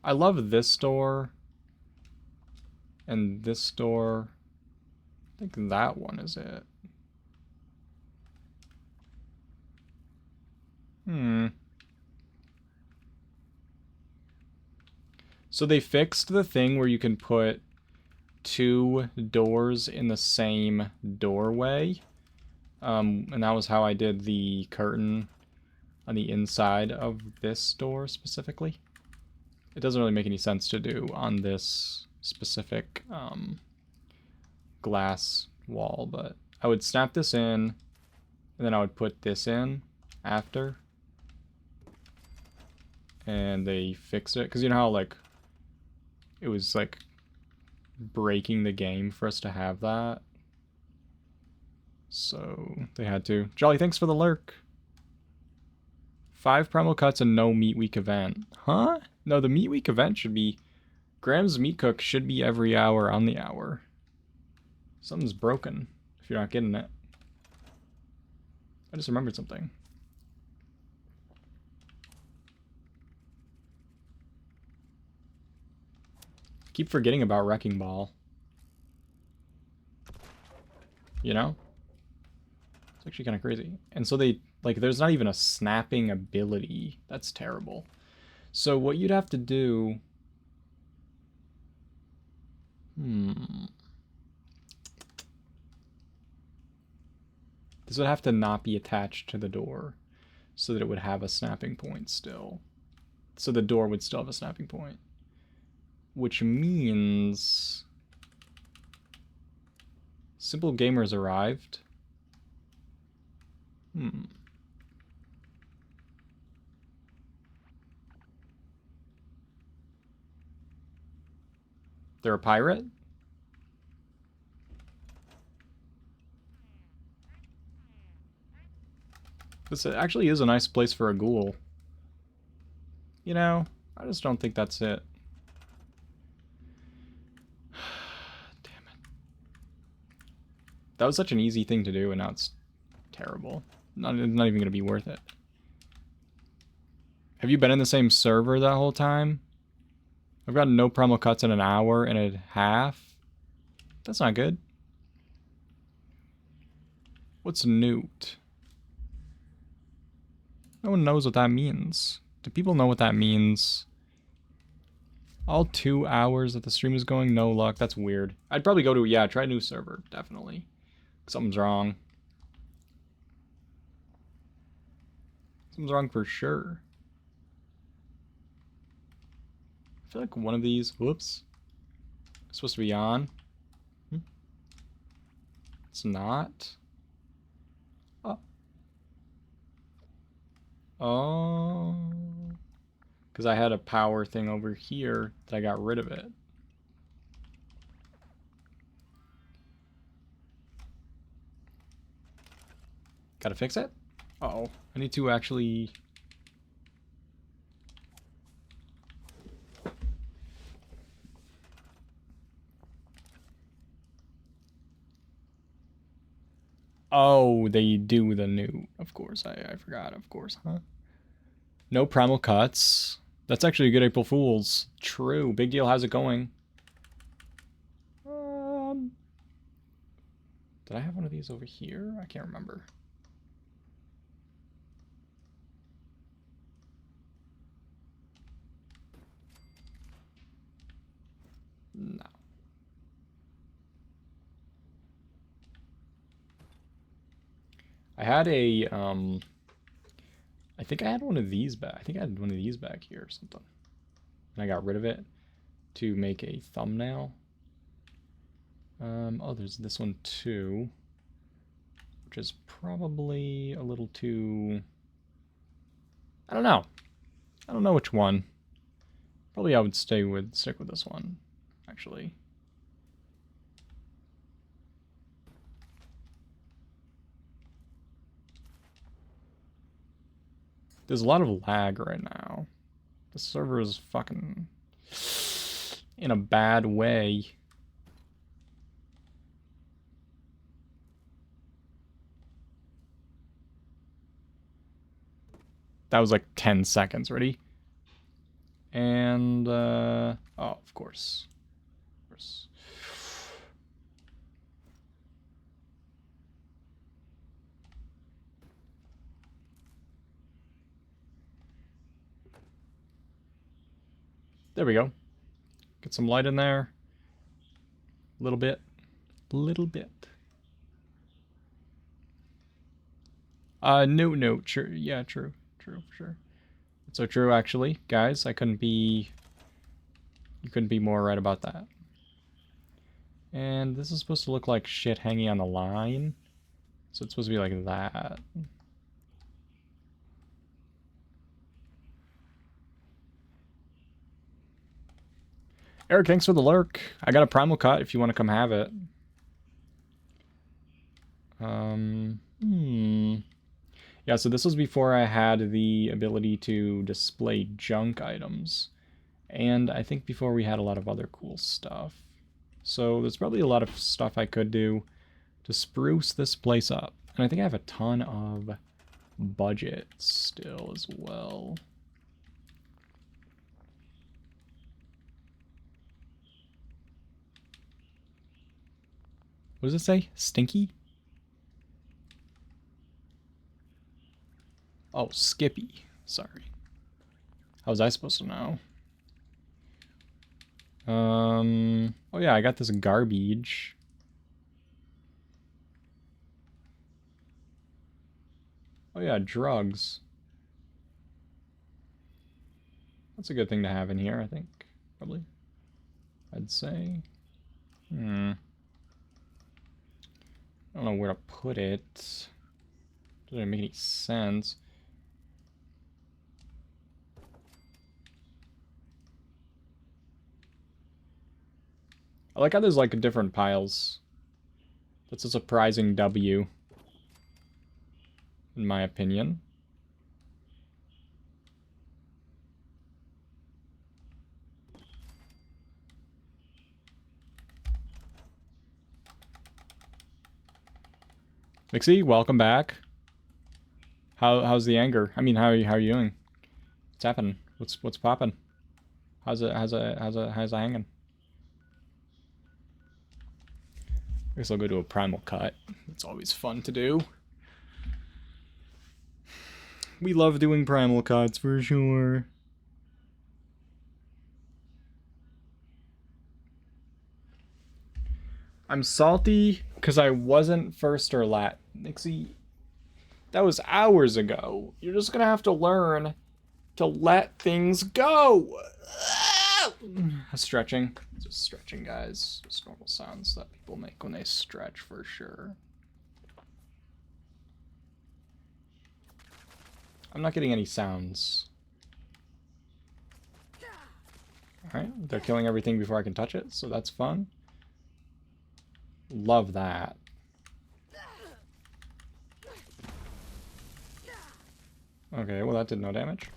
S1: I love this door. And this door. I think that one is it. So they fixed the thing where you can put two doors in the same doorway. And that was how I did the curtain on the inside of this door specifically. It doesn't really make any sense to do on this specific glass wall, but I would snap this in, and then I would put this in after. And they fixed it, because you know how, like, it was, like, breaking the game for us to have that. So, they had to. Jolly, thanks for the lurk. 5 primal cuts and no meat week event. Huh? No, the meat week event should be... Graham's Meat Cook should be every hour on the hour. Something's broken, if you're not getting it. I just remembered something. Keep forgetting about Wrecking Ball. You know? It's actually kind of crazy. And so they, like, there's not even a snapping ability. That's terrible. So what you'd have to do... This would have to not be attached to the door so that it would have a snapping point still. So the door would still have a snapping point. Which means... Simple Gamers arrived. They're a pirate? This actually is a nice place for a ghoul. You know, I just don't think that's it. Damn it. That was such an easy thing to do, and now it's terrible. Not even going to be worth it. Have you been in the same server that whole time? I've gotten no primal cuts in an hour and a half. That's not good. What's newt? No one knows what that means. Do people know what that means? All 2 hours that the stream is going, no luck. That's weird. I'd probably go to, yeah, try a new server. Definitely. Something's wrong. Something's wrong for sure. I feel like one of these, whoops, is supposed to be on. It's not. Oh. Because I had a power thing over here that I got rid of it. Gotta fix it? Uh-oh. I need to actually... Oh, they do the new. Of course, I forgot, of course, huh? No primal cuts. That's actually a good April Fool's. True. Big deal. How's it going? Did I have one of these over here? I can't remember. No. I had a, I think I had one of these back. I think I had one of these back here or something. And I got rid of it to make a thumbnail. Oh, there's this one too. Which is probably a little too... I don't know. I don't know which one. Probably I would stick with this one, actually. There's a lot of lag right now. The server is fucking in a bad way. That was like 10 seconds. Ready? And, oh, of course. Of course. There we go. Get some light in there. A little bit. Little bit. No, true. Yeah, true. True, for sure. It's so true, actually. Guys, you couldn't be more right about that. And this is supposed to look like shit hanging on the line. So it's supposed to be like that. Eric, thanks for the lurk. I got a primal cut if you want to come have it. Yeah, so this was before I had the ability to display junk items. And I think before we had a lot of other cool stuff. So there's probably a lot of stuff I could do to spruce this place up. And I think I have a ton of budget still as well. What does it say? Stinky? Oh, Skippy. Sorry. How was I supposed to know? Oh yeah, I got this garbage. Oh yeah, drugs. That's a good thing to have in here, I think. Probably. I'd say. I don't know where to put it. Doesn't make any sense. I like how there's like different piles. That's a surprising W. in my opinion. Mixie, welcome back. How's the anger? I mean, how are you doing? What's happening? What's popping? How's it hanging? I guess I'll go to a primal cut. It's always fun to do. We love doing primal cuts for sure. I'm salty because I wasn't first or last. Nixie, that was hours ago. You're just gonna have to learn to let things go. Stretching. Just stretching, guys. Just normal sounds that people make when they stretch for sure. I'm not getting any sounds. Alright, they're killing everything before I can touch it, so that's fun. Love that. Okay, well that did no damage.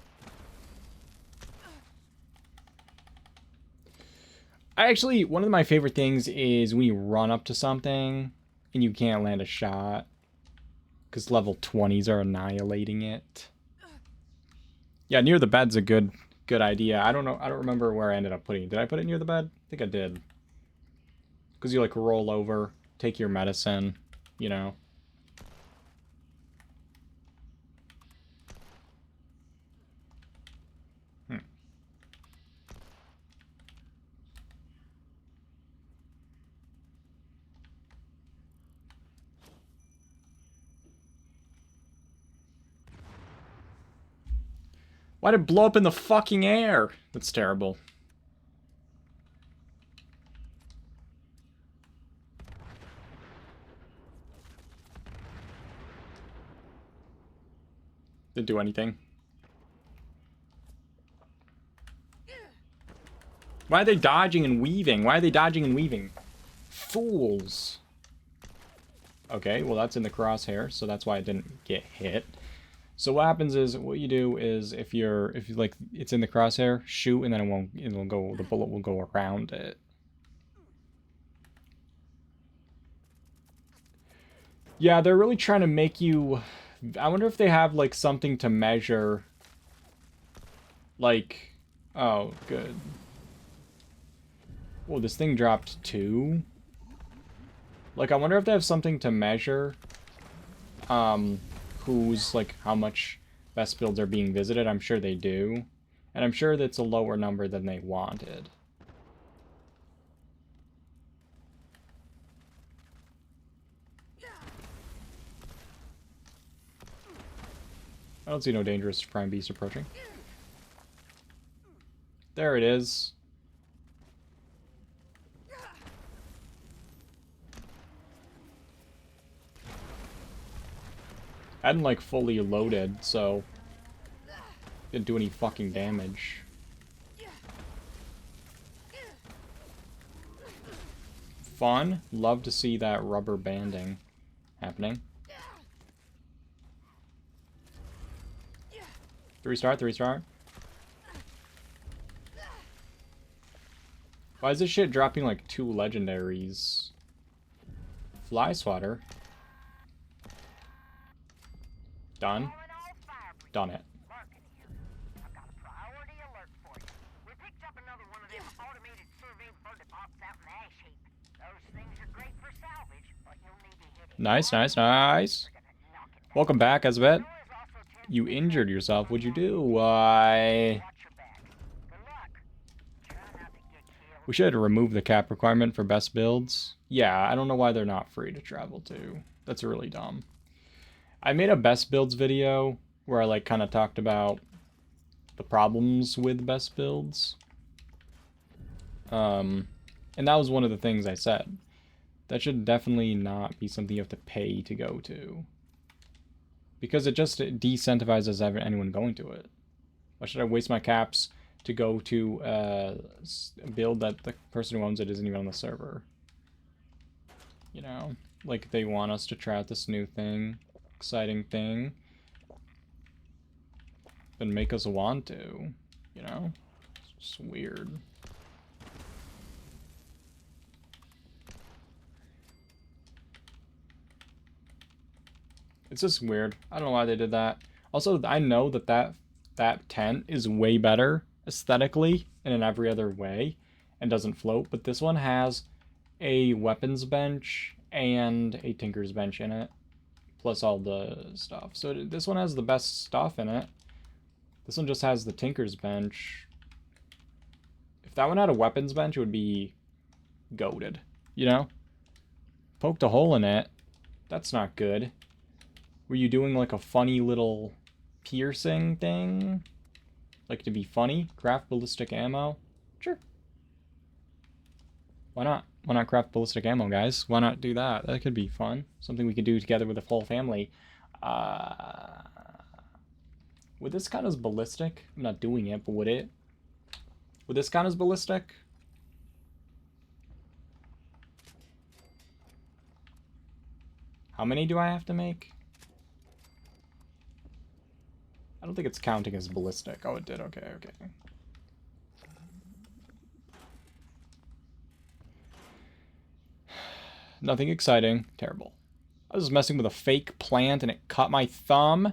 S1: One of my favorite things is when you run up to something and you can't land a shot. Because level 20s are annihilating it. Yeah, near the bed's a good idea. I don't remember where I ended up putting it. Did I put it near the bed? I think I did. Because you like roll over, take your medicine, you know. Why'd it blow up in the fucking air? That's terrible. Didn't do anything. Why are they dodging and weaving? Why are they dodging and weaving? Fools. Okay, well that's in the crosshair, so that's why it didn't get hit. So what happens is, what you do is, if you like, it's in the crosshair, shoot, and then the bullet will go around it. Yeah, they're really trying to make you, I wonder if they have, like, something to measure, like, oh, good. Whoa, this thing dropped 2? Like, I wonder if they have something to measure, who's, like, how much best builds are being visited. I'm sure they do. And I'm sure that's a lower number than they wanted. I don't see no dangerous prime beast approaching. There it is. I hadn't, like, fully loaded, so didn't do any fucking damage. Fun. Love to see that rubber banding happening. 3-star, 3-star. Why is this shit dropping like 2 legendaries? Fly swatter. Done. Done it.
S5: I've got a priority alert for you. We picked up another one of them automated survey bird pops out in the ash heap. Those things are great for salvage, but you'll need to hit it.
S1: Nice, nice, nice. Welcome back, Azabeth. You injured yourself. What'd you do? Why? We should remove the cap requirement for best builds. Yeah, I don't know why they're not free to travel to. That's really dumb. I made a best builds video where I like kind of talked about the problems with best builds. And that was one of the things I said. That should definitely not be something you have to pay to go to. Because it just decentivizes anyone going to it. Why should I waste my caps to go to a build that the person who owns it isn't even on the server? You know? Like, they want us to try out this new thing. Exciting thing. than make us want to, you know? It's just weird. It's just weird. I don't know why they did that. Also, I know that tent is way better aesthetically and in every other way and doesn't float, but this one has a weapons bench and a tinker's bench in it, plus all the stuff. So this one has the best stuff in it. This one just has the tinker's bench. If that one had a weapons bench, it would be goated, you know? Poked a hole in it. That's not good. Were you doing like a funny little piercing thing? Like to be funny? Craft ballistic ammo? Sure. Why not? Why not craft ballistic ammo, guys? Why not do that? That could be fun. Something we could do together with the whole family. Would this count as ballistic? I'm not doing it, but would it? Would this count as ballistic? How many do I have to make? I don't think it's counting as ballistic. Oh, it did. Okay, okay. Nothing exciting. Terrible. I was messing with a fake plant and it cut my thumb.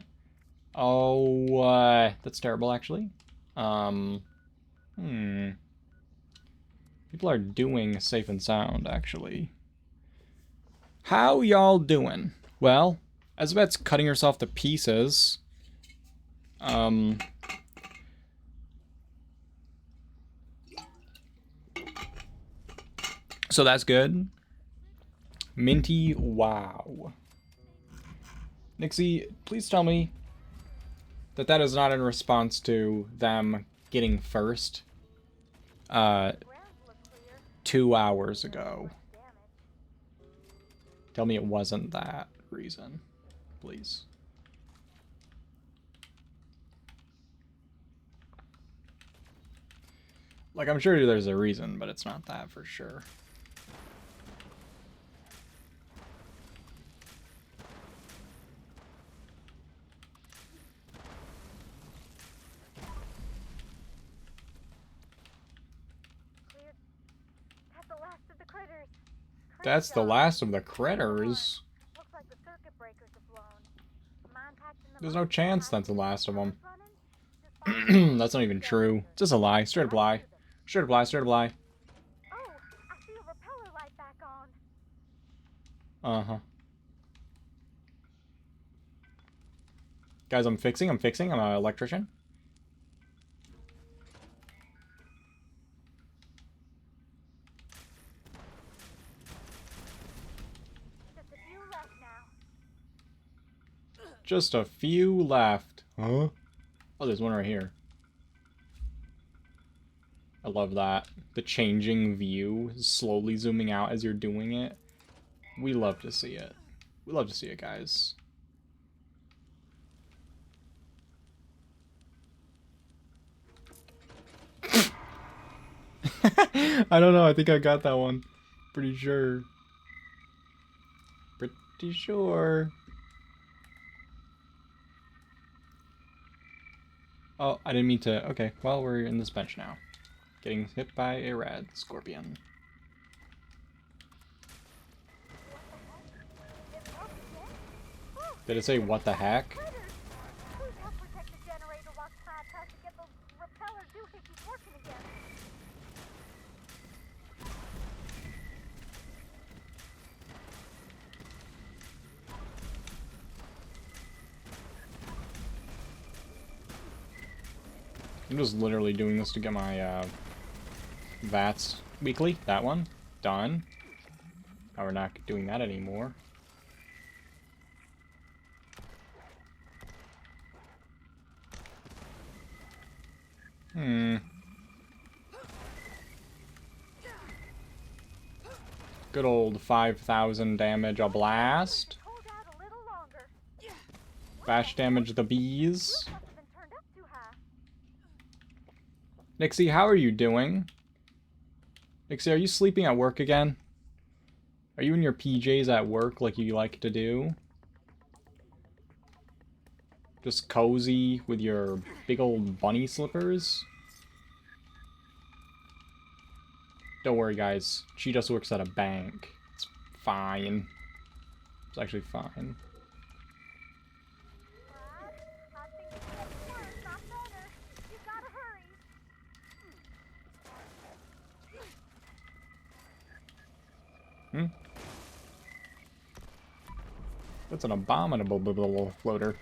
S1: Oh, that's terrible, actually. People are doing safe and sound, actually. How y'all doing? Well, Azabeth's cutting herself to pieces. So that's good. Minty, wow. Nixie, please tell me that that is not in response to them getting first 2 hours ago. Tell me it wasn't that reason, please. Like, I'm sure there's a reason, but it's not that for sure. That's the last of the critters. There's no chance that's the last of them. That's not even true. It's just a lie. Straight up lie. Straight up lie. Straight up lie.
S5: Oh, I see a repeller light back on.
S1: Uh-huh. Guys, I'm fixing. I'm an electrician. Just a few left. Huh? Oh, there's one right here. I love that. The changing view, slowly zooming out as you're doing it. We love to see it. We love to see it, guys. I don't know. I think I got that one. Pretty sure. Pretty sure. Oh, I didn't mean to. Okay, well, we're in this bench now. Getting hit by a rad scorpion. Did it say what the heck? I'm just literally doing this to get my VATS weekly. That one. Done. Now we're not doing that anymore. Good old 5,000 damage a blast. Bash damage the bees. Nixie, how are you doing? Nixie, are you sleeping at work again? Are you in your PJs at work like you like to do? Just cozy with your big old bunny slippers. Don't worry, guys. She just works at a bank. It's fine. It's actually fine.
S5: I think it's getting worse, not better. You gotta hurry.
S1: That's an abominable little floater.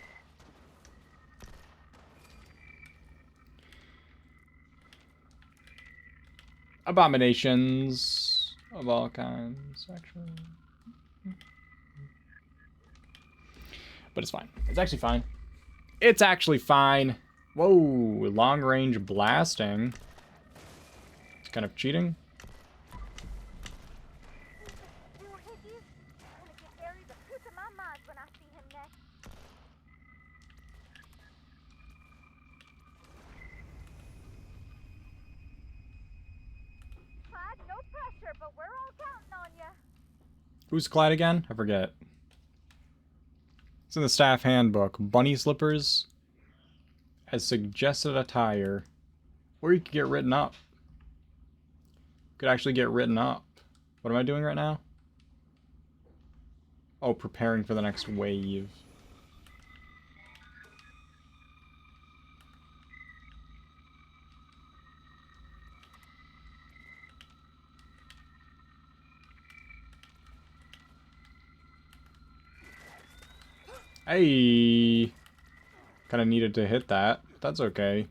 S1: Abominations of all kinds, actually. But it's fine. It's actually fine. It's actually fine. Whoa, long range blasting. It's kind of cheating.
S5: Little Hickey's gonna get Gary the piece of my mind when I see him next. Clyde, no pressure, but we're all counting on you.
S1: Who's Clyde again? I forget. It's in the staff handbook. Bunny slippers as suggested attire. Or you could get written up. Could actually get written up. What am I doing right now? Oh, preparing for the next wave. Hey! Kinda needed to hit that. That's okay.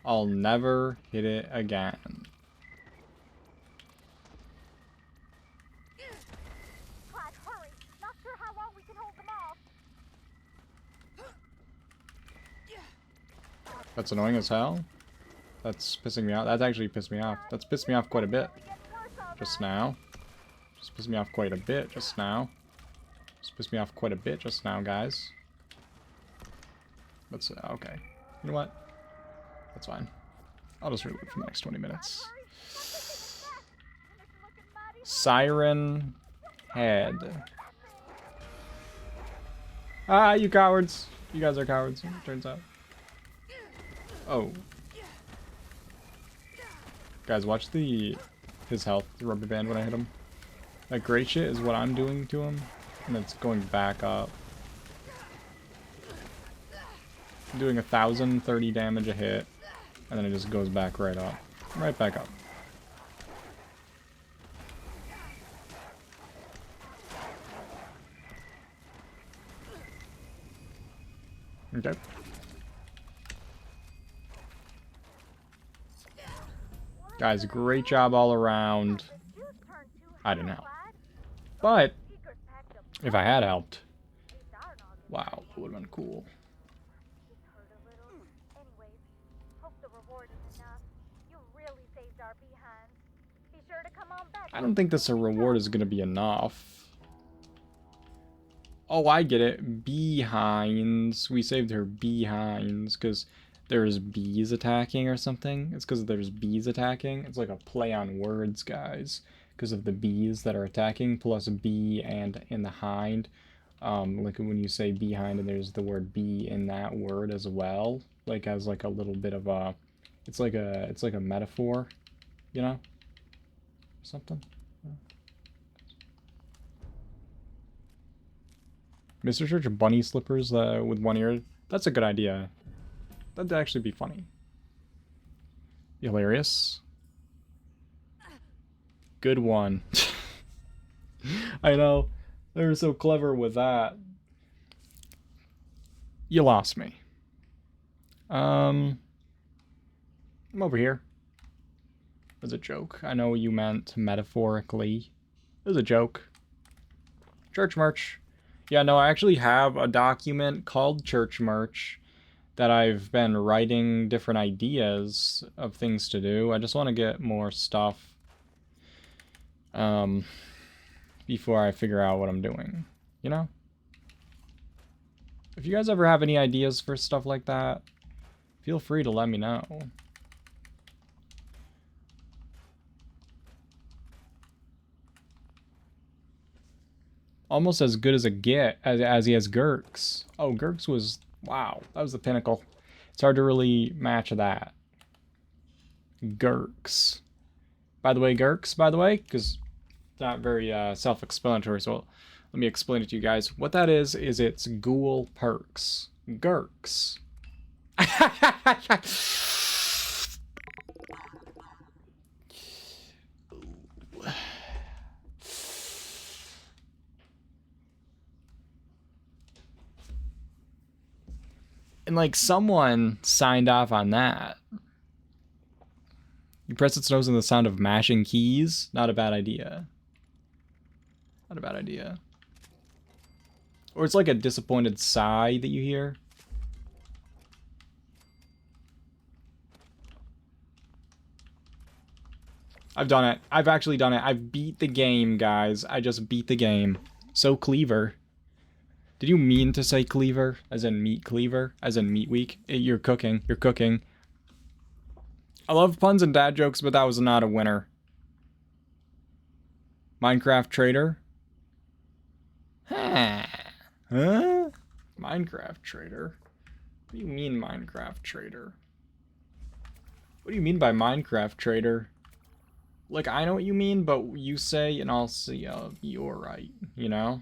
S1: I'll never hit it again.
S5: Clyde, hurry. Not sure how long we can hold them off.
S1: That's annoying as hell. That's pissing me off. That's actually pissed me off. That's pissed me off quite a bit. Just now. Just pissed me off quite a bit just now. Just pissed me off quite a bit just now, guys. Let's, okay. You know what? That's fine. I'll just reload for the next 20 minutes. Siren Head. Ah, you cowards. You guys are cowards, it turns out. Oh. Guys, watch his health rubber band when I hit him. That great shit is what I'm doing to him, and it's going back up. I'm doing 1,030 damage a hit, and then it just goes back right up. Right back up. Okay. Guys, great job all around. I didn't help. But, if I had helped, wow, that would have been cool.
S5: Anyways, hope the reward is enough. You really saved our behinds. Be sure to come on back.
S1: I don't think this reward is going to be enough. Oh, I get it. Behinds. We saved her behinds because there's bees attacking or something. It's because there's bees attacking. It's like a play on words, guys. Because of the bees that are attacking, plus bee and in the hind. Like when you say behind and there's the word bee in that word as well. Like as like a little bit of a, it's like a metaphor, you know? Something. Mr. Church bunny slippers with one ear. That's a good idea. That'd actually be funny. Hilarious. Good one. I know. They were so clever with that. You lost me. I'm over here. It was a joke. I know you meant metaphorically. It was a joke. Church merch. Yeah, no, I actually have a document called Church Merch that I've been writing different ideas of things to do. I just want to get more stuff before I figure out what I'm doing, you know? If you guys ever have any ideas for stuff like that, feel free to let me know. Almost as good as a get as he has Gurks. Oh, Gurks was Wow, that was the pinnacle. It's hard to really match that. Gurks. By the way, Gurks, because it's not very self-explanatory, so let me explain it to you guys. What that is it's ghoul perks. Gurks. And like someone signed off on that. You press its nose in the sound of mashing keys. Not a bad idea. Not a bad idea. Or it's like a disappointed sigh that you hear. I've done it. I've actually done it. I've beat the game, guys. I just beat the game. So cleaver. Did you mean to say cleaver? As in meat cleaver? As in meat week? You're cooking. You're cooking. I love puns and dad jokes, but that was not a winner. Minecraft trader? Huh? Minecraft trader? What do you mean Minecraft trader? What do you mean by Minecraft trader? Like, I know what you mean, but you say and I'll see, you're right, you know?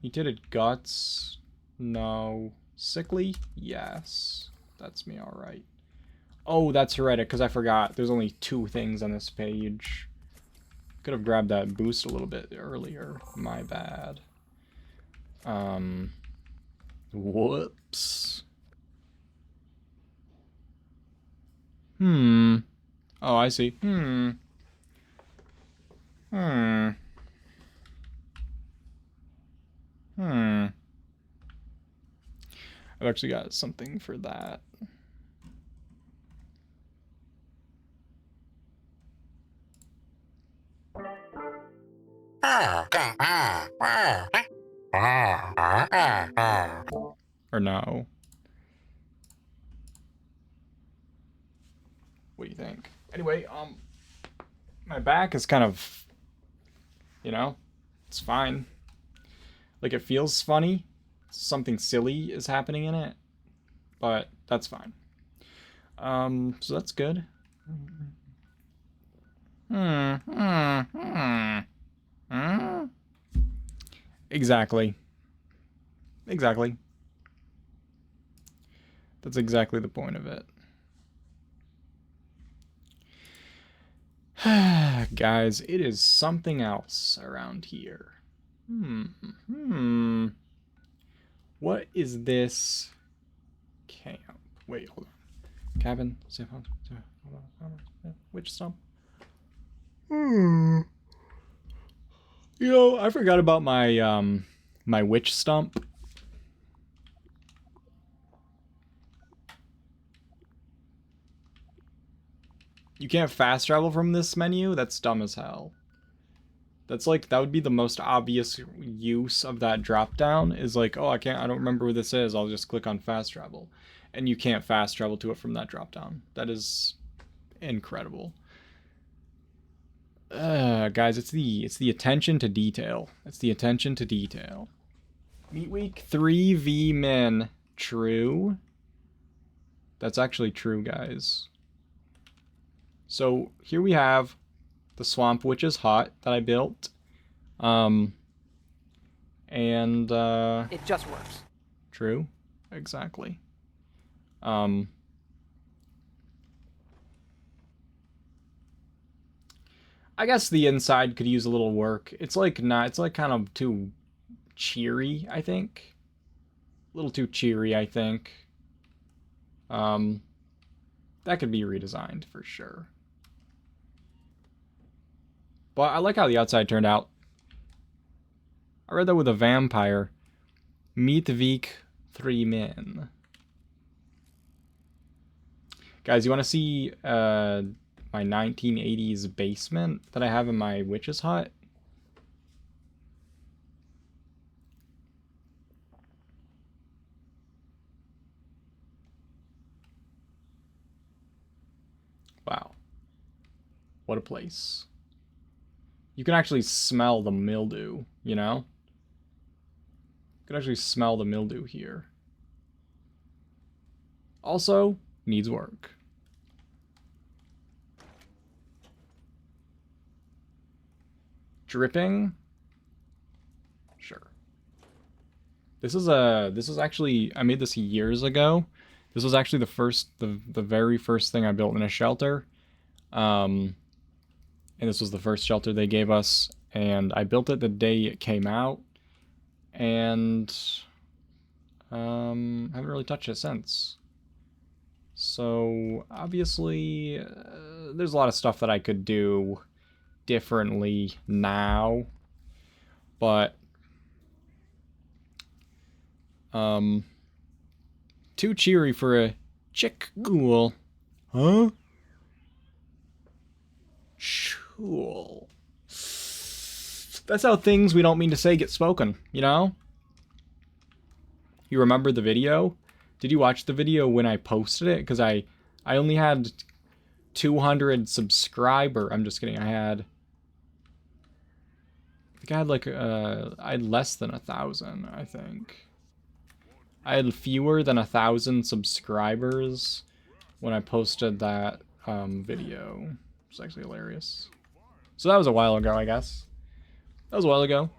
S1: Mutated guts? No. Sickly? Yes. That's me, alright. Oh, that's Heretic, because I forgot. There's only 2 things on this page. Could have grabbed that boost a little bit earlier. My bad. Whoops. Oh, I see. I've actually got something for that. Or no. What do you think? Anyway, my back is kind of, you know, it's fine. Like, it feels funny. Something silly is happening in it, but that's fine. So that's good. Exactly. Exactly. That's exactly the point of it. Guys, it is something else around here. What is this camp? Wait, hold on. Cabin. Witch stump. You know, I forgot about my my witch stump. You can't fast travel from this menu? That's dumb as hell. That's like, that would be the most obvious use of that drop down, is like, oh, I don't remember where this is, I'll just click on fast travel. And you can't fast travel to it from that drop down. That is incredible. Guys, it's the attention to detail. It's the attention to detail. Meat Week 3v Min. True. That's actually true, guys. So here we have the Swamp Witch's hut that I built. And
S10: it just works.
S1: True. Exactly. I guess the inside could use a little work. It's like kind of too cheery, I think. A little too cheery, I think. That could be redesigned for sure. But I like how the outside turned out. I read that with a vampire. Meet Veek 3 Min. Guys, you want to see my 1980s basement that I have in my witch's hut? Wow. What a place. You can actually smell the mildew, you know? Could actually smell the mildew here. Also, needs work. Dripping? Sure. This is actually, I made this years ago. This was actually the very first thing I built in a shelter. And this was the first shelter they gave us. And I built it the day it came out. And haven't really touched it since. So obviously, there's a lot of stuff that I could do differently now, but too cheery for a chick ghoul, huh? Cool. That's how things we don't mean to say get spoken, you know? You remember the video? Did you watch the video when I posted it? Because I only had 200 I'm just kidding. I think I had like I had less than 1,000, I think. I had fewer than 1,000 subscribers when I posted that video. It's actually hilarious. So that was a while ago, I guess. That was a while ago.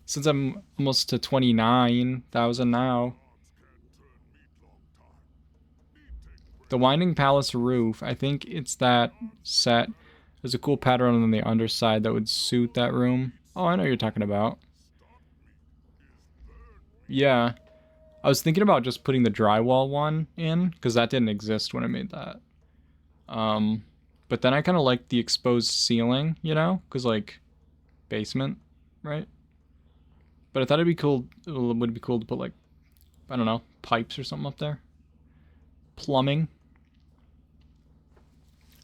S1: Since I'm almost to 29,000 now. The Winding Palace roof, I think it's that set. There's a cool pattern on the underside that would suit that room. Oh, I know what you're talking about. Yeah. I was thinking about just putting the drywall one in, because that didn't exist when I made that. But then I kind of like the exposed ceiling, you know? Because, like, basement, right? But I thought it'd be cool, it would be cool to put, like, I don't know, pipes or something up there. Plumbing.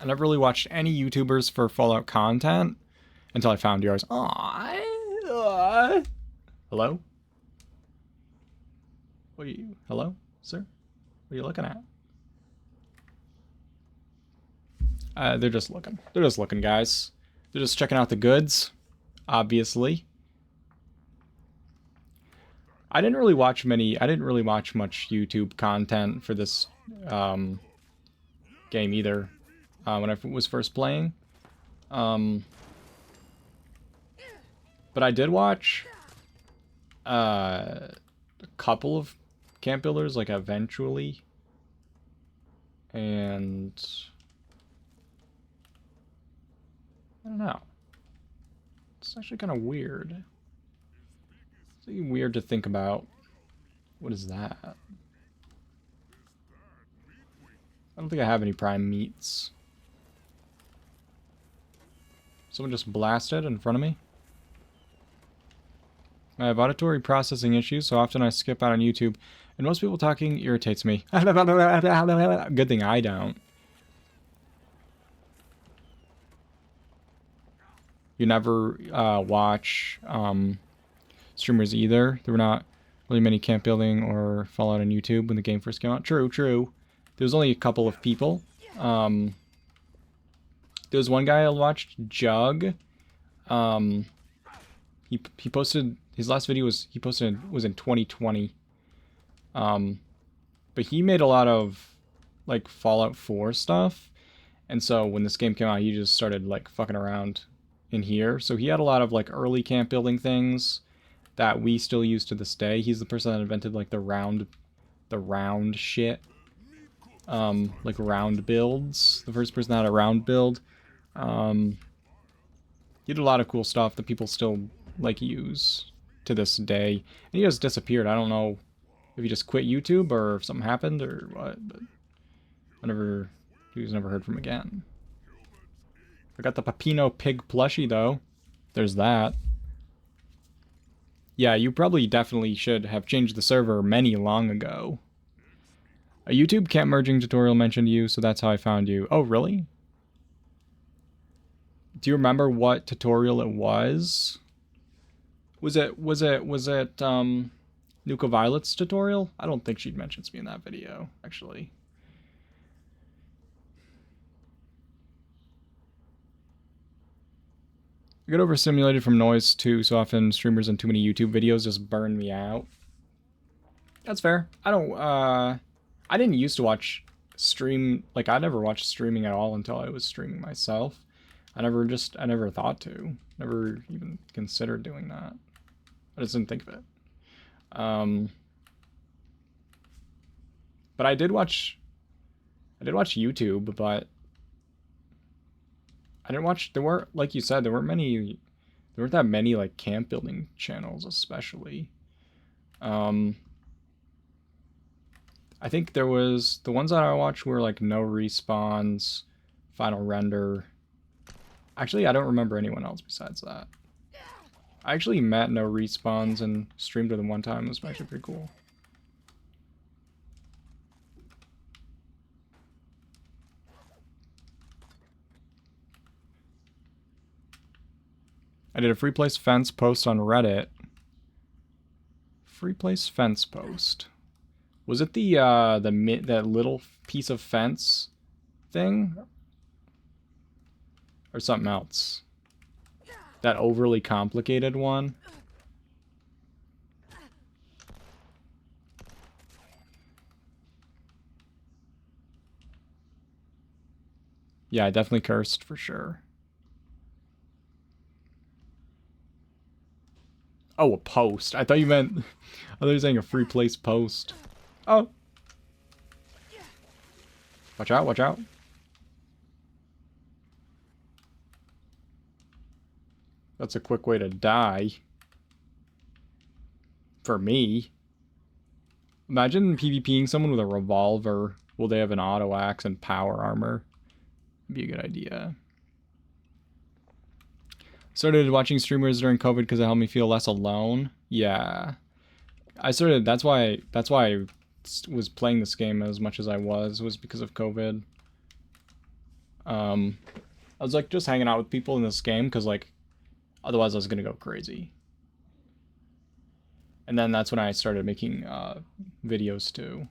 S1: I never really watched any YouTubers for Fallout content until I found yours. Aww. Hello? What are you? Hello, sir? What are you looking at? They're just looking. They're just looking, guys. They're just checking out the goods, obviously. I didn't really watch much YouTube content for this game either when I was first playing. But I did watch a couple of camp builders, like, eventually. And I don't know. It's actually kind of weird. It's really weird to think about. What is that? I don't think I have any prime meats. Someone just blasted in front of me. I have auditory processing issues, so often I skip out on YouTube, and most people talking irritates me. Good thing I don't. You never watch streamers either. There were not really many camp building or Fallout on YouTube when the game first came out. True, true. There was only a couple of people. There was one guy I watched, Jug. He posted his last video was in 2020. But he made a lot of like Fallout 4 stuff, and so when this game came out, he just started like fucking around in here. So he had a lot of like early camp building things that we still use to this day. He's the person that invented like the round shit. Like round builds. The first person that had a round build. He did a lot of cool stuff that people still like use to this day. And he just disappeared. I don't know if he just quit YouTube or if something happened or what, but he was never heard from again. I got the Peppino pig plushie though. There's that. Yeah, you probably definitely should have changed the server many long ago. A YouTube camp merging tutorial mentioned you, so that's how I found you. Oh, really? Do you remember what tutorial it was? Was it Nuka Violet's tutorial? I don't think she'd mentioned me in that video, actually. I get overstimulated from noise too, so often streamers and too many YouTube videos just burn me out. That's fair. I didn't used to watch stream, like I never watched streaming at all until I was streaming myself. I never thought to. Never even considered doing that. I just didn't think of it. But I did watch YouTube, but I didn't watch, there weren't, like you said, there weren't that many like camp building channels especially. I think there was, the ones that I watched were like No Respawns, Final Render. Actually, I don't remember anyone else besides that. I actually met No Respawns and streamed with him one time. It was actually pretty cool. I did a free place fence post on Reddit. Free place fence post. Was it that little piece of fence thing? Or something else? That overly complicated one? Yeah, I definitely cursed for sure. Oh, a post. I thought you were saying a free place post. Oh. Watch out, watch out. That's a quick way to die. For me. Imagine PvPing someone with a revolver. Will they have an auto axe and power armor? Be a good idea. Started watching streamers during COVID because it helped me feel less alone. Yeah. That's why I was playing this game as much as I was because of COVID. I was like just hanging out with people in this game because like otherwise I was gonna go crazy. And then that's when I started making videos too.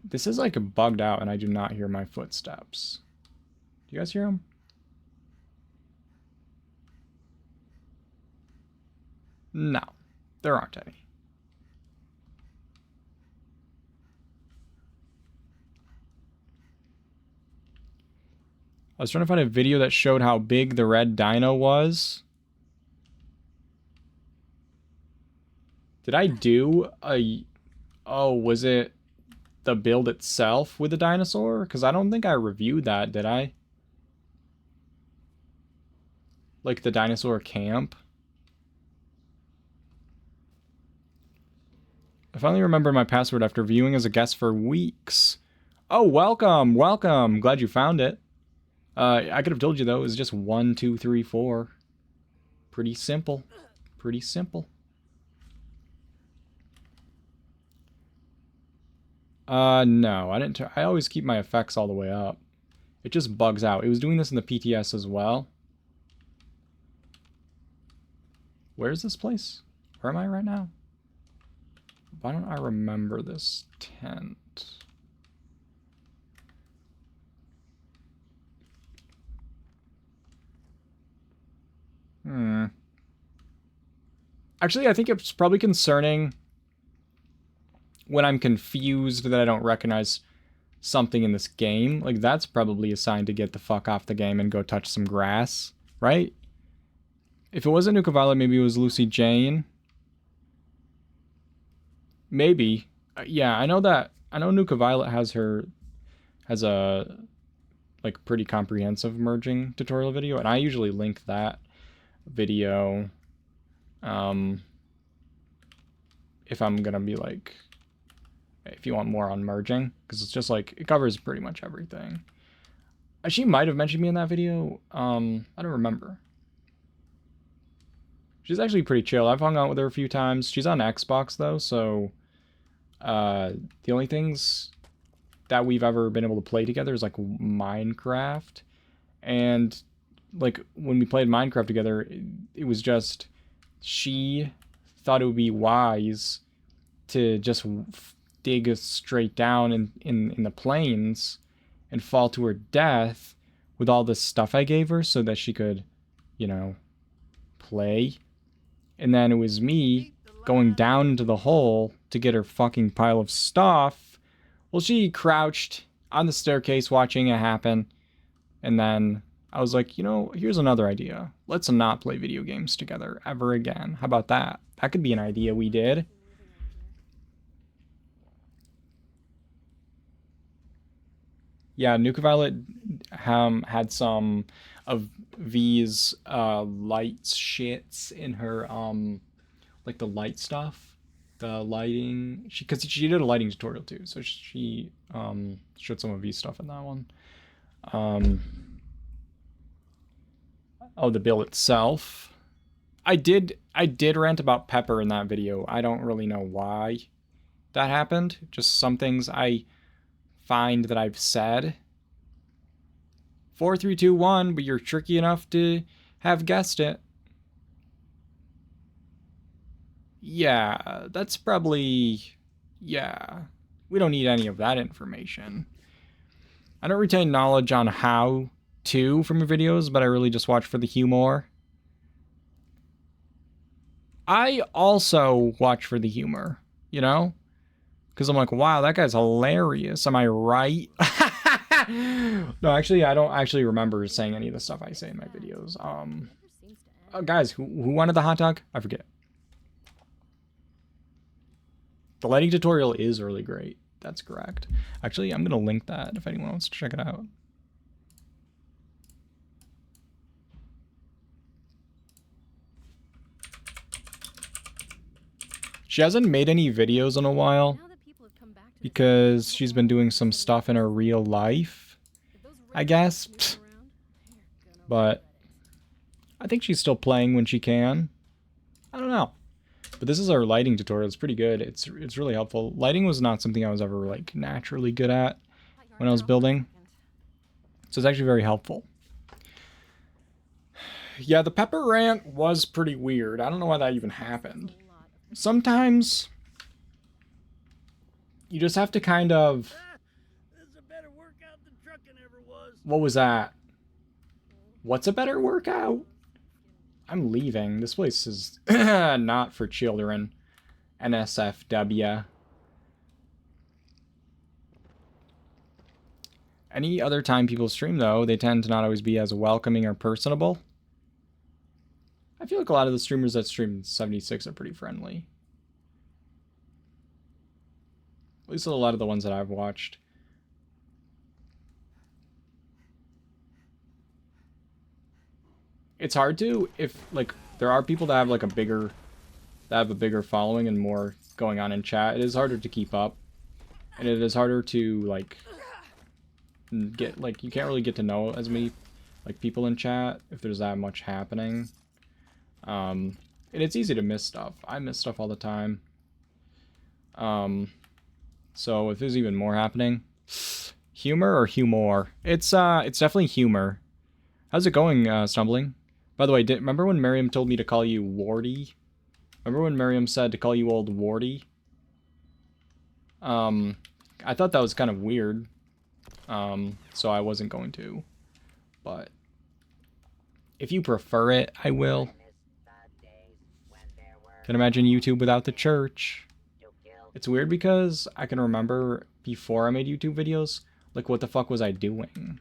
S1: This is like bugged out and I do not hear my footsteps. Do you guys hear them? No, there aren't any. I was trying to find a video that showed how big the red dino was. Did I do a... Oh, was it the build itself with the dinosaur? Because I don't think I reviewed that, did I? Like the dinosaur camp? I finally remembered my password after viewing as a guest for weeks. Oh, welcome, welcome. Glad you found it. I could have told you though, it was just 1, 2, 3, 4. Pretty simple. Pretty simple. No, I didn't. I always keep my effects all the way up. It just bugs out. It was doing this in the PTS as well. Where's this place? Where am I right now? Why don't I remember this tent? Actually, I think it's probably concerning when I'm confused that I don't recognize something in this game. Like, that's probably a sign to get the fuck off the game and go touch some grass, right? If it wasn't Nuka Violet, maybe it was Lucy Jane. Maybe. Yeah, I know Nuka Violet has a like pretty comprehensive merging tutorial video, and I usually link that video if I'm gonna be like, if you want more on merging, because it's just like it covers pretty much everything. She might have mentioned me in that video. I don't remember. She's actually pretty chill. I've hung out with her a few times. She's on Xbox though, so the only things that we've ever been able to play together is like Minecraft. And like when we played Minecraft together, it was just she thought it would be wise to just dig straight down in the plains and fall to her death with all this stuff I gave her so that she could, you know, play. And then it was me going down into the hole to get her fucking pile of stuff. Well, she crouched on the staircase watching it happen. And then I was like, you know, here's another idea. Let's not play video games together ever again. How about that? That could be an idea we did. Yeah, Nuka Violet had some of V's lights shits in her like the light stuff, the lighting. Because she did a lighting tutorial too, so she showed some of V's stuff in that one. Oh, the bill itself. I did rant about Pepper in that video. I don't really know why that happened. Just some things I find that I've said. 4, 3, 2, 1, but you're tricky enough to have guessed it. Yeah, that's probably... Yeah. We don't need any of that information. I don't retain knowledge on how to from your videos, but I really just watch for the humor. I also watch for the humor, you know? Because I'm like, wow, that guy's hilarious. Am I right? No, actually, I don't actually remember saying any of the stuff I say in my videos. Guys, who wanted the hot dog? I forget. The lighting tutorial is really great. That's correct. Actually, I'm going to link that if anyone wants to check it out. She hasn't made any videos in a while because she's been doing some stuff in her real life, I guess. But I think she's still playing when she can. I don't know. But this is our lighting tutorial. It's pretty good. It's really helpful. Lighting was not something I was ever like naturally good at when I was building. So it's actually very helpful. Yeah, the Pepper rant was pretty weird. I don't know why that even happened. Sometimes you just have to kind of... What was that? What's a better workout? I'm leaving. This place is not for children. NSFW. Any other time people stream, though, they tend to not always be as welcoming or personable. I feel like a lot of the streamers that stream 76 are pretty friendly. At least a lot of the ones that I've watched. It's hard to, if, like, there are people that have, like, a bigger following and more going on in chat. It is harder to keep up. And it is harder to, like, get, like, you can't really get to know as many, like, people in chat if there's that much happening. And it's easy to miss stuff. I miss stuff all the time. So if there's even more happening, humor or humor? It's definitely humor. How's it going, Stumbling? By the way, remember when Miriam told me to call you Wardy? Remember when Miriam said to call you old Wardy? I thought that was kind of weird. So I wasn't going to. But if you prefer it, I will. Can imagine YouTube without the church. It's weird because I can remember before I made YouTube videos, like, what the fuck was I doing?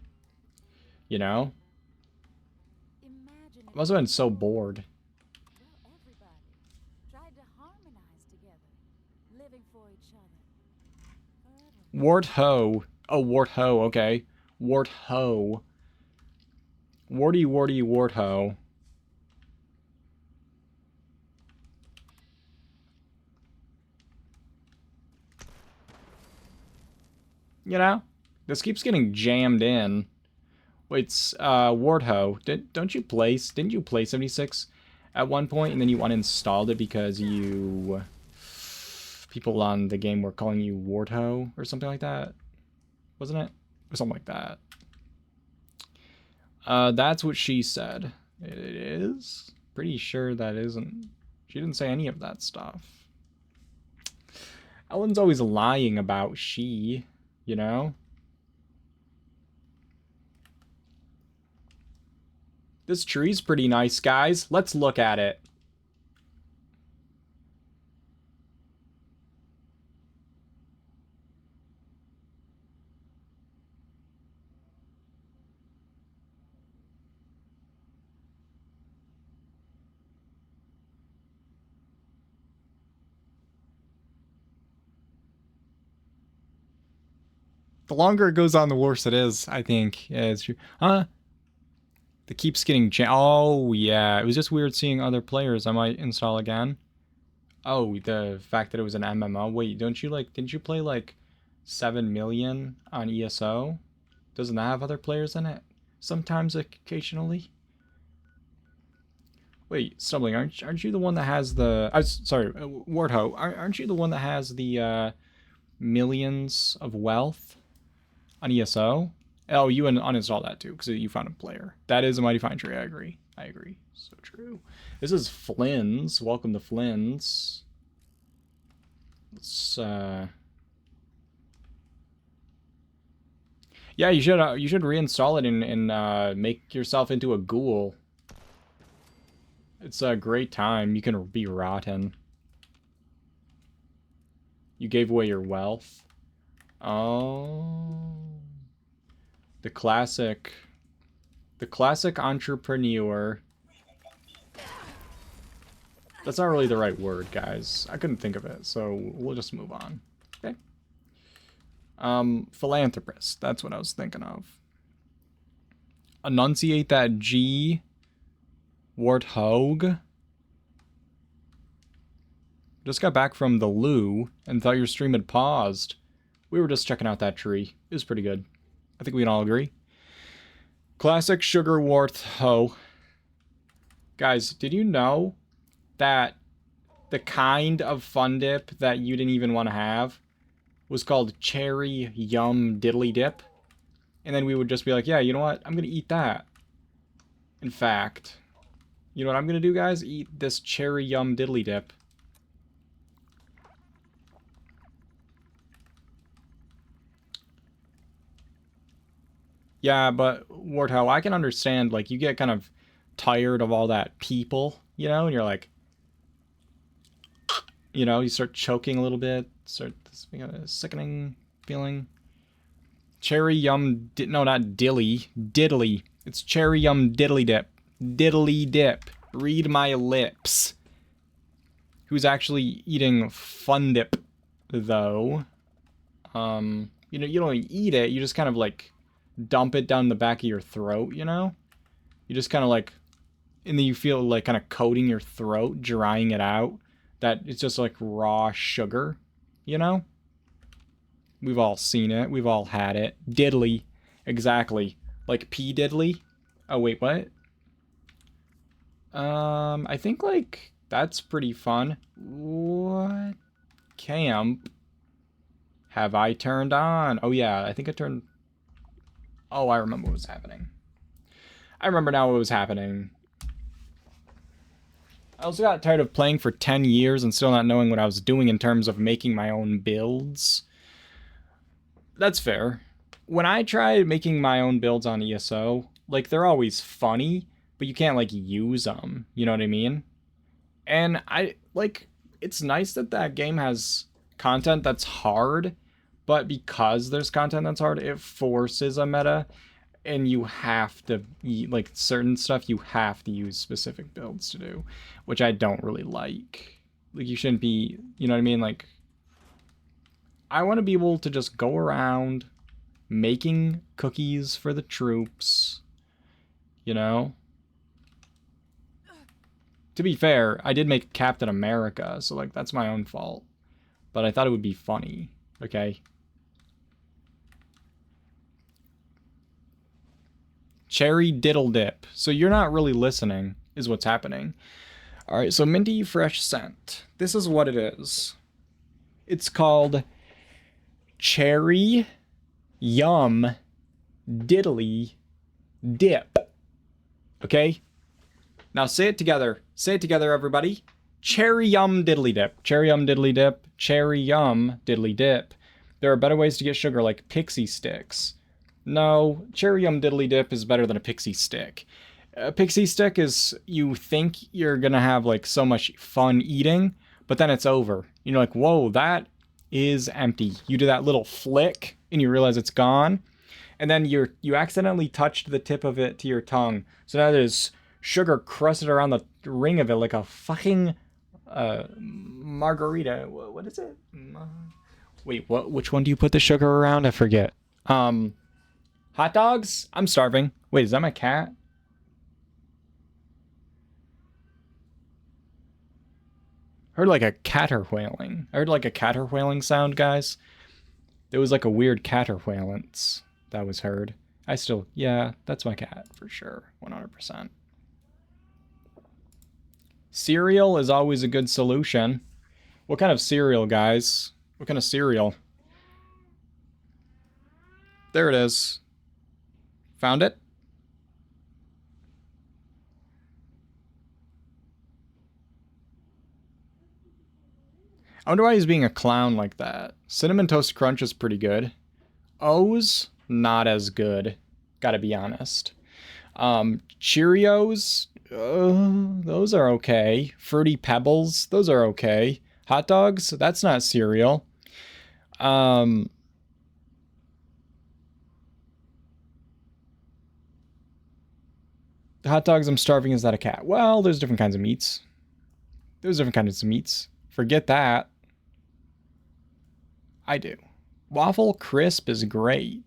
S1: You know? I must have been so bored. Wart Ho. Oh, Wart Ho, okay. Wart Ho. Warty, warty, Wart Ho. You know? This keeps getting jammed in. Wait, it's Wardho. Didn't you play 76 at one point and then you uninstalled it because you... people on the game were calling you Wardho or something like that? Wasn't it? Or something like that. That's what she said. It is? Pretty sure that isn't... She didn't say any of that stuff. Ellen's always lying about she, you know? This tree's pretty nice, guys. Let's look at it. The longer it goes on, the worse it is, I think. Yeah, it's true. Huh? The keeps getting oh, yeah. It was just weird seeing other players. I might install again. Oh, the fact that it was an MMO. Wait, don't you like... Didn't you play like 7 million on ESO? Doesn't that have other players in it? Sometimes, occasionally. Wait, Stumbling, aren't you the one that has the... sorry, Wardho. Aren't you the one that has the millions of wealth on ESO? Oh, you uninstall that too, because you found a player. That is a mighty fine tree, I agree. I agree. So true. This is Flynn's. Welcome to Flynn's. Let's, yeah, you should reinstall it and make yourself into a ghoul. It's a great time. You can be rotten. You gave away your wealth. Oh... The classic entrepreneur. That's not really the right word, guys. I couldn't think of it, so we'll just move on. Okay. Philanthropist. That's what I was thinking of. Enunciate that G. Warthog. Just got back from the loo and thought your stream had paused. We were just checking out that tree. It was pretty good. I think we can all agree. Classic Sugar Wartho. Guys, did you know that the kind of fun dip that you didn't even want to have was called Cherry Yum Diddly Dip? And then we would just be like, yeah, you know what? I'm going to eat that. In fact, you know what I'm going to do, guys? Eat this Cherry Yum Diddly Dip. Yeah, but Wartho, I can understand, like, you get kind of tired of all that people, you know, and you're like, you know, you start choking a little bit, start this sickening feeling. Cherry Yum, no, not dilly, diddly. It's Cherry Yum Diddly Dip. Diddly Dip. Read my lips. Who's actually eating Fun Dip, though. You know, you don't eat it, you just kind of, like, dump it down the back of your throat, you know? You just kind of like, and then you feel like kind of coating your throat, drying it out. That it's just like raw sugar, you know? We've all seen it. We've all had it. Diddly. Exactly. Like P Diddly. Oh, wait, what? I think like that's pretty fun. What camp have I turned on? Oh yeah, I think I turned... Oh, I remember what was happening. I remember now what was happening. I also got tired of playing for 10 years and still not knowing what I was doing in terms of making my own builds. That's fair. When I try making my own builds on ESO, like, they're always funny, but you can't, like, use them. You know what I mean? And it's nice that that game has content that's hard, but because there's content that's hard, it forces a meta, and you have to, like, certain stuff you have to use specific builds to do, which I don't really like. Like, you shouldn't be, you know what I mean? Like, I want to be able to just go around making cookies for the troops, you know? To be fair, I did make Captain America, so, like, that's my own fault. But I thought it would be funny, okay? Cherry Diddle Dip. So you're not really listening, is what's happening. Alright, so Minty Fresh Scent. This is what it is. It's called Cherry Yum Diddly Dip. Okay? Now say it together. Say it together, everybody. Cherry Yum Diddly Dip. Cherry Yum Diddly Dip. Cherry Yum Diddly Dip. There are better ways to get sugar, like pixie sticks. No, Cherry Yum Diddly Dip is better than a pixie stick. A pixie stick is, you think you're gonna have like so much fun eating, but then it's over. You're like, whoa, that is empty. You do that little flick and you realize it's gone, and then you accidentally touched the tip of it to your tongue. So now there's sugar crusted around the ring of it like a fucking margarita. What is it? Wait, what? Which one do you put the sugar around? I forget. Hot dogs? I'm starving. Wait, is that my cat? I heard like a caterwailing. I heard like a caterwailing sound, guys. There was like a weird caterwailance that was heard. Yeah, that's my cat for sure. 100%. Cereal is always a good solution. What kind of cereal, guys? What kind of cereal? There it is. Found it? I wonder why he's being a clown like that. Cinnamon Toast Crunch is pretty good. O's, not as good. Gotta be honest. Cheerios, those are okay. Fruity Pebbles, those are okay. Hot dogs, that's not cereal. Hot dogs, I'm starving, is that a cat? Well, there's different kinds of meats. Forget that. I do. Waffle Crisp is great.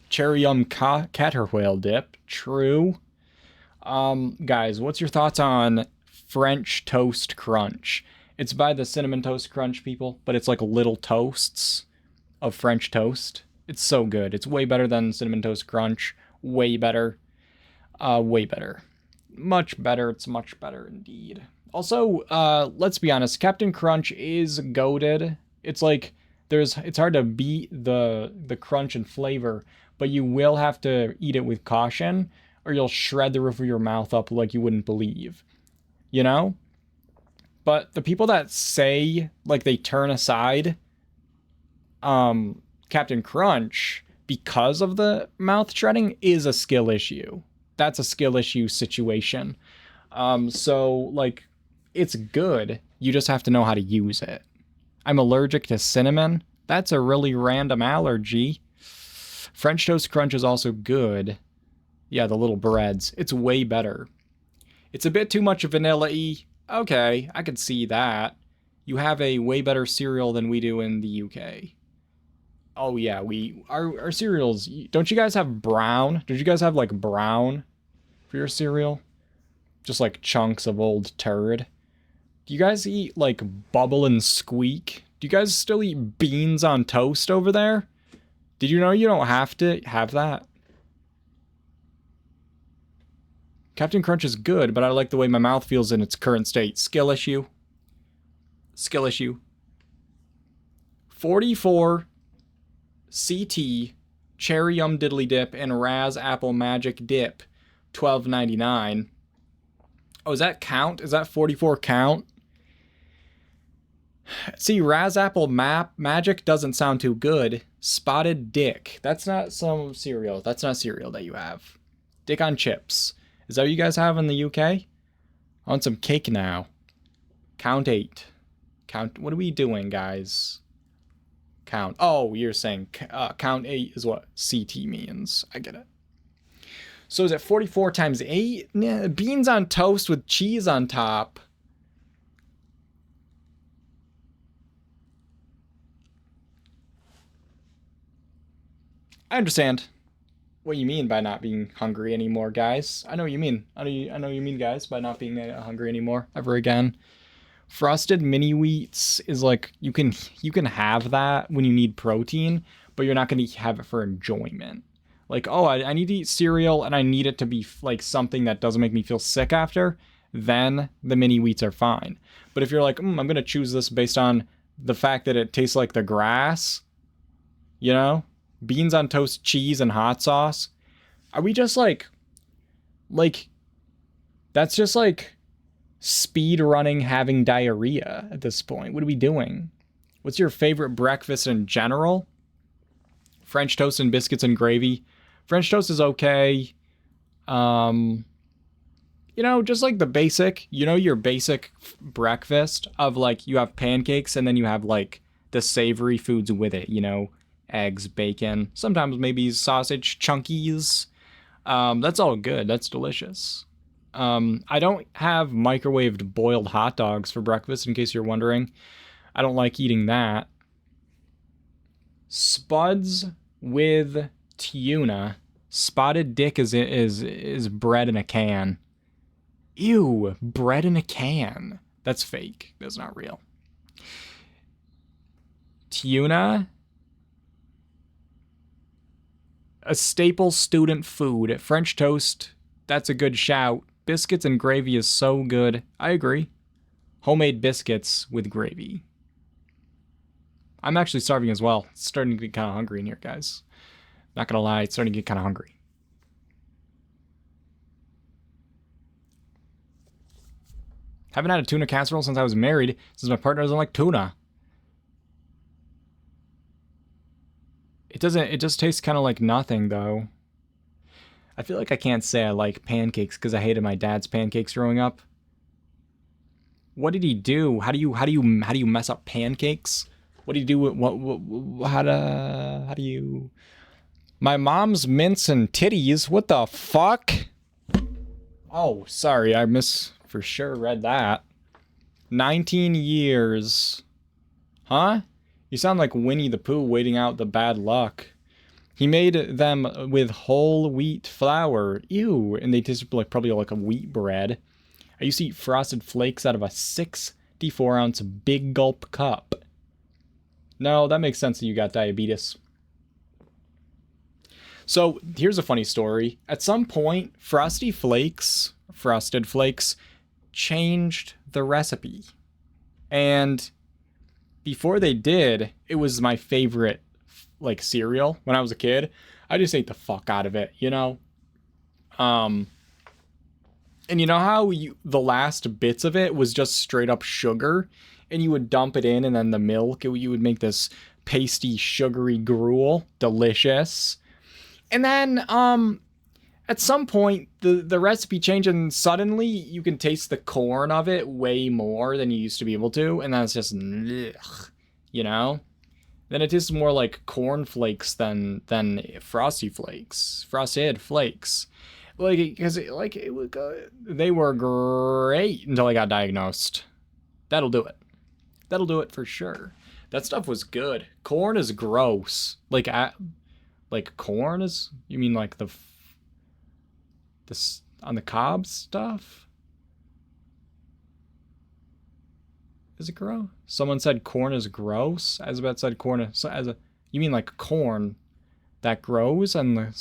S1: Cherry Yum Caterwhale Dip. True. Guys, what's your thoughts on French Toast Crunch? It's by the Cinnamon Toast Crunch people, but it's like little toasts of French toast. It's so good. It's way better than Cinnamon Toast Crunch. Way better. Way better. Much better. It's much better indeed. Also, let's be honest, Captain Crunch is goated. It's like it's hard to beat the crunch and flavor, but you will have to eat it with caution or you'll shred the roof of your mouth up like you wouldn't believe. You know? But the people that say like they turn aside Captain Crunch because of the mouth shredding is a skill issue. That's a skill issue situation. So like it's good. You just have to know how to use it. I'm allergic to cinnamon. That's a really random allergy. French Toast Crunch is also good. Yeah, the little breads. It's way better. It's a bit too much vanilla-y. Okay, I could see that. You have a way better cereal than we do in the UK. Oh yeah, our cereals. Don't you guys have brown? Don't you guys have like brown for your cereal? Just like chunks of old turd. Do you guys eat like Bubble and Squeak? Do you guys still eat beans on toast over there? Did you know you don't have to have that? Captain Crunch is good, but I like the way my mouth feels in its current state. Skill issue. Skill issue. 44 CT Cherry Yum Diddly Dip and Raz Apple Magic Dip. $12.99. Oh, is that count? Is that 44 count? See, Raz Apple Magic doesn't sound too good. Spotted Dick. That's not some cereal. That's not cereal that you have. Dick on chips. Is that what you guys have in the UK? I want some cake now. Count 8. Count. What are we doing, guys? Count. Oh, you're saying count 8 is what CT means. I get it. So is it 44 times 8? Yeah, beans on toast with cheese on top. I understand what you mean by not being hungry anymore, guys. I know what you mean. I know you mean, guys, by not being hungry anymore ever again. Frosted mini wheats is like you can have that when you need protein, but you're not going to have it for enjoyment. Like, oh, I need to eat cereal and I need it to be like something that doesn't make me feel sick after, then the mini wheats are fine. But if you're like, I'm going to choose this based on the fact that it tastes like the grass, you know, beans on toast, cheese, and hot sauce, are we just like, that's just like speed running having diarrhea at this point? What are we doing? What's your favorite breakfast in general? French toast and biscuits and gravy. French toast is okay. You know, just like the basic, you know, your basic breakfast of like you have pancakes and then you have like the savory foods with it, you know, eggs, bacon, sometimes maybe sausage, chunkies. That's all good. That's delicious. I don't have microwaved boiled hot dogs for breakfast, in case you're wondering. I don't like eating that. Spuds with tuna. Spotted dick is bread in a can. Ew, bread in a can. That's fake. That's not real. Tuna. A staple student food. French toast. That's a good shout. Biscuits and gravy is so good. I agree. Homemade biscuits with gravy. I'm actually starving as well. It's starting to get kind of hungry in here, guys. Not gonna lie, it's starting to get kind of hungry. Haven't had a tuna casserole since I was married, since my partner doesn't like tuna. It just tastes kind of like nothing, though. I feel like I can't say I like pancakes because I hated my dad's pancakes growing up. What did he do? How do you mess up pancakes? What do you do with how do you? My mom's mince and titties. What the fuck? Oh, sorry, I for sure read that. 19 years. Huh? You sound like Winnie the Pooh waiting out the bad luck. He made them with whole wheat flour. Ew. And they taste like probably like a wheat bread. I used to eat Frosted Flakes out of a 64-ounce big gulp cup. No, that makes sense that you got diabetes. So, here's a funny story. At some point, Frosted Flakes changed the recipe. And before they did, it was my favorite, like, cereal when I was a kid. I just ate the fuck out of it, you know? And you know how the last bits of it was just straight up sugar? And you would dump it in, and then the milk, you would make this pasty, sugary gruel. Delicious. And then, at some point, the recipe changed, and suddenly you can taste the corn of it way more than you used to be able to, and then it's just, ugh, you know? Then it tastes more like corn flakes than Frosted Flakes. Like, because it would go, they were great until I got diagnosed. That'll do it. That'll do it for sure. That stuff was good. Corn is gross. Like corn is, you mean like this on the cob stuff? Is it gross? Someone said corn is gross. Azabeth said corn is, you mean like corn that grows on the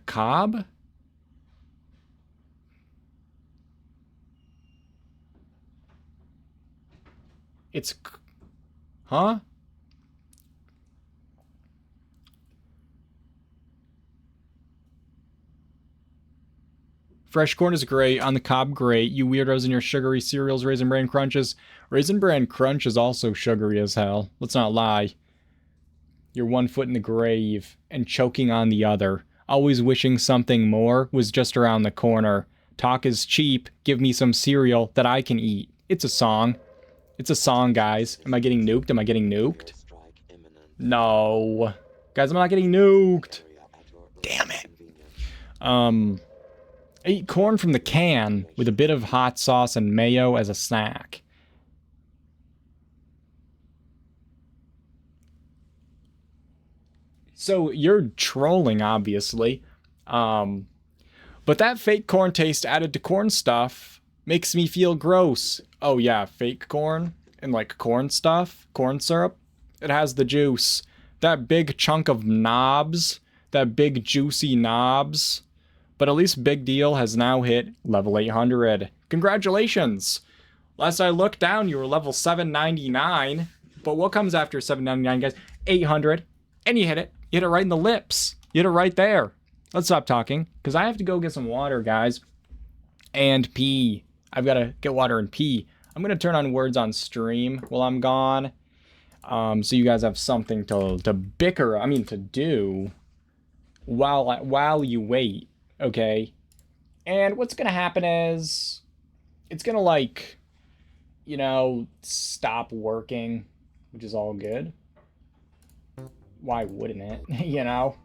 S1: cob? It's, huh? Fresh corn is great. On the cob, great. You weirdos and your sugary cereals, Raisin Bran Crunches. Raisin Bran Crunch is also sugary as hell. Let's not lie. You're one foot in the grave and choking on the other. Always wishing something more was just around the corner. Talk is cheap. Give me some cereal that I can eat. It's a song. It's a song, guys. Am I getting nuked? Am I getting nuked? No. Guys, I'm not getting nuked. Damn it. I eat corn from the can with a bit of hot sauce and mayo as a snack. So you're trolling, obviously. But that fake corn taste added to corn stuff makes me feel gross. Oh yeah, fake corn and like corn stuff, corn syrup. It has the juice. That big chunk of knobs, that big juicy knobs. But at least Big Deal has now hit level 800. Congratulations! Last I looked down, you were level 799. But what comes after 799, guys? 800. And you hit it. You hit it right in the lips. You hit it right there. Let's stop talking, because I have to go get some water, guys. And pee. I've got to get water and pee. I'm going to turn on words on stream while I'm gone. So you guys have something to bicker, to do while you wait. Okay. And what's gonna happen is it's gonna like, you know, stop working, which is all good. Why wouldn't it? You know?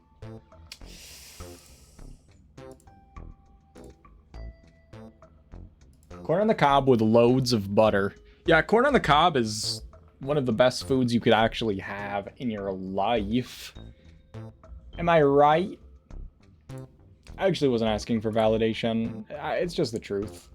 S1: Corn on the cob with loads of butter. Yeah, corn on the cob is one of the best foods you could actually have in your life. Am I right? I actually wasn't asking for validation. It's just the truth.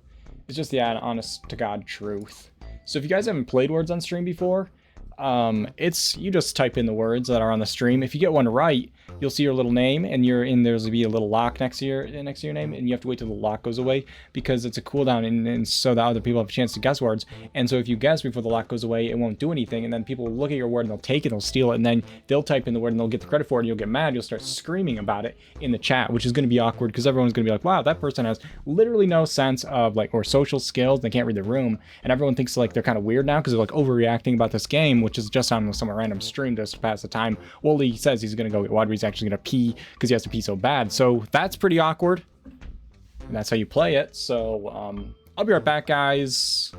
S1: It's just the honest to God truth. So if you guys haven't played Words on Stream before, it's you just type in the words that are on the stream. If you get one right, you'll see your little name, and there's be a little lock next to your name, and you have to wait till the lock goes away because it's a cooldown, and so that other people have a chance to guess words. And so if you guess before the lock goes away, it won't do anything, and then people will look at your word and they'll take it, they'll steal it, and then they'll type in the word and they'll get the credit for it, and you'll get mad, you'll start screaming about it in the chat, which is going to be awkward because everyone's going to be like, wow, that person has literally no sense of like or social skills, they can't read the room, and everyone thinks like they're kind of weird now because they're like overreacting about this game, which is just on some random stream just to pass the time. Well, he says he's going to go get water, he's actually going to pee because he has to pee so bad. So that's pretty awkward. And that's how you play it. So I'll be right back, guys.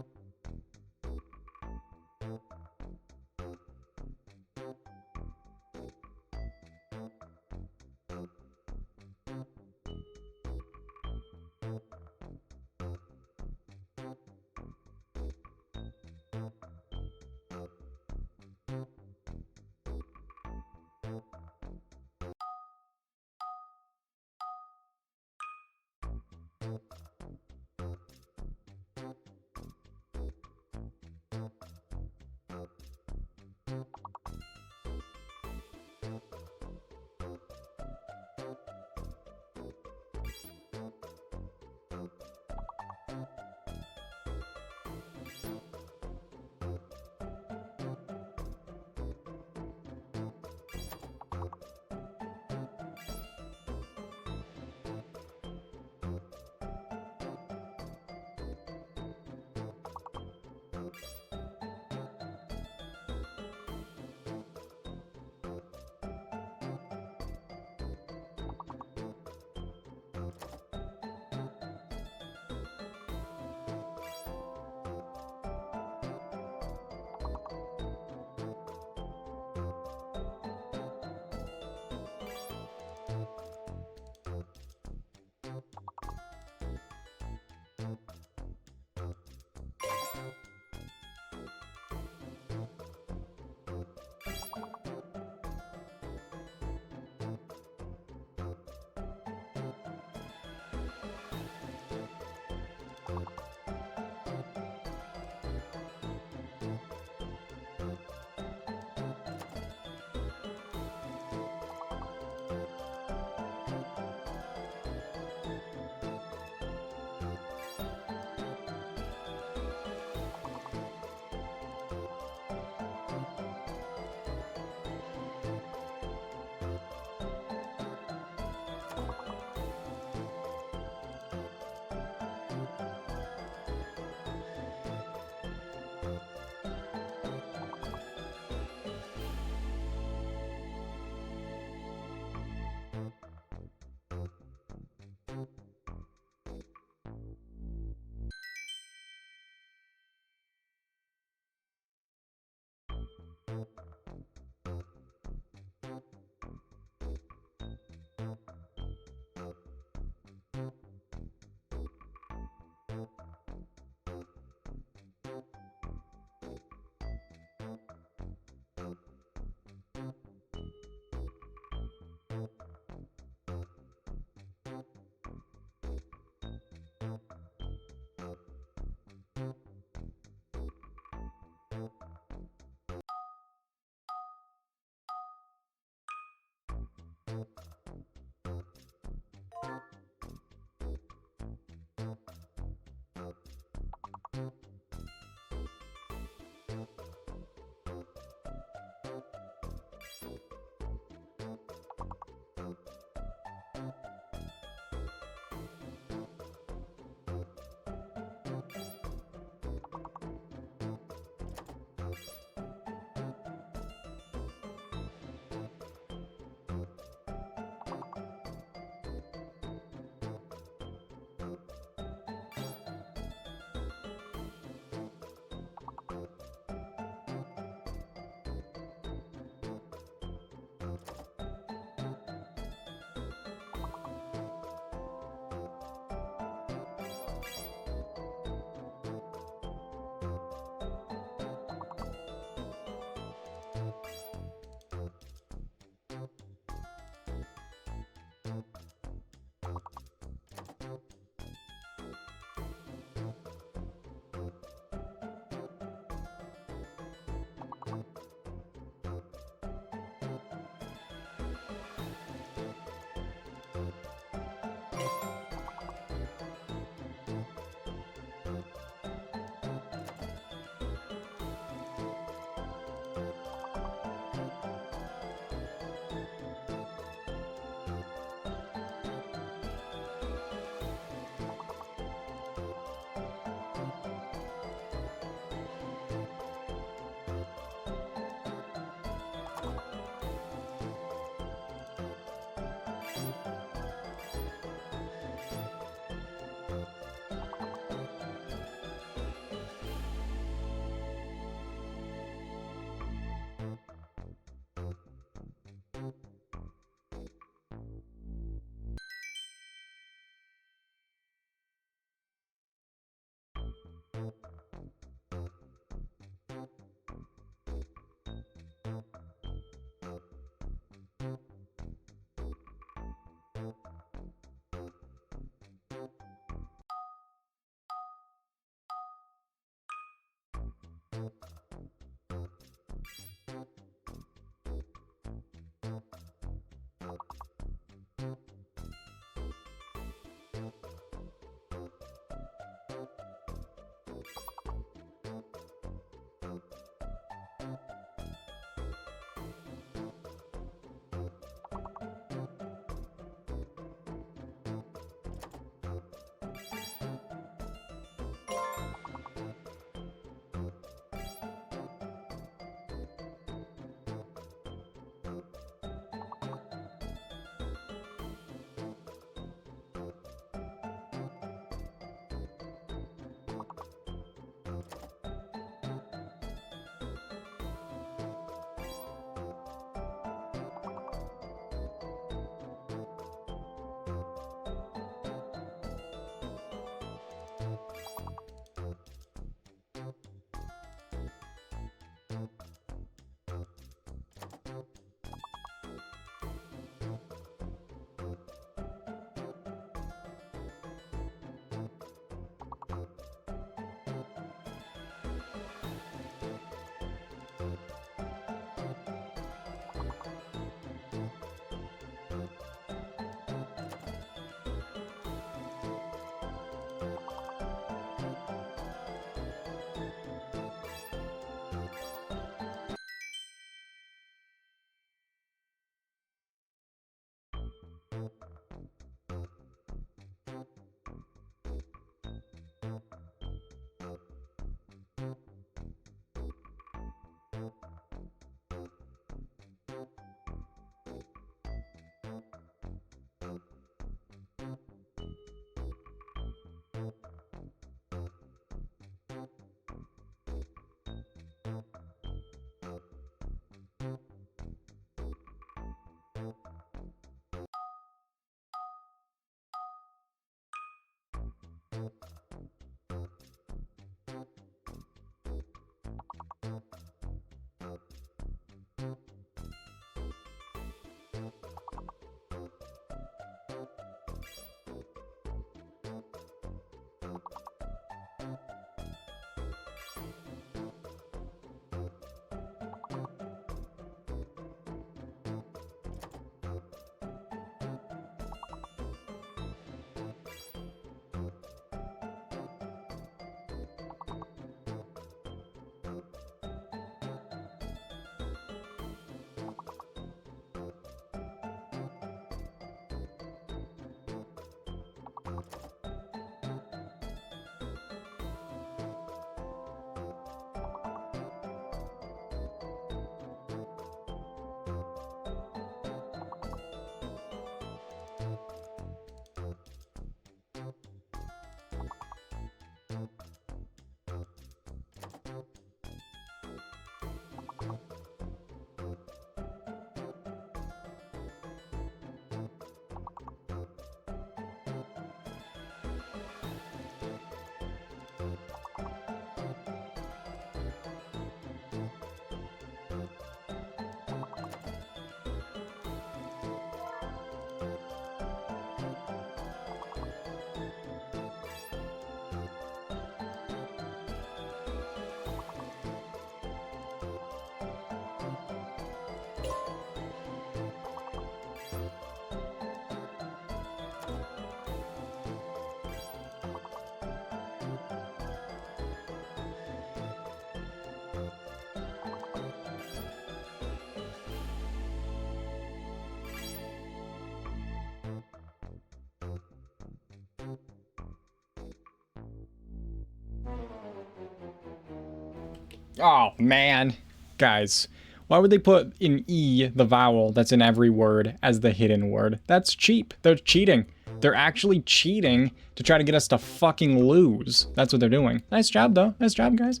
S1: Oh, man. Guys, why would they put in E, the vowel that's in every word, as the hidden word? That's cheap. They're cheating. They're actually cheating to try to get us to fucking lose. That's what they're doing. Nice job, though. Nice job, guys.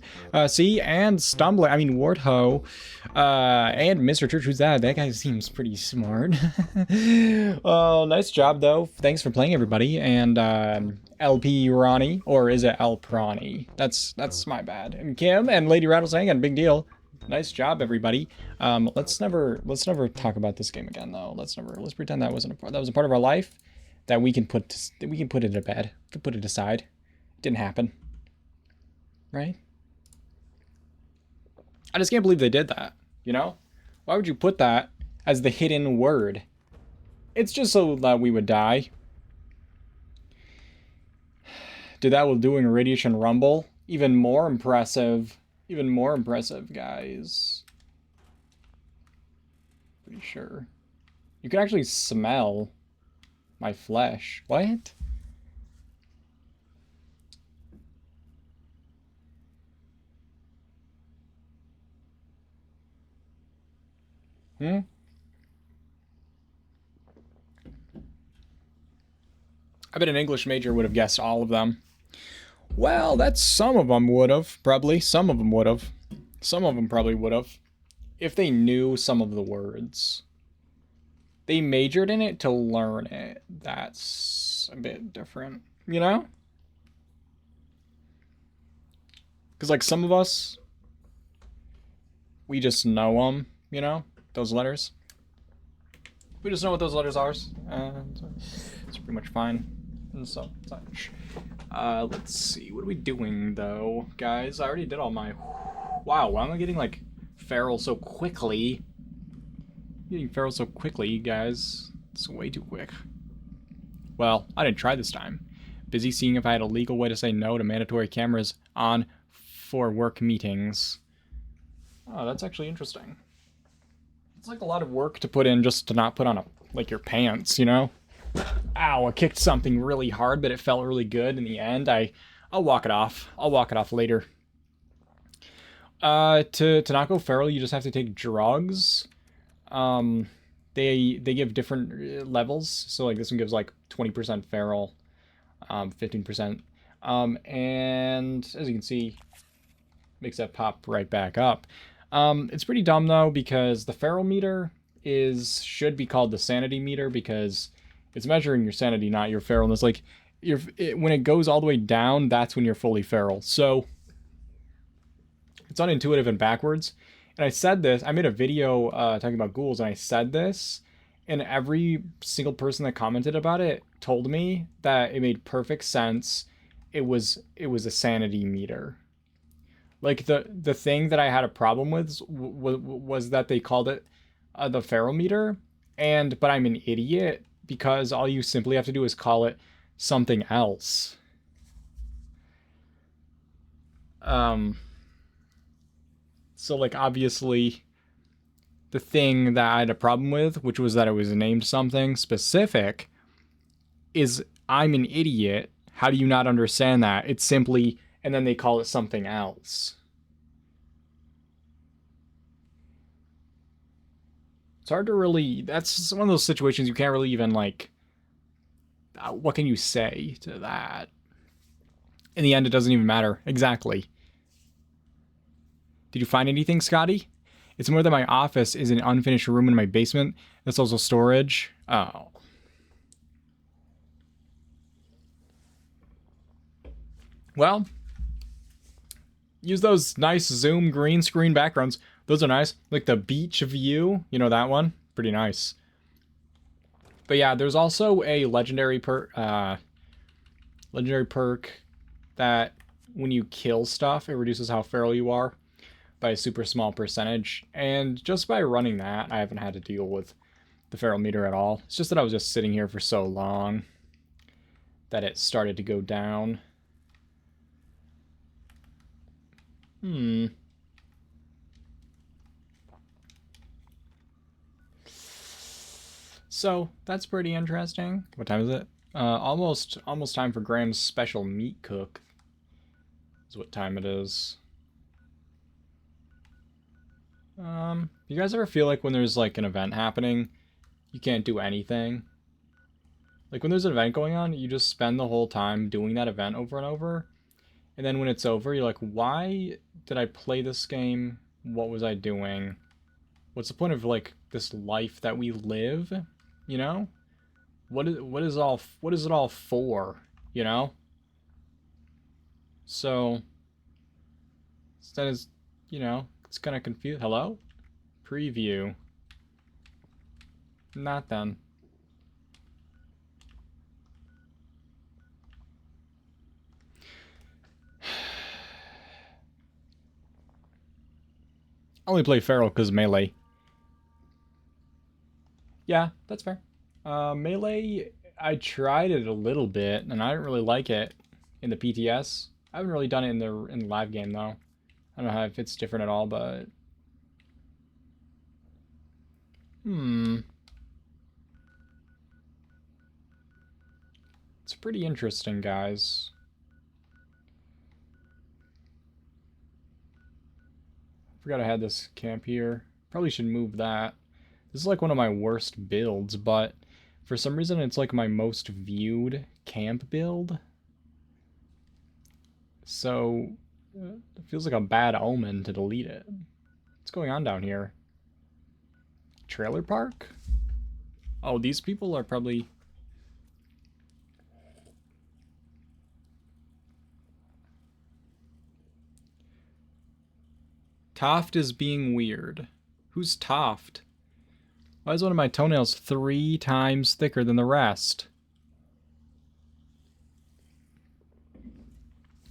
S1: See, and Stumbler, I mean, Wartho, and Mr. Church, who's that? That guy seems pretty smart. Oh, nice job, though. Thanks for playing, everybody. And, LP Ronnie, or is it El Prani? That's my bad. And Kim and Lady Rattlesnake, big deal. Nice job, everybody. Let's never talk about this game again, though. Let's pretend that wasn't that was a part of our life that we can put it to bed. We can put it aside. It didn't happen, right? I just can't believe they did that. You know, why would you put that as the hidden word? It's just so that we would die. Did that while doing Radiation Rumble. Even more impressive. Even more impressive, guys. Pretty sure. You can actually smell my flesh. What? I bet an English major would have guessed all of them. Well, that's some of them would have, probably. Some of them would have. Some of them probably would have. If they knew some of the words. They majored in it to learn it. That's a bit different, you know? Because, like, some of us, we just know them, you know, those letters. We just know what those letters are, and it's pretty much fine. And so, such. Let's see, what are we doing, though, guys? I already did all my... Wow, why am I getting, like, feral so quickly? Getting feral so quickly, guys. It's way too quick. Well, I didn't try this time. Busy seeing if I had a legal way to say no to mandatory cameras on for work meetings. Oh, that's actually interesting. It's like a lot of work to put in just to not put on a, like, your pants, you know? Ow, I kicked something really hard, but it felt really good in the end. I'll walk it off. I'll walk it off later. To not go feral, you just have to take drugs. They give different levels. So like this one gives like 20% feral, 15%. And as you can see, makes that pop right back up. It's pretty dumb though, because the feral meter should be called the sanity meter, because it's measuring your sanity, not your feralness. Like, when it goes all the way down, that's when you're fully feral. So, it's unintuitive and backwards. And I said this, I made a video talking about ghouls, and I said this, and every single person that commented about it told me that it made perfect sense. It was a sanity meter. Like, the thing that I had a problem with was that they called it the feral meter, but I'm an idiot, because all you simply have to do is call it something else. So, like, obviously, the thing that I had a problem with, which was that it was named something specific, is I'm an idiot. How do you not understand that? It's simply, and then they call it something else. It's hard to really, that's one of those situations you can't really even, like, what can you say to that? In the end, it doesn't even matter. Exactly. Did you find anything, Scotty? It's more that my office is an unfinished room in my basement. That's also storage. Oh. Well, use those nice zoom green screen backgrounds. Those are nice. Like the beach view. You know that one? Pretty nice. But yeah, there's also a legendary perk that when you kill stuff, it reduces how feral you are by a super small percentage. And just by running that, I haven't had to deal with the feral meter at all. It's just that I was just sitting here for so long that it started to go down. So, that's pretty interesting. What time is it? Almost time for Graham's special meat cook. Is what time it is. You guys ever feel like when there's like an event happening, you can't do anything? Like when there's an event going on, you just spend the whole time doing that event over and over. And then when it's over, you're like, why did I play this game? What was I doing? What's the point of like this life that we live? You know? What is it all for? You know? So instead is, you know, it's kind of confused. Hello? Preview. Not then. I only play Feral because Melee. Yeah, that's fair. Melee, I tried it a little bit, and I didn't really like it in the PTS. I haven't really done it in the live game, though. I don't know if it's different at all, but... It's pretty interesting, guys. I forgot I had this camp here. Probably should move that. This is like one of my worst builds, but for some reason it's like my most viewed camp build. So it feels like a bad omen to delete it. What's going on down here? Trailer park? Oh, these people are probably... Toft is being weird. Who's Toft? Why is one of my toenails 3 times thicker than the rest?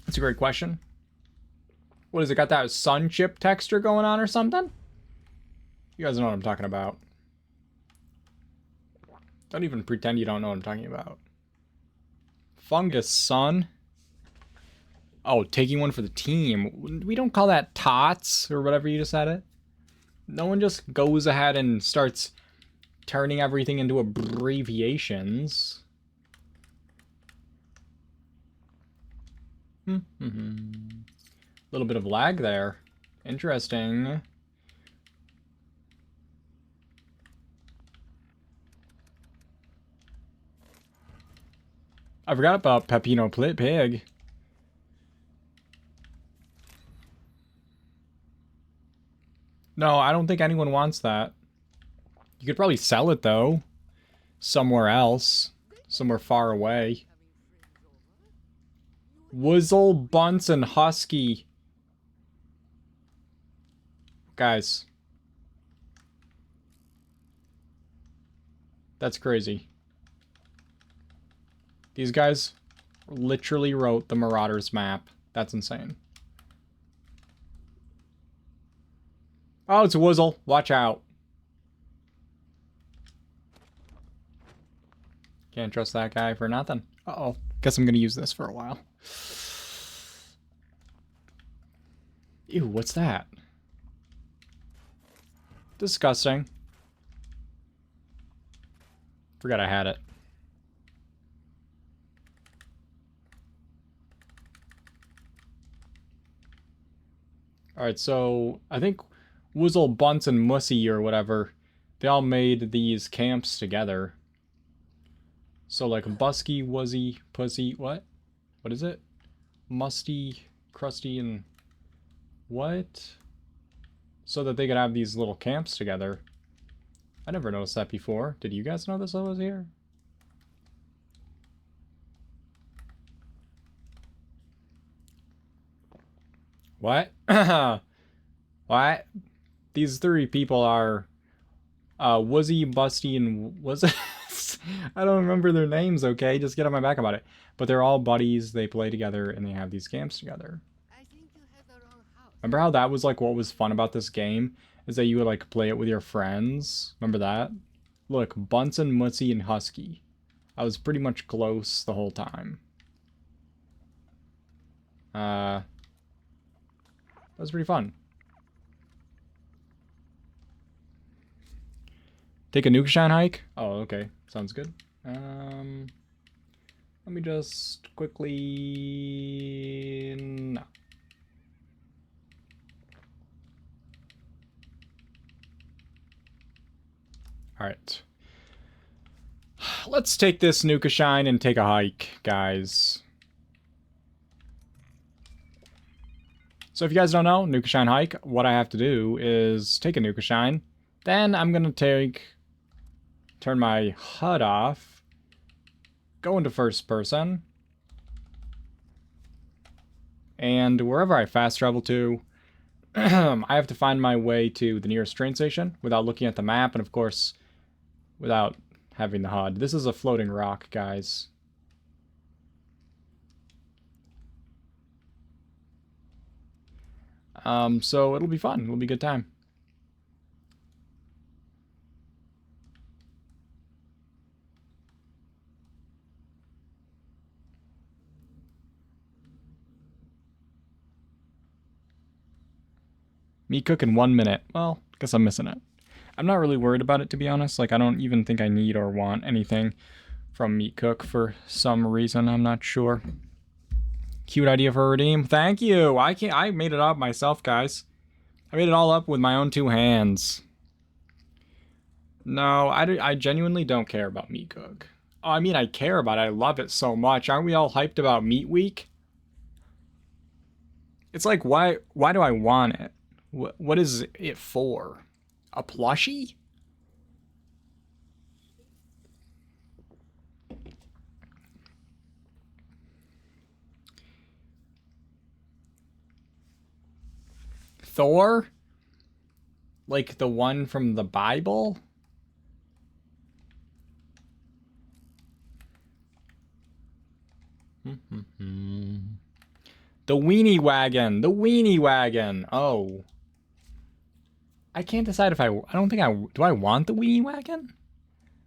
S1: That's a great question. What is it, got that sun chip texture going on or something? You guys know what I'm talking about. Don't even pretend you don't know what I'm talking about. Fungus, son. Oh, taking one for the team. We don't call that tots or whatever you just said it. No one just goes ahead and starts turning everything into abbreviations. Little bit of lag there. Interesting. I forgot about Peppino Pig. No, I don't think anyone wants that. You could probably sell it, though. Somewhere else. Somewhere far away. Wuzzle, Bunce, and Husky. Guys. That's crazy. These guys literally wrote the Marauders map. That's insane. Oh, it's a Wuzzle. Watch out. Can't trust that guy for nothing. Uh-oh. Guess I'm gonna use this for a while. Ew, what's that? Disgusting. Forgot I had it. Alright, so I think Wuzzle, Bunce, and Mussy or whatever, they all made these camps together. So like Busky, Wuzzy, Pussy, what? What is it? Musty, Crusty, and what? So that they could have these little camps together. I never noticed that before. Did you guys know this was here? What? What? These 3 people are Wuzzy, Busty, and was it? I don't remember their names, okay? Just get on my back about it. But they're all buddies, they play together, and they have these camps together. Remember how that was like what was fun about this game? Is that you would like play it with your friends? Remember that? Look, Bunsen, Mussy, and Husky. I was pretty much close the whole time. That was pretty fun. Take a Nukashine hike? Oh, okay. Sounds good. Let me just quickly... No. Alright. Let's take this Nukashine and take a hike, guys. So if you guys don't know, Nukashine hike, what I have to do is take a Nukashine. Then I'm going to turn my HUD off, go into first person, and wherever I fast travel to, I have to find my way to the nearest train station without looking at the map, and of course, without having the HUD. This is a floating rock, guys. So it'll be fun. It'll be a good time. Meat cook in 1 minute. Well, guess I'm missing it. I'm not really worried about it, to be honest. Like, I don't even think I need or want anything from Meat Cook for some reason. I'm not sure. Cute idea for a redeem. Thank you. I made it up myself, guys. I made it all up with my own 2 hands. No, I genuinely don't care about Meat Cook. Oh, I mean, I care about it. I love it so much. Aren't we all hyped about Meat Week? It's like, why do I want it? What is it for? A plushie? Thor? Like the one from the Bible? The weenie wagon. The weenie wagon. Oh. I can't decide if I don't think I... Do I want the weenie wagon?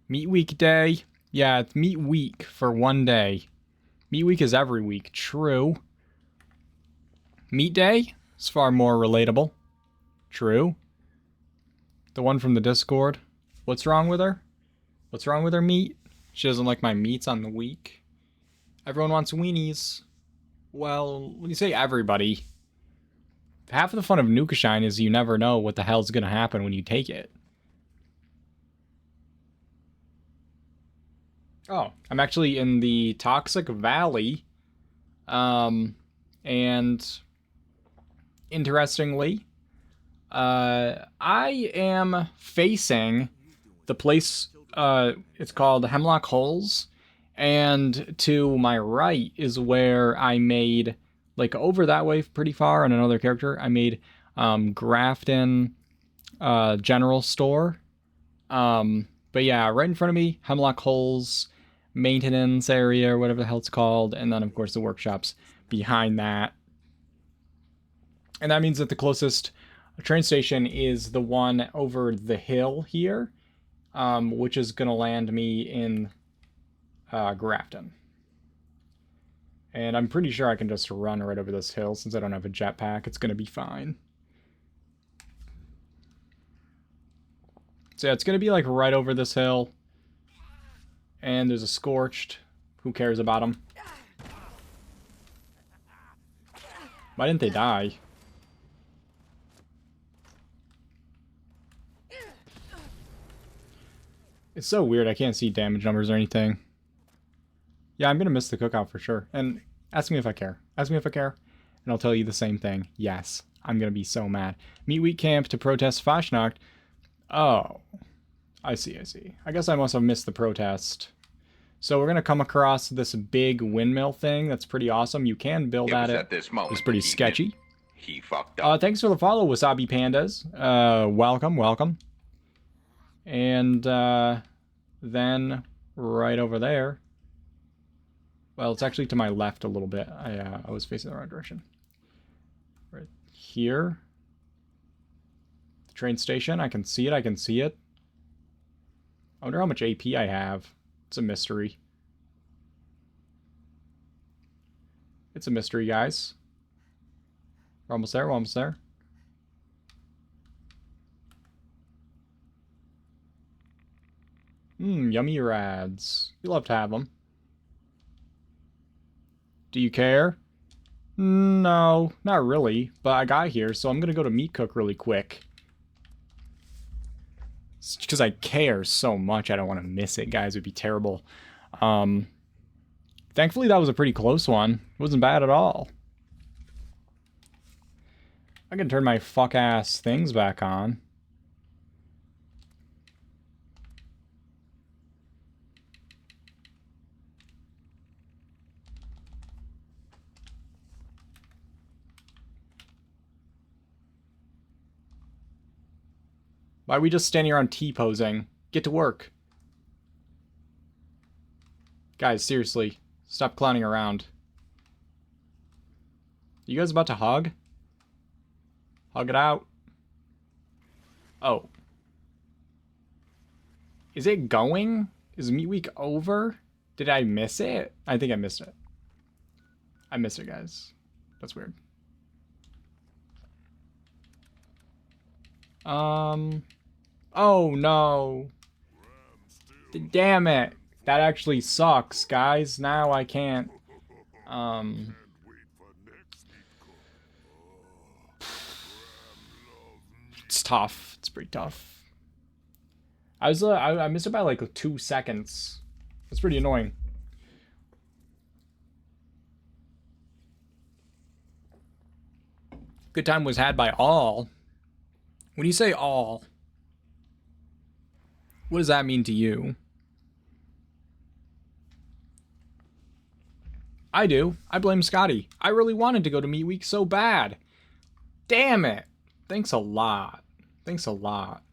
S1: Meat week day. Yeah, it's meat week for one day. Meat week is every week. True. Meat day is far more relatable. True. The one from the Discord. What's wrong with her? What's wrong with her meat? She doesn't like my meats on the week. Everyone wants weenies. Well, when you say everybody, half of the fun of Nukashine is you never know what the hell's gonna happen when you take it. Oh, I'm actually in the Toxic Valley. And interestingly, I am facing the place, it's called Hemlock Holes, and to my right is where I made, like over that way pretty far on another character, I made Grafton General Store. But yeah, right in front of me, Hemlock Holes maintenance area, or whatever the hell it's called, and then of course the workshops behind that. And that means that the closest train station is the one over the hill here, which is going to land me in Grafton. And I'm pretty sure I can just run right over this hill since I don't have a jetpack. It's going to be fine. So yeah, it's going to be like right over this hill. And there's a Scorched. Who cares about him? Why didn't they die? It's so weird, I can't see damage numbers or anything. Yeah, I'm gonna miss the cookout for sure. And ask me if I care. Ask me if I care, and I'll tell you the same thing. Yes, I'm gonna be so mad. Meat Week Camp to protest Fashnacht. Oh, I see, I see. I guess I must have missed the protest. So we're gonna come across this big windmill thing that's pretty awesome. You can build at it.
S2: This moment
S1: it's pretty
S2: he
S1: sketchy.
S2: knew. He fucked up.
S1: Thanks for the follow, Wasabi Pandas. Welcome, welcome. And then right over there. Well, it's actually to my left a little bit. I was facing the wrong direction. Right here. The train station. I can see it. I can see it. I wonder how much AP I have. It's a mystery. It's a mystery, guys. We're almost there. We're almost there. Yummy rads. We love to have them. Do you care? No, not really. But I got here, so I'm gonna go to Meat Cook really quick. It's because I care so much. I don't want to miss it, guys. It would be terrible. Thankfully, that was a pretty close one. It wasn't bad at all. I can turn my fuck-ass things back on. Why are we just standing around T-posing? Get to work. Guys, seriously. Stop clowning around. You guys about to hug? Hug it out. Oh. Is it going? Is Meat Week over? Did I miss it? I think I missed it. I missed it, guys. That's weird. Oh no. Damn it. That actually sucks, guys. Now I can't. It's tough. It's pretty tough. I missed it by like 2 seconds. It's pretty annoying. Good time was had by all. When you say all, what does that mean to you? I do. I blame Scotty. I really wanted to go to Meat Week so bad. Damn it. Thanks a lot. Thanks a lot.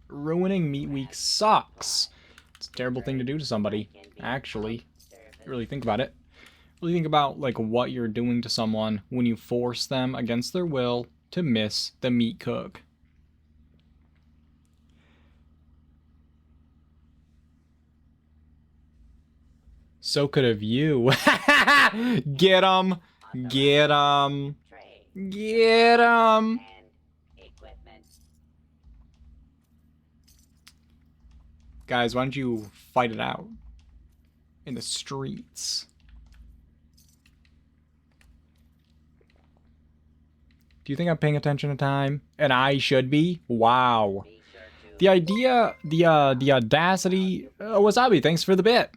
S1: Ruining Meat Week sucks. It's a terrible thing to do to somebody, actually. Really think about it. Really think about like what you're doing to someone when you force them against their will to miss the meat cook. So could have you. Get him. Get him. Get him. Guys, why don't you fight it out in the streets? Do you think I'm paying attention to time? And I should be? Wow. The idea, the audacity. Wasabi, thanks for the bit.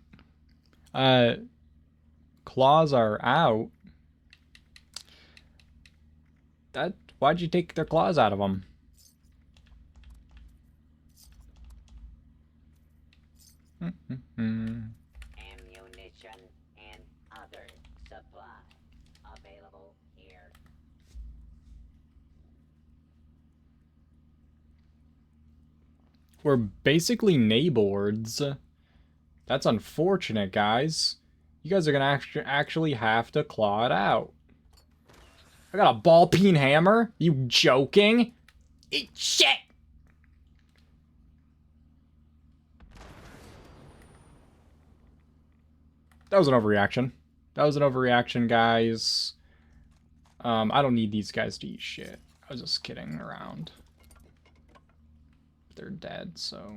S1: Claws are out. Why'd you take their claws out of them?
S6: Ammunition and other supply available here.
S1: We're basically neighborhoods. That's unfortunate, guys. You guys are gonna actually have to claw it out. I got a ball peen hammer? You joking? Eat shit! That was an overreaction. That was an overreaction, guys. I don't need these guys to eat shit. I was just kidding around. They're dead, so...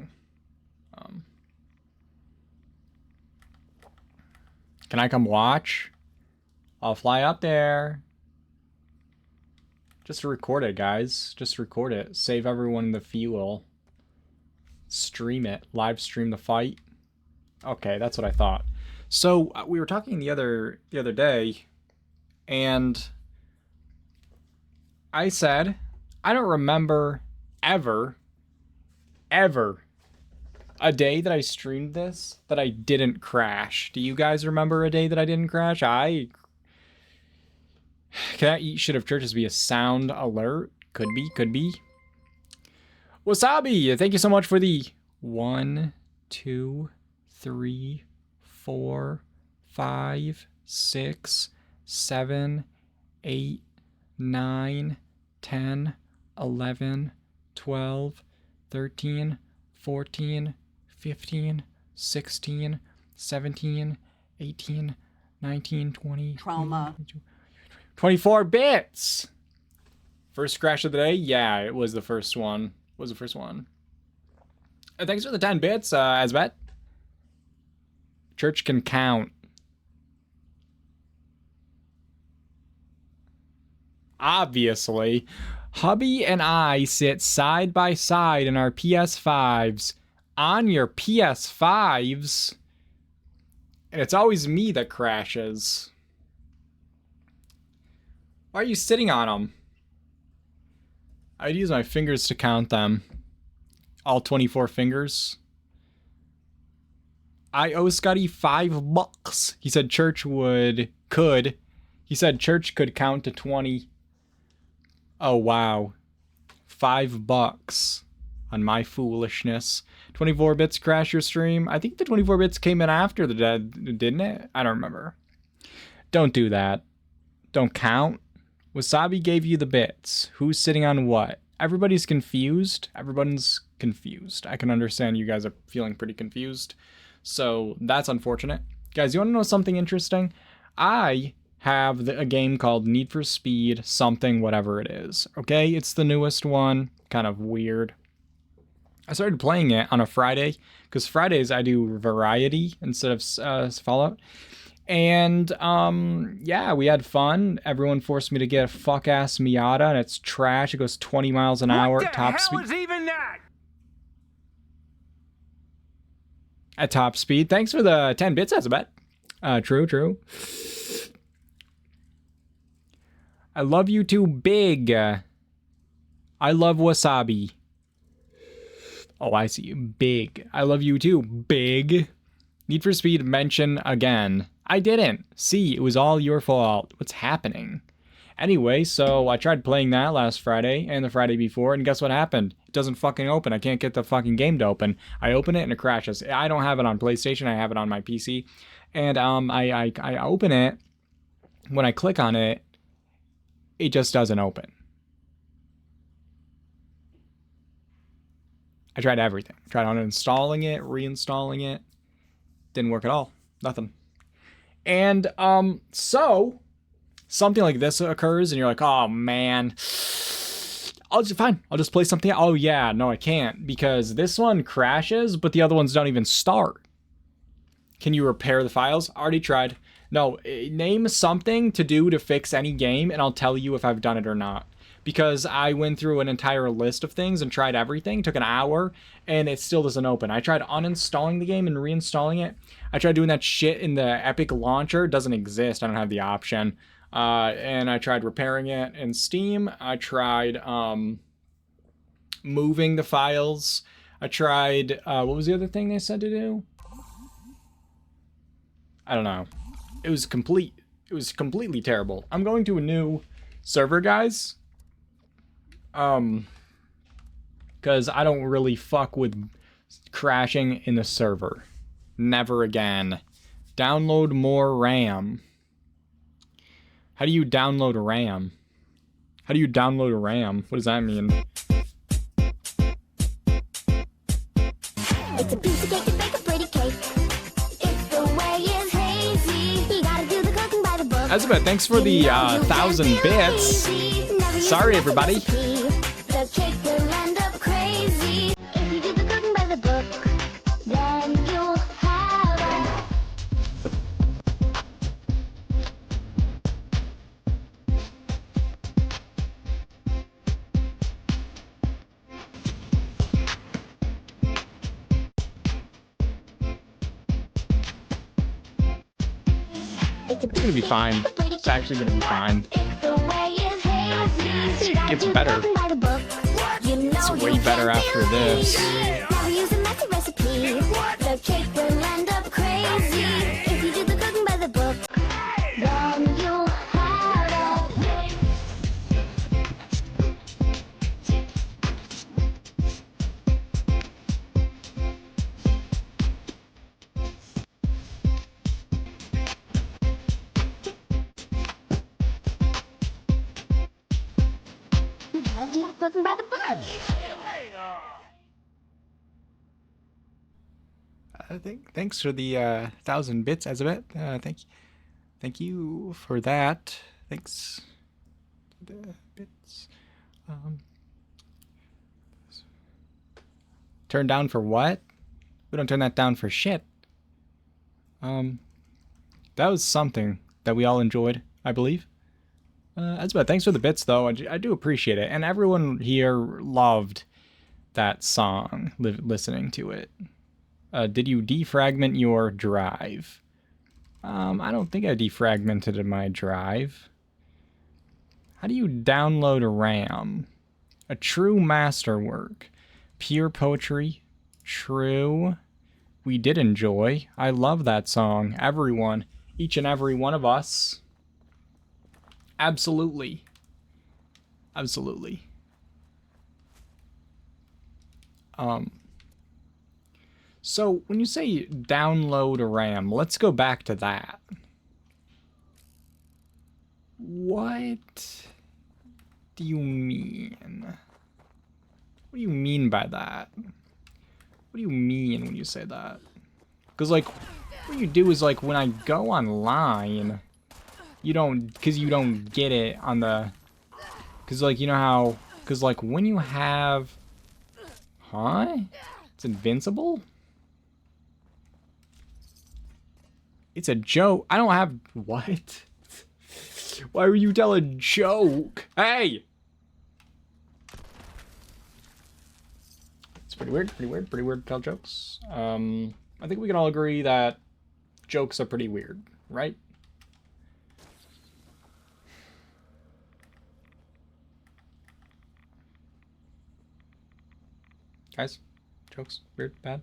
S1: Can I come watch? I'll fly up there. Just record it, guys. Just record it. Save everyone the fuel. Stream it. Live stream the fight. Okay, that's what I thought. So we were talking the other day, and I said I don't remember ever a day that I streamed this that I didn't crash. Do you guys remember a day that I didn't crash? Can that eat shit of churches be a sound alert? Could be. Wasabi, thank you so much for the 1, 2, 3, 4, 5, 6, 7, 8, 9, 10, 11, 12, 13, 14, 15, 16, 17, 18, 19, 20,
S8: Trauma.
S1: 24 bits! First crash of the day? Yeah, it was the first one. Thanks for the 10 bits, Azbet. Church can count. Obviously. Hubby and I sit side by side in our PS5s on your PS5s, and it's always me that crashes. Why are you sitting on them? I'd use my fingers to count them. All 24 fingers. I owe Scotty $5. He said church could. He said church could count to 20. Oh, wow. $5 on my foolishness. 24 bits crash your stream. I think the 24 bits came in after the dead, didn't it? I don't remember. Don't do that. Don't count. Wasabi gave you the bits. Who's sitting on what? Everybody's confused. Everyone's confused. I can understand you guys are feeling pretty confused. So that's unfortunate. Guys, you want to know something interesting? I have a game called Need for Speed something whatever it is. Okay, it's the newest one. Kind of weird. I started playing it on a Friday because Fridays I do variety instead of Fallout. And yeah, we had fun. Everyone forced me to get a fuck ass Miata, and it's trash. It goes 20 miles an hour at top speed.
S4: What the hell is even that?
S1: At top speed. Thanks for the 10 bits, that's a bet. True. I love you too, big. I love Wasabi. Oh, I see you. Big. I love you too, big. Need for Speed mention again. I didn't. See, it was all your fault. What's happening? Anyway, so I tried playing that last Friday and the Friday before, and guess what happened? It doesn't fucking open. I can't get the fucking game to open. I open it and it crashes. I don't have it on PlayStation. I have it on my PC. And I open it. When I click on it, it just doesn't open. I tried everything. I tried uninstalling it, reinstalling it. Didn't work at all. Nothing. And so something like this occurs and you're like, oh man, I'll just play something. Oh yeah, no I can't, because this one crashes but the other ones don't even start. Can you repair the files? Already tried. No, name something to do to fix any game and I'll tell you if I've done it or not. Because I went through an entire list of things and tried everything, took an hour, and it still doesn't open. I tried uninstalling the game and reinstalling it. I tried doing that shit in the Epic launcher. It doesn't exist. I don't have the option. And I tried repairing it in Steam. I tried moving the files. I tried, what was the other thing they said to do? I don't know. It was completely terrible. I'm going to a new server, guys. Because I don't really fuck with crashing in the server. Never again. Download more RAM. How do you download RAM? How do you download a RAM? What does that mean?
S10: It's a piece of cake to bake a pretty cake. If the way is hazy, you gotta do the cooking by the book.
S1: Elizabeth, thanks for the 1,000 bits. Sorry, everybody.
S10: The cake will end up crazy. If you do the cooking by the book, then you'll have a...
S1: It's gonna be fine. It's actually gonna be fine. It's better. It's way better after this.
S10: Never use a messy recipe. The cake will end up crazy. If you do the cooking by the book, then you'll have a... Cooking by the book.
S1: Thanks for the 1,000 bits, Elizabeth. Thank you for that. Thanks. The bits. Turn down for what? We don't turn that down for shit. That was something that we all enjoyed, I believe. Elizabeth, thanks for the bits, though. I do appreciate it, and everyone here loved that song, listening to it. Did you defragment your drive? I don't think I defragmented my drive. How do you download a RAM? A true masterwork. Pure poetry. True. We did enjoy. I love that song. Everyone. Each and every one of us. Absolutely. Absolutely. So when you say download a RAM, let's go back to that. What do you mean? What do you mean by that? What do you mean when you say that? Because, like, what you do is, like, when I go online, you don't, because you don't get it on the, because, like, you know how, because, like, when you have, huh? It's invincible? It's a joke. I don't have, what? Why would you tell a joke? Hey! It's pretty weird to tell jokes. I think we can all agree that jokes are pretty weird, right? Guys, jokes, weird, bad?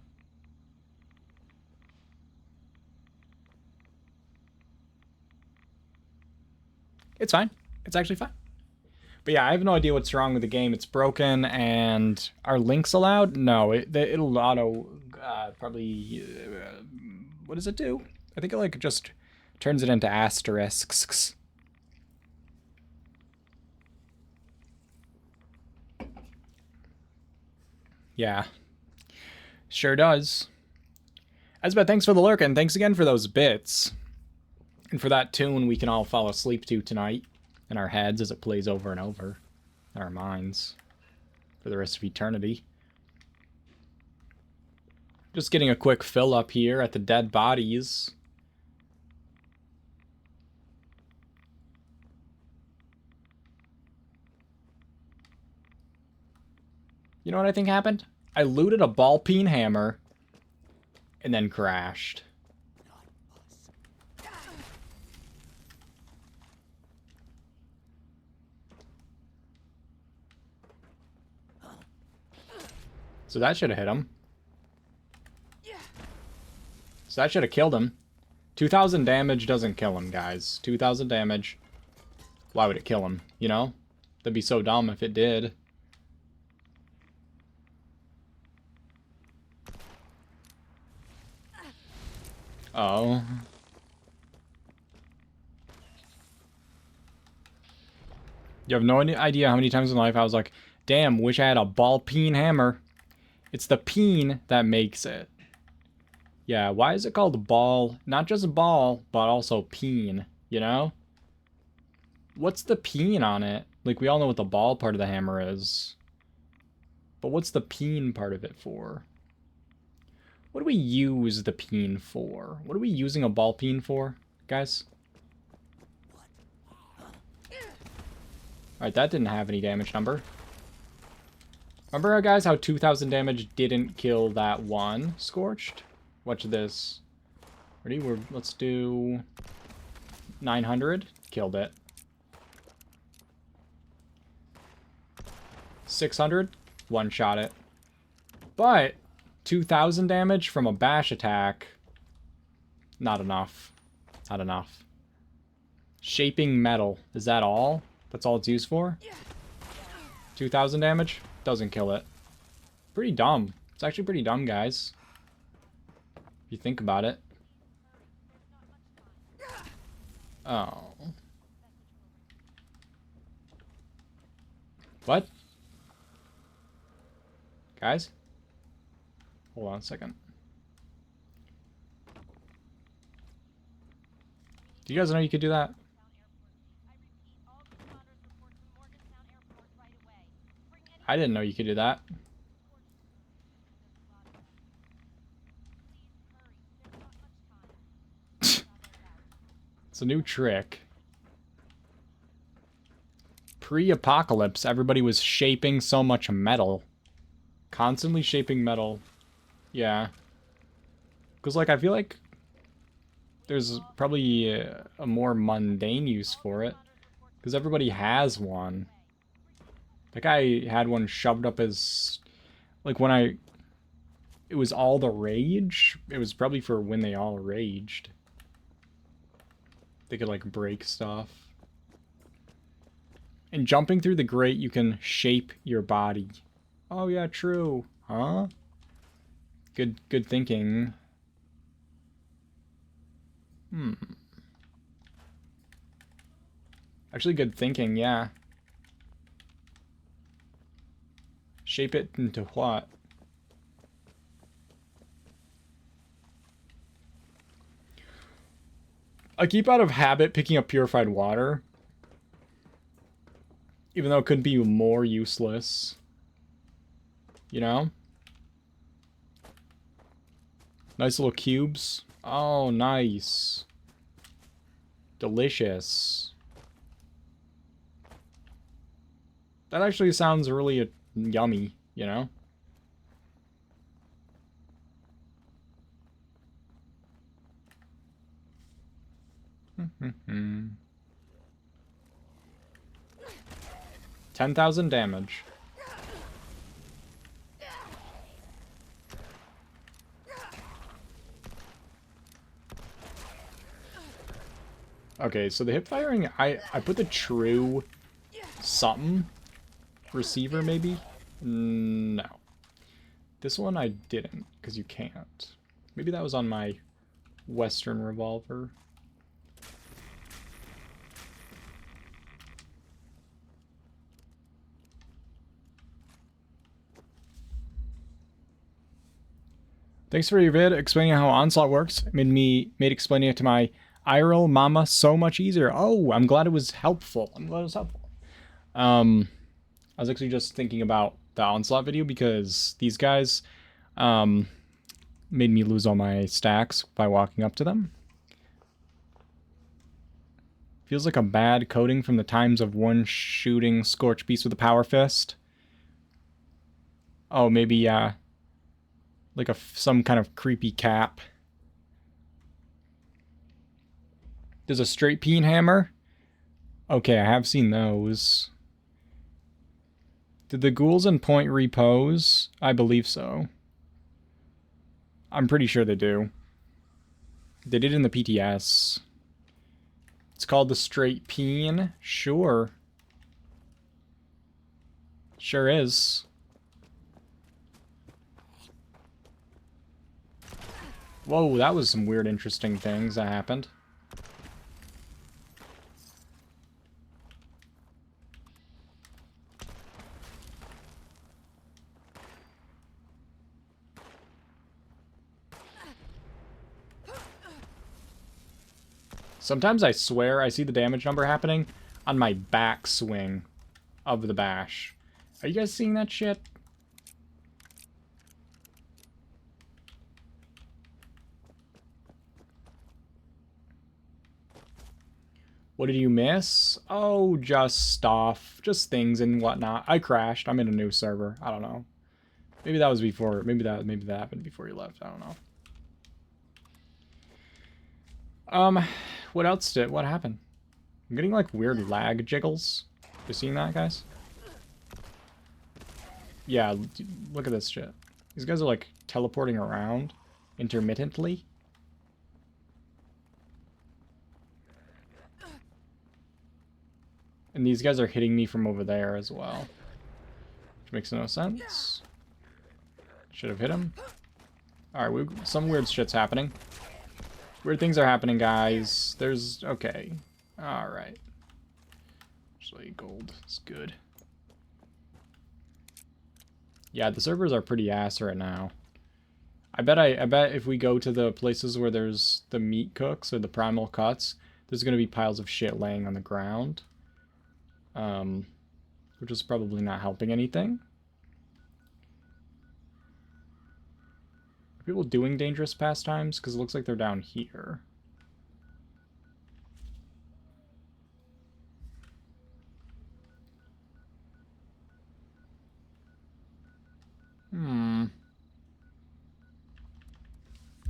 S1: It's fine. It's actually fine. But yeah, I have no idea what's wrong with the game. It's broken, and are links allowed? No, it'll auto probably. What does it do? I think it like just turns it into asterisks. Yeah, sure does. Asbeth, thanks for the lurk, and thanks again for those bits. And for that tune we can all fall asleep to tonight in our heads as it plays over and over in our minds for the rest of eternity. Just getting a quick fill up here at the dead bodies. You know what I think happened? I looted a ball peen hammer and then crashed. So that should have hit him. So that should have killed him. 2,000 damage doesn't kill him, guys. 2,000 damage. Why would it kill him? You know? That'd be so dumb if it did. Oh. You have no idea how many times in life I was like, damn, wish I had a ball peen hammer. It's the peen that makes it. Yeah, why is it called ball? Not just ball, but also peen, you know? What's the peen on it? Like, we all know what the ball part of the hammer is. But what's the peen part of it for? What do we use the peen for? What are we using a ball peen for, guys? Alright, that didn't have any damage number. Remember, guys, how 2,000 damage didn't kill that one Scorched? Watch this. Ready? Let's do 900. Killed it. 600. One-shot it. But 2,000 damage from a bash attack. Not enough. Not enough. Shaping metal. Is that all? That's all it's used for? 2,000 damage? Doesn't kill it. Pretty dumb. It's actually pretty dumb, guys. If you think about it. Oh. What? Guys? Hold on a second. Do you guys know you could do that? I didn't know you could do that. It's a new trick. Pre-apocalypse, everybody was shaping so much metal. Constantly shaping metal. Yeah. Because, like, I feel like there's probably a more mundane use for it. Because everybody has one. That guy had one shoved up his... Like, when it was all the rage. It was probably for when they all raged. They could, like, break stuff. And jumping through the grate, you can shape your body. Oh, yeah, true. Huh? Good thinking. Actually, good thinking, yeah. Shape it into what? I keep out of habit picking up purified water. Even though it could be more useless. You know? Nice little cubes. Oh, nice. Delicious. That actually sounds really yummy, you know? Hmm. 10,000 damage. Okay, so the hip firing, I put the true something receiver maybe? No. This one I didn't, because you can't. Maybe that was on my Western revolver. Thanks for your vid explaining how Onslaught works. It made explaining it to my IRL mama so much easier. Oh, I'm glad it was helpful. I'm glad it was helpful. I was actually just thinking about the Onslaught video because these guys made me lose all my stacks by walking up to them. Feels like a bad coding from the times of one shooting Scorch Beast with a power fist. Oh, maybe, like some kind of creepy cap. There's a straight peen hammer. Okay, I have seen those. Did the ghouls in Point repose? I believe so. I'm pretty sure they do. They did in the PTS. It's called the straight peen. Sure. Sure is. Whoa, that was some weird, interesting things that happened. Sometimes I swear I see the damage number happening on my back swing of the bash. Are you guys seeing that shit? What did you miss? Oh, just stuff. Just things and whatnot. I crashed. I'm in a new server. I don't know. Maybe that was before. Maybe that happened before you left. I don't know. What else what happened? I'm getting like weird lag jiggles. You seeing that, guys? Yeah, look at this shit. These guys are like teleporting around intermittently. And these guys are hitting me from over there as well. Which makes no sense. Should have hit him. Alright, some weird shit's happening. Weird things are happening, guys. There's... okay. Alright. Actually, gold is good. Yeah, the servers are pretty ass right now. I bet if we go to the places where there's the meat cooks or the primal cuts, there's gonna be piles of shit laying on the ground. Which is probably not helping anything. Are people doing dangerous pastimes? Because it looks like they're down here.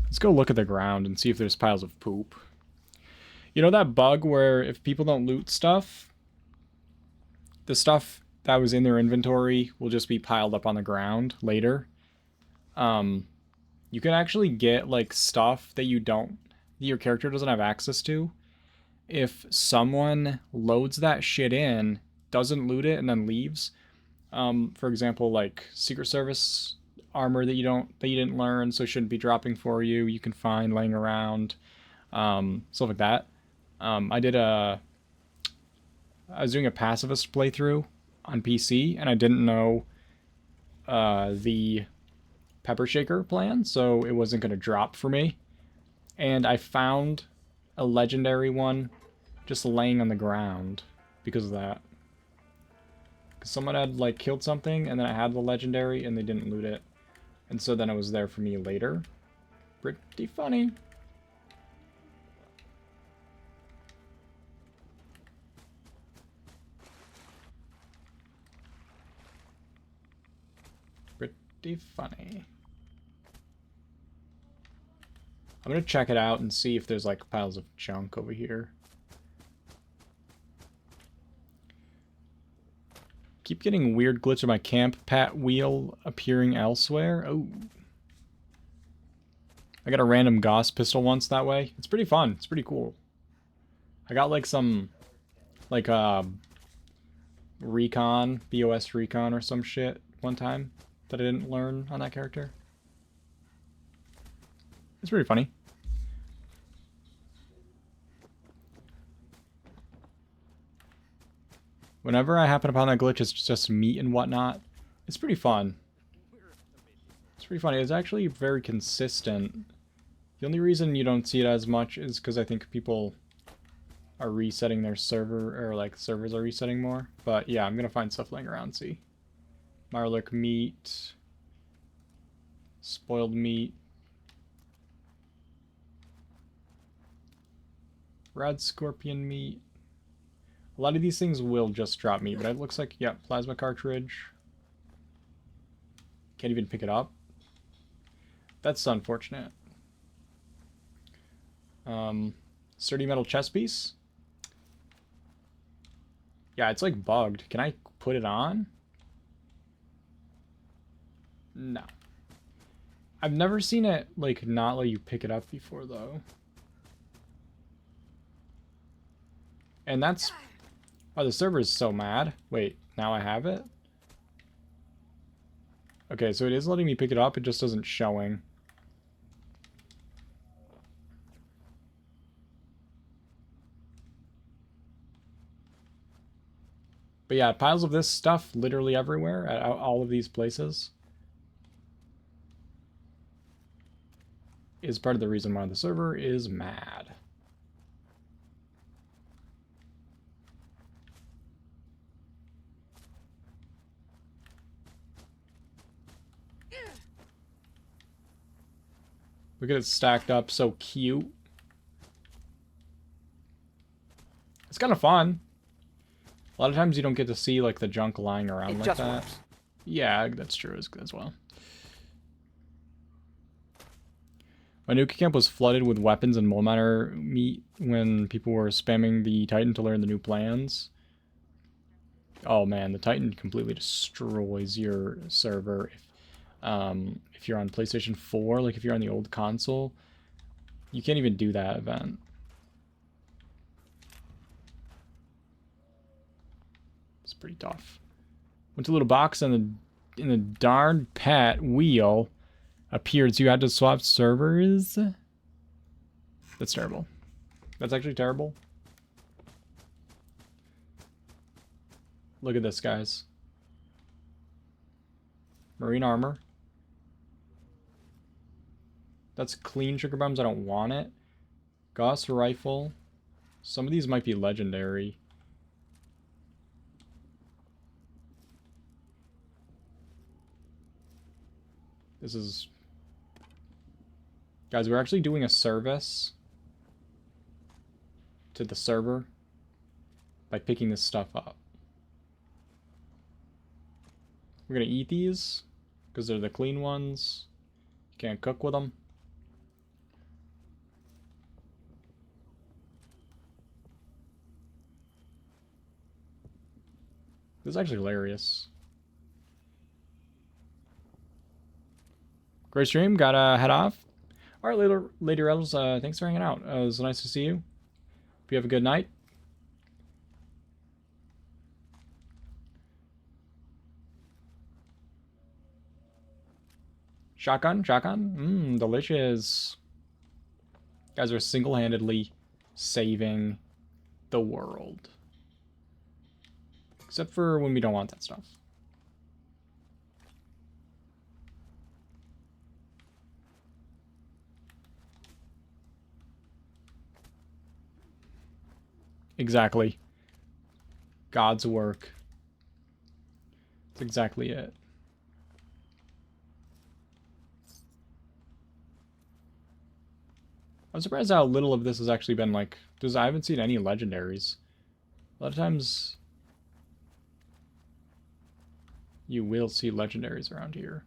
S1: Let's go look at the ground and see if there's piles of poop. You know that bug where if people don't loot stuff, the stuff that was in their inventory will just be piled up on the ground later? You can actually get like stuff that your character doesn't have access to if someone loads that shit in, doesn't loot it, and then leaves. For example, like Secret Service armor that you didn't learn, so shouldn't be dropping for you. You can find laying around, stuff like that. I was doing a pacifist playthrough on PC, and I didn't know the pepper shaker plan, so it wasn't going to drop for me. And I found a legendary one just laying on the ground because of that. Because someone had like killed something, and then I had the legendary, and they didn't loot it. And so then it was there for me later. Pretty funny. Pretty funny. I'm gonna check it out and see if there's like piles of junk over here. Keep getting weird glitch of my camp pat wheel appearing elsewhere. Oh. I got a random Gauss pistol once that way. It's pretty fun. It's pretty cool. I got like some, like recon, BOS recon or some shit one time that I didn't learn on that character. It's pretty funny. Whenever I happen upon that glitch, it's just meat and whatnot. It's pretty fun. It's pretty funny. It's actually very consistent. The only reason you don't see it as much is because I think people are resetting their server, or like servers are resetting more. But yeah, I'm gonna find stuff laying around, see. Mirelurk meat. Spoiled meat. Rad scorpion meat. A lot of these things will just drop meat, but it looks like, yeah, plasma cartridge. Can't even pick it up. That's unfortunate. Sturdy metal chest piece. Yeah, it's like bugged. Can I put it on? No. I've never seen it, like, not let you pick it up before, though. And that's... Oh, the server is so mad. Wait, now I have it? Okay, so it is letting me pick it up, it just isn't showing. But yeah, piles of this stuff literally everywhere at all of these places is part of the reason why the server is mad. Look at it stacked up, so cute. It's kind of fun. A lot of times you don't get to see like the junk lying around like that. Yeah, that's true as well. My nuke camp was flooded with weapons and mole matter meat when people were spamming the Titan to learn the new plans. Oh man, the Titan completely destroys your server if you're on PlayStation 4, like if you're on the old console, you can't even do that event. It's pretty tough. Went to a little box and in the darn pet wheel appeared, so you had to swap servers. That's terrible. That's actually terrible. Look at this, guys. Marine armor. That's clean sugar bombs. I don't want it. Gauss rifle. Some of these might be legendary. This is... Guys, we're actually doing a service to the server by picking this stuff up. We're gonna eat these because they're the clean ones. Can't cook with them. This is actually hilarious. Great stream. Gotta head off. All right, later, Elves. Thanks for hanging out. It was nice to see you. Hope you have a good night. Shotgun. Delicious. You guys are single-handedly saving the world. Except for when we don't want that stuff. Exactly. God's work. That's exactly it. I'm surprised how little of this has actually been like... Because I haven't seen any legendaries. A lot of times... You will see legendaries around here.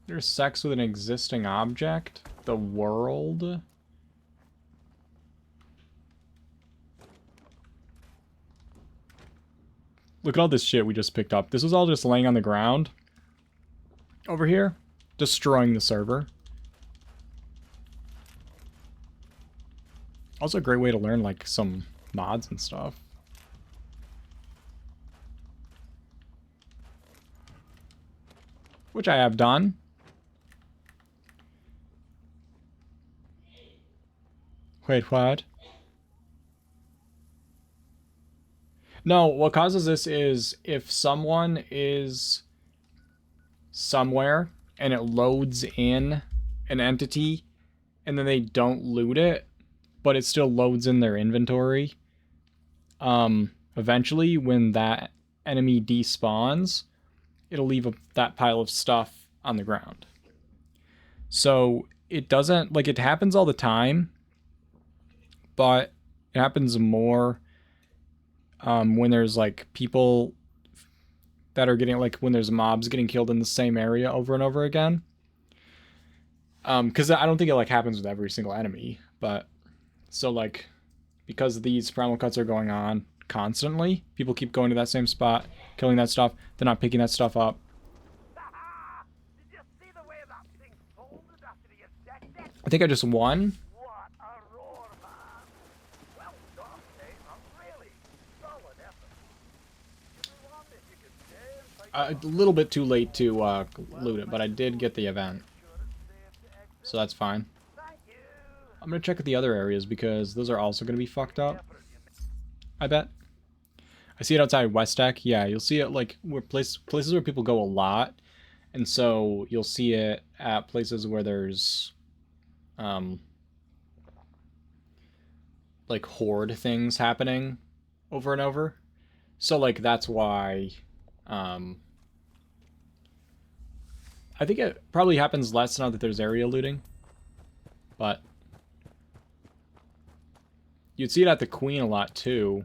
S1: There's sex with an existing object? The world? Look at all this shit we just picked up. This was all just laying on the ground over here, destroying the server. Also a great way to learn like some mods and stuff. Which I have done. Wait, what? No, what causes this is if someone is somewhere and it loads in an entity and then they don't loot it, but it still loads in their inventory. Eventually, when that enemy despawns, it'll leave that pile of stuff on the ground. So it doesn't, like, it happens all the time, but it happens more when there's, like, people that are getting, like, when there's mobs getting killed in the same area over and over again. Because I don't think it, like, happens with every single enemy, but, so, like, because these primal cuts are going on constantly, people keep going to that same spot, killing that stuff, they're not picking that stuff up. I think I just won. A little bit too late to loot it, but I did get the event. So that's fine. I'm going to check at the other areas because those are also going to be fucked up. I bet. I see it outside Westack. Yeah, you'll see it like where places where people go a lot. And so you'll see it at places where there's like horde things happening over and over. So like that's why I think it probably happens less now that there's area looting. But you'd see it at the Queen a lot too.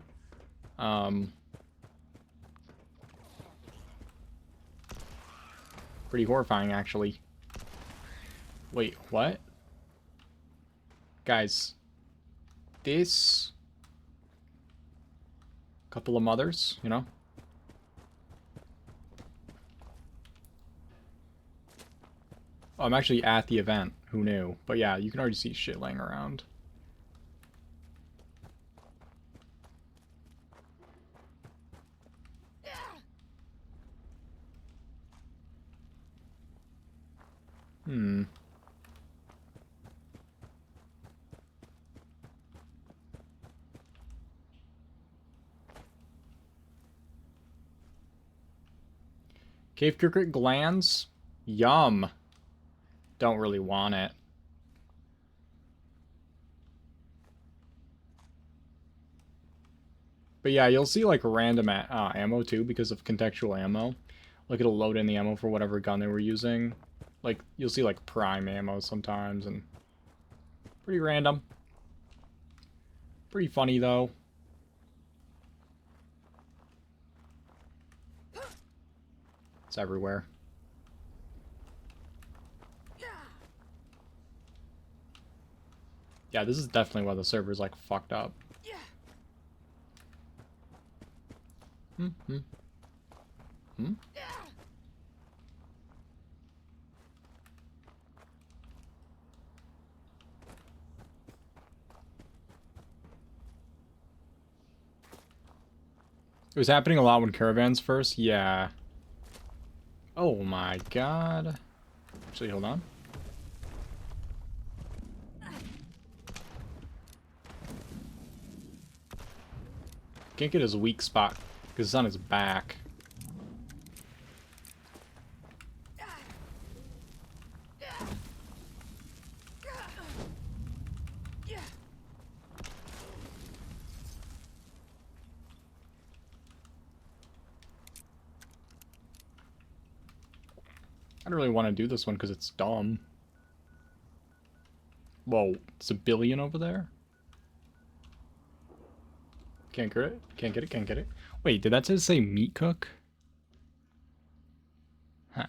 S1: Pretty horrifying, actually. Wait, what? Guys, this couple of mothers, you know? Oh, I'm actually at the event. Who knew? But yeah, you can already see shit laying around. Cave cricket glands? Yum. Don't really want it. But yeah, you'll see like random ammo too because of contextual ammo. Like it'll load in the ammo for whatever gun they were using. Like you'll see like prime ammo sometimes and pretty random. Pretty funny though. It's everywhere. Yeah, this is definitely why the server's like fucked up. It was happening a lot when caravans first, yeah. Oh my god. Actually, hold on. Can't get his weak spot because it's on his back. I don't really want to do this one because it's dumb. Whoa, it's a billion over there? Can't get it, can't get it, can't get it. Wait, did that just say meat cook? Huh.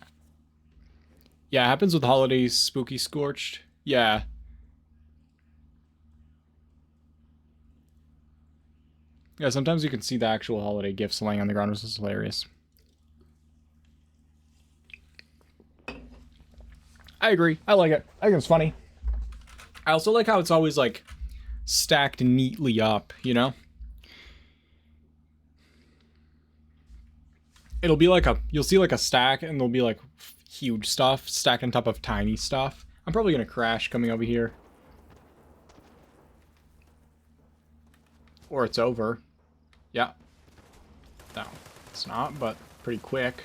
S1: Yeah, it happens with holidays, spooky scorched. Yeah. Yeah, sometimes you can see the actual holiday gifts laying on the ground, which is hilarious. I agree. I like it. I think it's funny. I also like how it's always, like, stacked neatly up, you know? It'll be like you'll see like a stack, and there'll be like huge stuff stacked on top of tiny stuff. I'm probably gonna crash coming over here. Or it's over. Yeah. No, it's not, but pretty quick.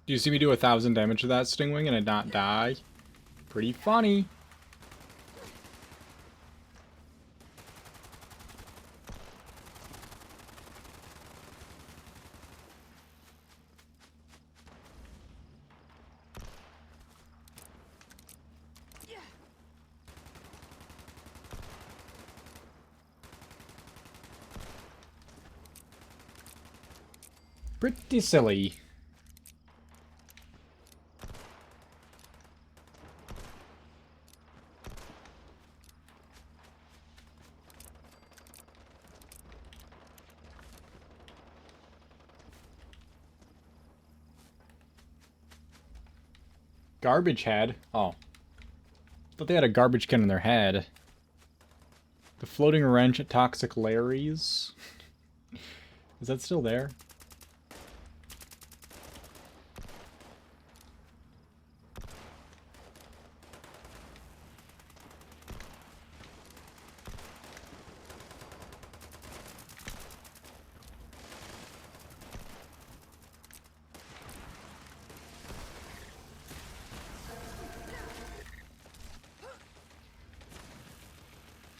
S1: Do you see me do 1,000 damage to that Stingwing and it not die? Pretty funny. Pretty silly. Garbage head? Oh. Thought they had a garbage can in their head. The floating wrench at Toxic Larry's? Is that still there?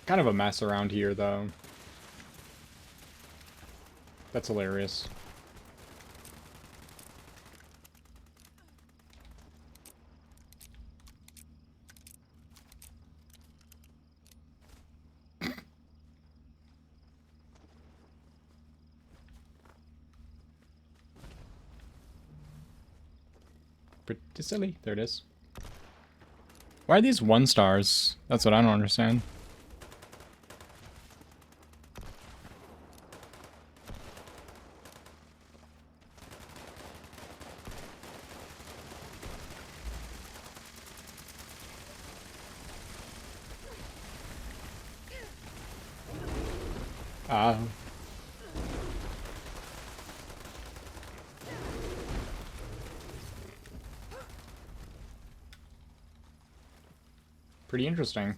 S1: Kind of a mess around here, though. That's hilarious. Pretty silly. There it is. Why are these 1 stars? That's what I don't understand. Pretty interesting.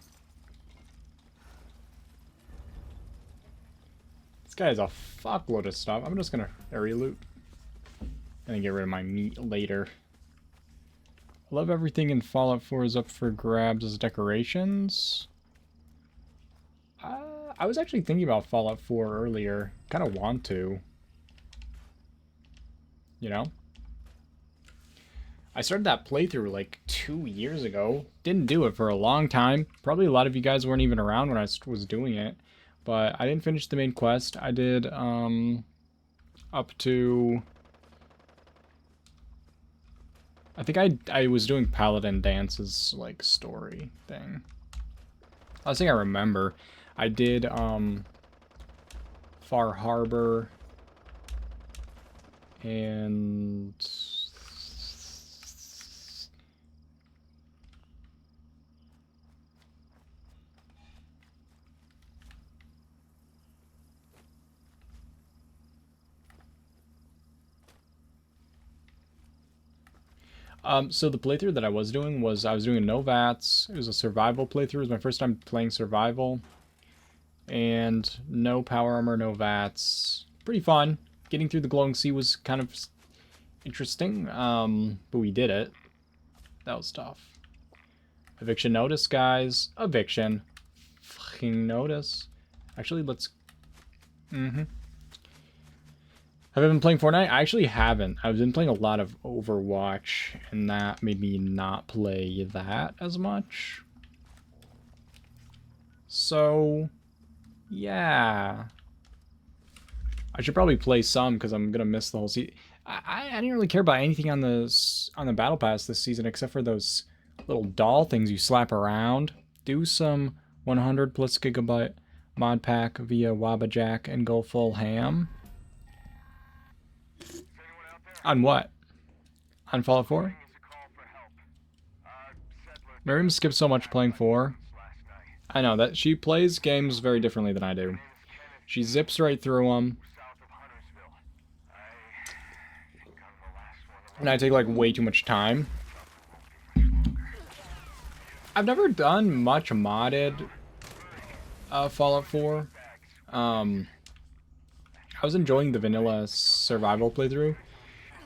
S1: This guy has a fuckload of stuff. I'm just gonna area loot. And then get rid of my meat later. I love everything in Fallout 4 is up for grabs as decorations. I was actually thinking about Fallout 4 earlier. Kind of want to. You know? I started that playthrough like 2 years ago. Didn't do it for a long time. Probably a lot of you guys weren't even around when I was doing it. But I didn't finish the main quest. I did up to... I think I was doing Paladin Dance's like story thing. I think I remember. I did Far Harbor and so the playthrough that I was doing was I was doing no VATS. It was a survival playthrough. It was my first time playing survival. And no power armor, no VATS. Pretty fun. Getting through the glowing sea was kind of interesting, but we did it. That was tough. Eviction notice, guys. Eviction. taking notice. Actually, let's... Have I been playing Fortnite? I actually haven't. I've been playing a lot of Overwatch, and that made me not play that as much. So, yeah. I should probably play some, because I'm going to miss the whole season. I didn't really care about anything on the Battle Pass this season, except for those little doll things you slap around. Do some 100 plus gigabyte mod pack via Wabajack and go full ham. On what? On Fallout 4? Miriam skipped so much playing 4. I know that she plays games very differently than I do. She zips right through them. And I take like way too much time. I've never done much modded Fallout 4. I was enjoying the vanilla survival playthrough,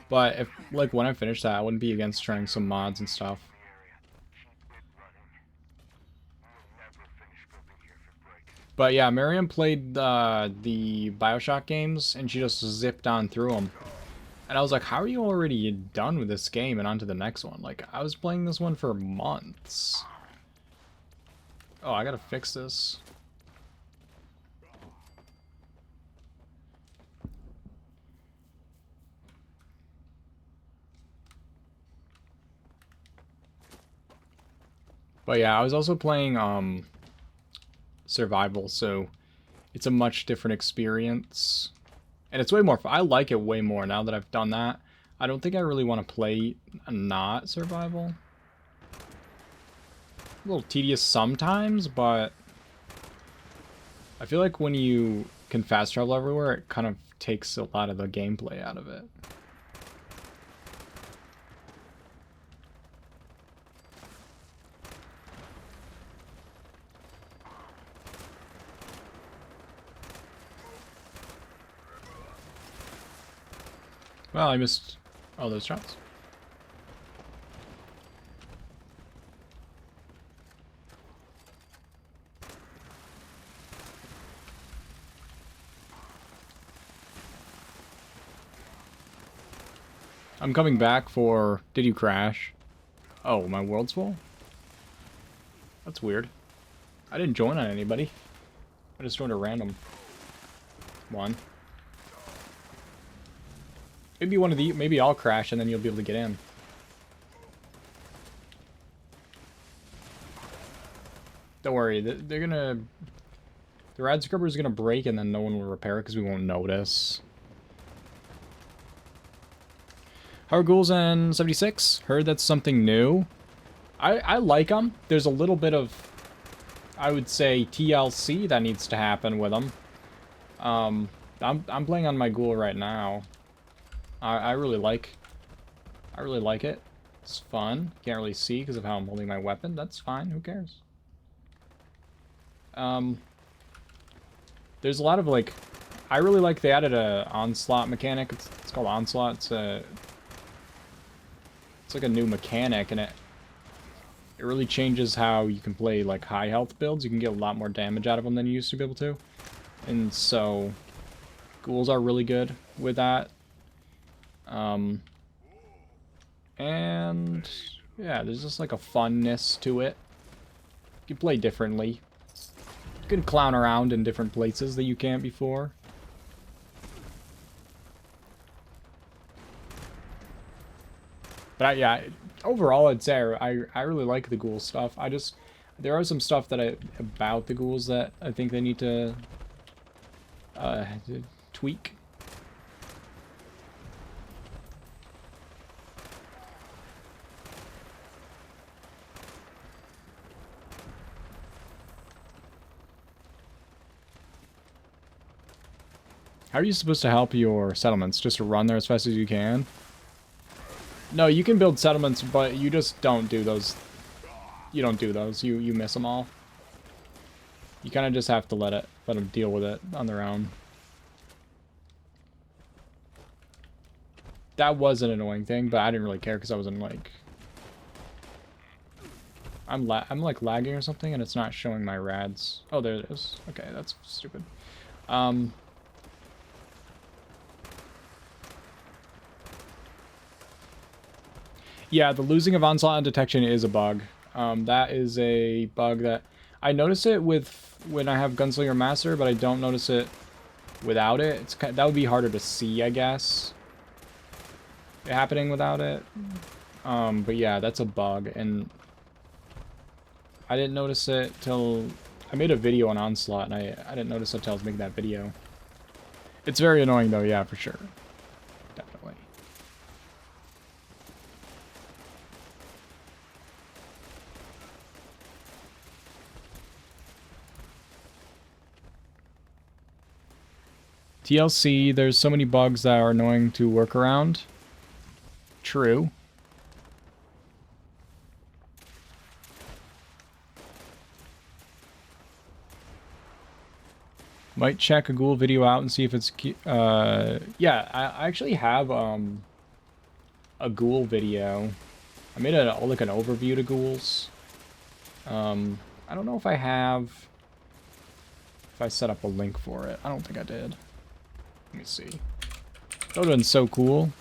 S1: but if like when I finish that, I wouldn't be against trying some mods and stuff. But yeah, Miriam played the BioShock games, and she just zipped on through them. And I was like, how are you already done with this game and on to the next one? Like, I was playing this one for months. Oh, I gotta fix this. But yeah, I was also playing survival, so it's a much different experience. And it's way more fun. I like it way more now that I've done that. I don't think I really want to play not survival. A little tedious sometimes, but I feel like when you can fast travel everywhere, it kind of takes a lot of the gameplay out of it. Well, I missed all those shots. I'm coming back for... Did you crash? Oh, my world's full? That's weird. I didn't join on anybody. I just joined a random one. Maybe one of the... Maybe I'll crash and then you'll be able to get in. Don't worry. They're gonna... The rad scrubber is gonna break and then no one will repair it because we won't notice. How are ghouls and 76? Heard that's something new. I like them. There's a little bit of, I would say, TLC that needs to happen with them. I'm playing on my ghoul right now. I really like it. It's fun. Can't really see because of how I'm holding my weapon. That's fine. Who cares? There's a lot of like, I really like they added a onslaught mechanic. It's called onslaught. It's like a new mechanic, and it really changes how you can play like high health builds. You can get a lot more damage out of them than you used to be able to. And so ghouls are really good with that. And yeah, there's just like a funness to it. You can play differently. You can clown around in different places that you can't before. But yeah, overall I'd say I really like the ghoul stuff. There are some stuff about the ghouls that I think they need to tweak. How are you supposed to help your settlements? Just to run there as fast as you can? No, you can build settlements, but you just don't do those. You don't do those. You miss them all. You kind of just have to let them deal with it on their own. That was an annoying thing, but I didn't really care because I wasn't like... I'm like lagging or something, and it's not showing my rads. Oh, there it is. Okay, that's stupid. Yeah, the losing of onslaught and detection is a bug. That is a bug that I notice it with when I have Gunslinger Master, but I don't notice it without it. It's kind of, that would be harder to see, I guess. It happening without it. But yeah, that's a bug, and I didn't notice it till I made a video on Onslaught, and I didn't notice it till I was making that video. It's very annoying though, yeah, for sure. Definitely. TLC, there's so many bugs that are annoying to work around. True. Might check a Ghoul video out and see if it's... yeah, I actually have a Ghoul video. I made like an overview to Ghouls. I don't know if I have... If I set up a link for it. I don't think I did. Let me see. That would have been so cool.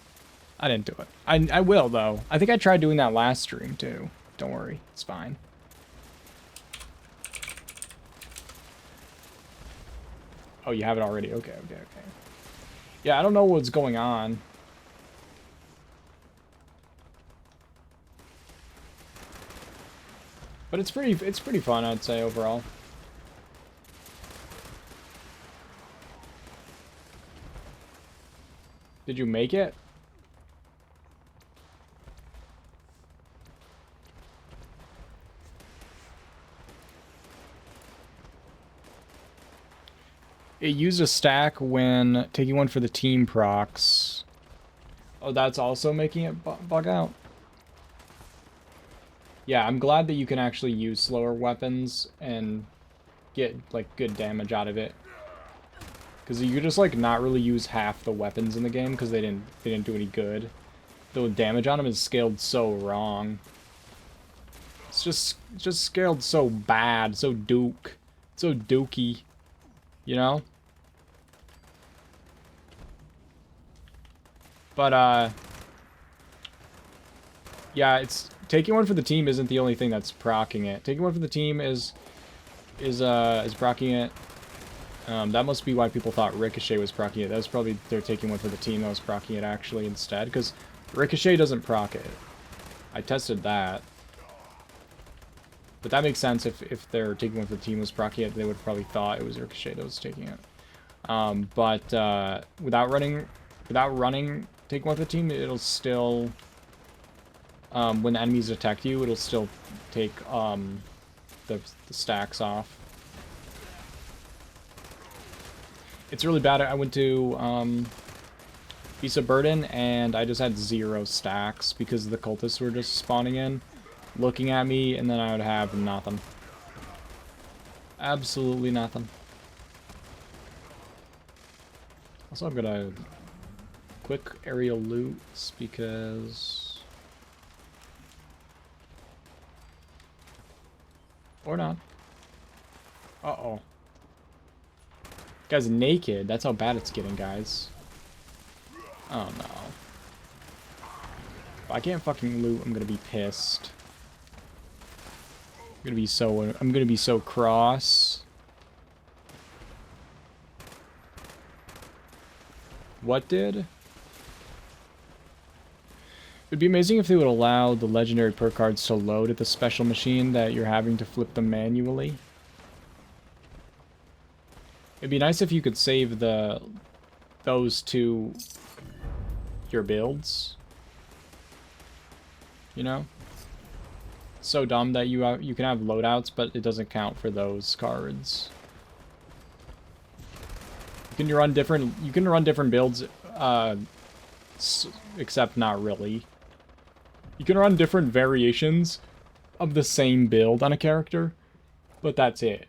S1: I didn't do it. I will, though. I think I tried doing that last stream, too. Don't worry. It's fine. Oh, you have it already. Okay. Yeah, I don't know what's going on. But it's pretty fun, I'd say, overall. Did you make it? It used a stack when taking one for the team procs. Oh, that's also making it bug out? Yeah, I'm glad that you can actually use slower weapons and get, like, good damage out of it. Because you just, like, not really use half the weapons in the game because they didn't do any good. The damage on them is scaled so wrong. It's just scaled so bad, so dookie. You know? But, yeah, it's... Taking one for the team isn't the only thing that's proccing it. Taking one for the team is proccing it. That must be why people thought Ricochet was proccing it. That was probably they're taking one for the team that was proccing it actually instead, because Ricochet doesn't proc it. I tested that. But that makes sense if they're taking one for the team was proccing it, they would probably thought it was Ricochet that was taking it. But without running, taking one for the team, it'll still... when the enemies attack you, it'll still take the stacks off. It's really bad. I went to Beast of Burden, and I just had 0 stacks because the cultists were just spawning in, looking at me, and then I would have nothing. Absolutely nothing. Also, I'm gonna quick aerial loots because... Or not. Uh-oh. Guy's naked. That's how bad it's getting, guys. Oh, no. If I can't fucking loot, I'm gonna be pissed. I'm gonna be so cross. What did? It'd be amazing if they would allow the legendary perk cards to load at the special machine that you're having to flip them manually. It'd be nice if you could save those to your builds. You know? So dumb that you can have loadouts, but it doesn't count for those cards. You can run different builds, except not really. You can run different variations of the same build on a character, but that's it.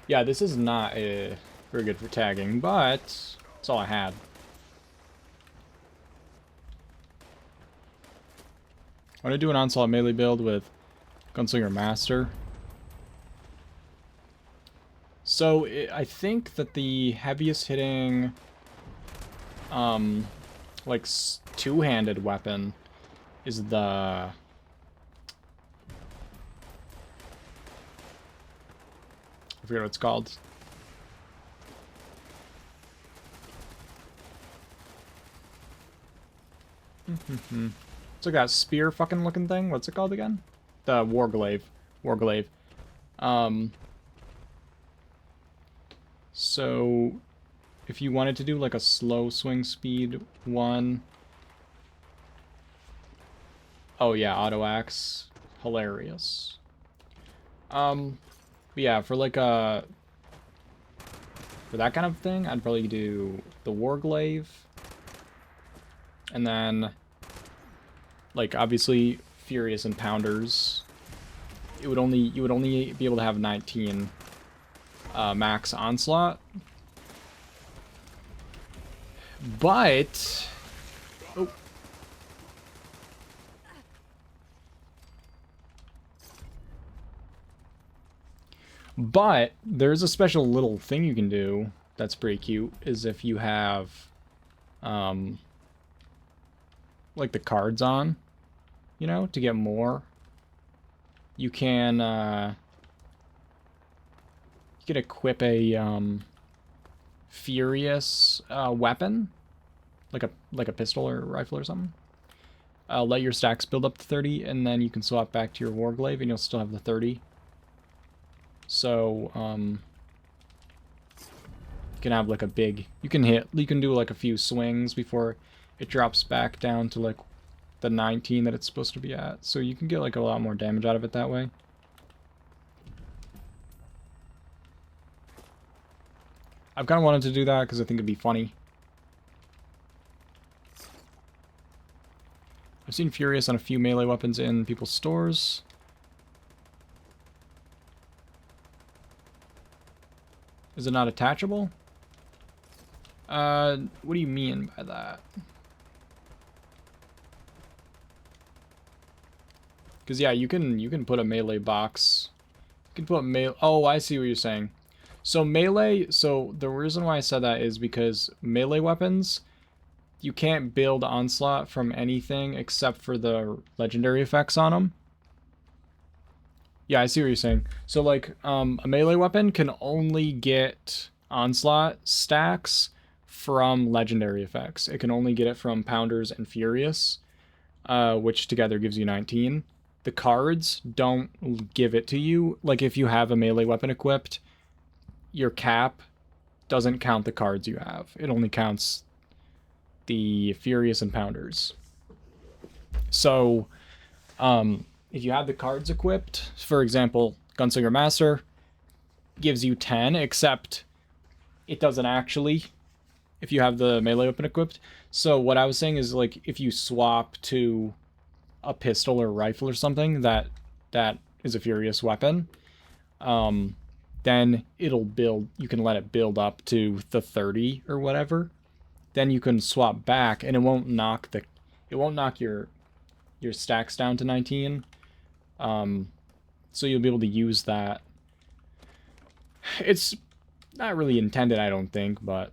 S1: Yeah, this is not very good for tagging, but that's all I had. I want to do an Onslaught melee build with Gunslinger Master. So I think that the heaviest hitting, like two-handed weapon is the... I forget what it's called. It's like that spear fucking looking thing. What's it called again? The Warglaive. Warglaive. So if you wanted to do like a slow swing speed one. Oh yeah, auto axe. Hilarious. But yeah, for like a... For that kind of thing, I'd probably do the Warglaive. And then, like, obviously, Furious and Pounders. You would only be able to have 19 max Onslaught. But... Oh. But there's a special little thing you can do that's pretty cute, is if you have like the cards on, you know, to get more. You can equip a Furious weapon, like a pistol or rifle or something. Let your stacks build up to 30, and then you can swap back to your Warglaive, and you'll still have the 30. So, you can have like a big, you can do like a few swings before it drops back down to like the 19 that it's supposed to be at. So you can get like a lot more damage out of it that way. I've kind of wanted to do that because I think it'd be funny. I've seen Furious on a few melee weapons in people's stores. Is it not attachable? What do you mean by that? Because yeah, you can put a melee box. You can put melee. Oh, I see what you're saying. So melee. So the reason why I said that is because melee weapons, you can't build Onslaught from anything except for the legendary effects on them. Yeah, I see what you're saying. So, like, a melee weapon can only get Onslaught stacks from legendary effects. It can only get it from Pounders and Furious, which together gives you 19. The cards don't give it to you. Like, if you have a melee weapon equipped, your cap doesn't count the cards you have. It only counts the Furious and Pounders. So, if you have the cards equipped, for example, Gunslinger Master gives you 10, except it doesn't actually if you have the melee weapon equipped. So what I was saying is, like, if you swap to a pistol or rifle or something that is a Furious weapon, then it'll build, you can let it build up to the 30 or whatever. Then you can swap back and it won't knock your stacks down to 19. So you'll be able to use that. It's not really intended, I don't think, but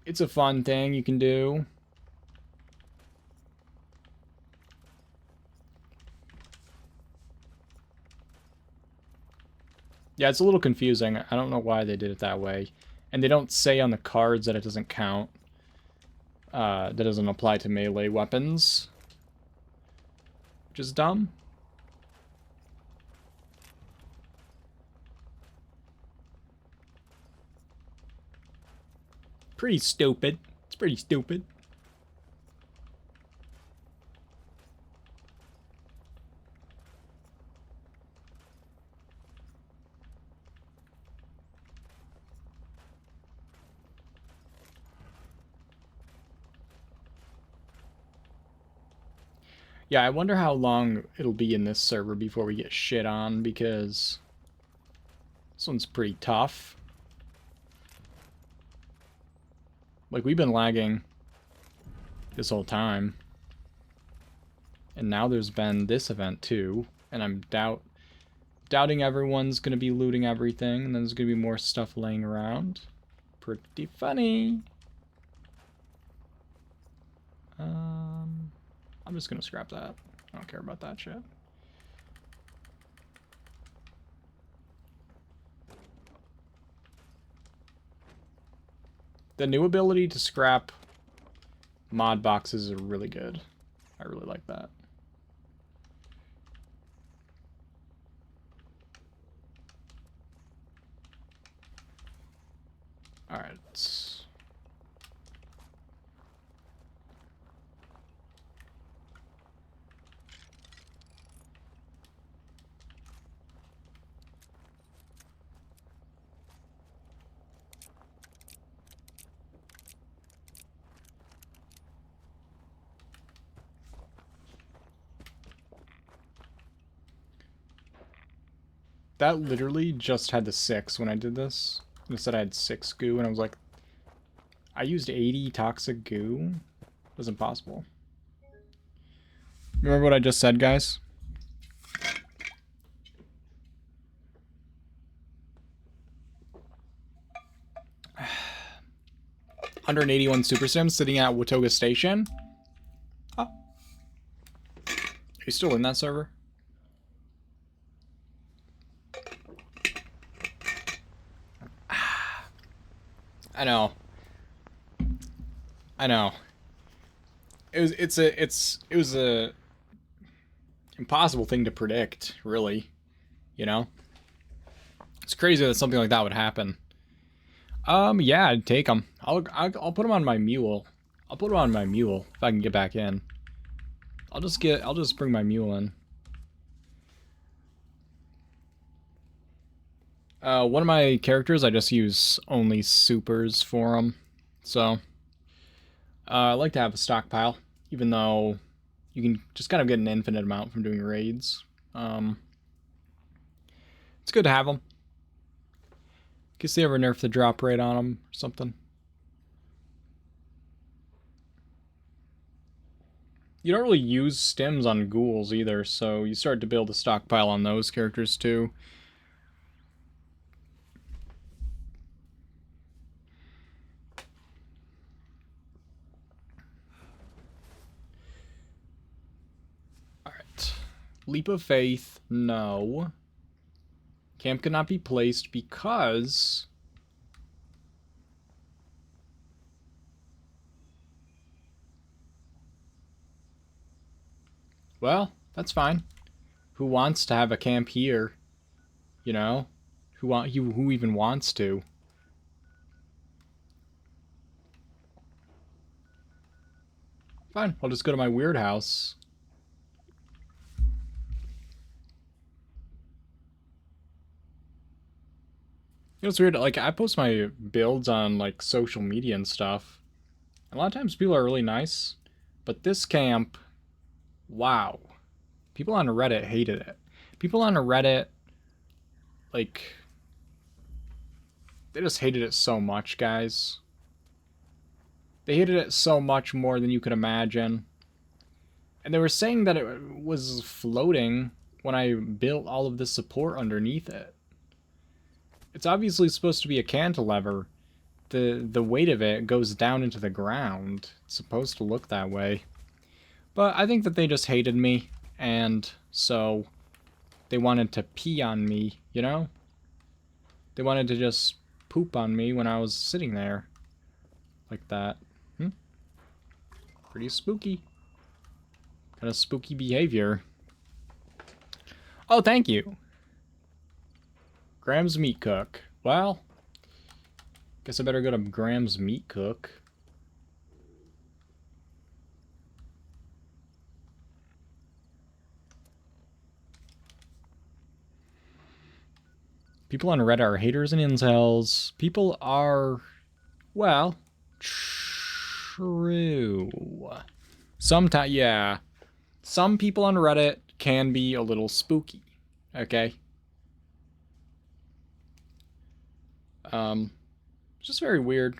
S1: it's a fun thing you can do. Yeah, it's a little confusing. I don't know why they did it that way. And they don't say on the cards that it doesn't count. That doesn't apply to melee weapons. Which is dumb. Pretty stupid. It's pretty stupid. Yeah, I wonder how long it'll be in this server before we get shit on, because This one's pretty tough. Like, we've been lagging this whole time. And now there's been this event too. And I'm doubting everyone's gonna be looting everything. And then there's gonna be more stuff laying around. Pretty funny. I'm just gonna scrap that. I don't care about that shit. The new ability to scrap mod boxes are really good. I really like that. Alright. That literally just had the 6 when I did this. It said I had 6 goo, and I was like, I used 80 toxic goo? It was impossible. Remember what I just said, guys? $181 Super Sims sitting at Watoga Station. Oh. Are you still in that server? I know. I know. It was a impossible thing to predict, really. You know? It's crazy that something like that would happen. Yeah, I'd take them. I'll put them on my mule. I'll put them on my mule if I can get back in. I'll just bring my mule in. One of my characters, I just use only supers for them. So, I like to have a stockpile, even though you can just kind of get an infinite amount from doing raids. It's good to have them. Guess they ever nerf the drop rate on them or something. You don't really use stims on ghouls either, so you start to build a stockpile on those characters too. Alright. Leap of Faith, no. Camp cannot be placed because... Well, that's fine. Who wants to have a camp here? You know? Who even wants to? Fine, I'll just go to my weird house. You know, it's weird, like, I post my builds on, like, social media and stuff. A lot of times people are really nice, but this camp, wow. People on Reddit hated it. People on Reddit, like, they just hated it so much, guys. They hated it so much more than you could imagine. And they were saying that it was floating when I built all of the support underneath it. It's obviously supposed to be a cantilever. The weight of it goes down into the ground. It's supposed to look that way. But I think that they just hated me, and so they wanted to pee on me, you know? They wanted to just poop on me when I was sitting there. Like that. Pretty spooky. Kind of spooky behavior. Oh, thank you. Graham's Meat Cook. Well, guess I better go to Graham's Meat Cook. People on Reddit are haters and incels. People are, well, true. Sometimes, yeah. Some people on Reddit can be a little spooky. Okay? Just very weird.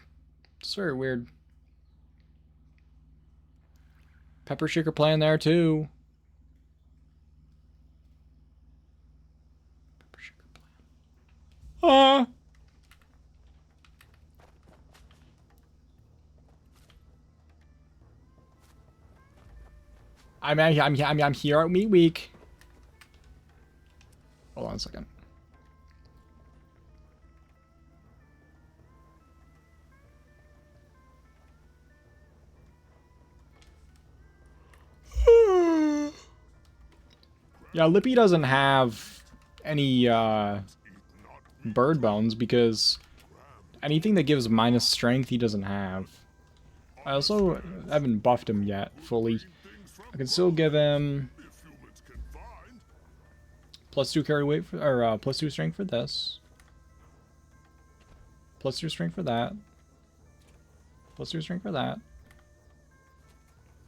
S1: Just very weird. Pepper Shaker playing there too. Pepper Shaker playing. I'm here at Meat Week. Hold on a second. Yeah, Lippy doesn't have any bird bones because anything that gives minus strength he doesn't have. I also haven't buffed him yet fully. I can still give him +2 carry weight for, or +2 strength for this. +2 strength for that. +2 strength for that.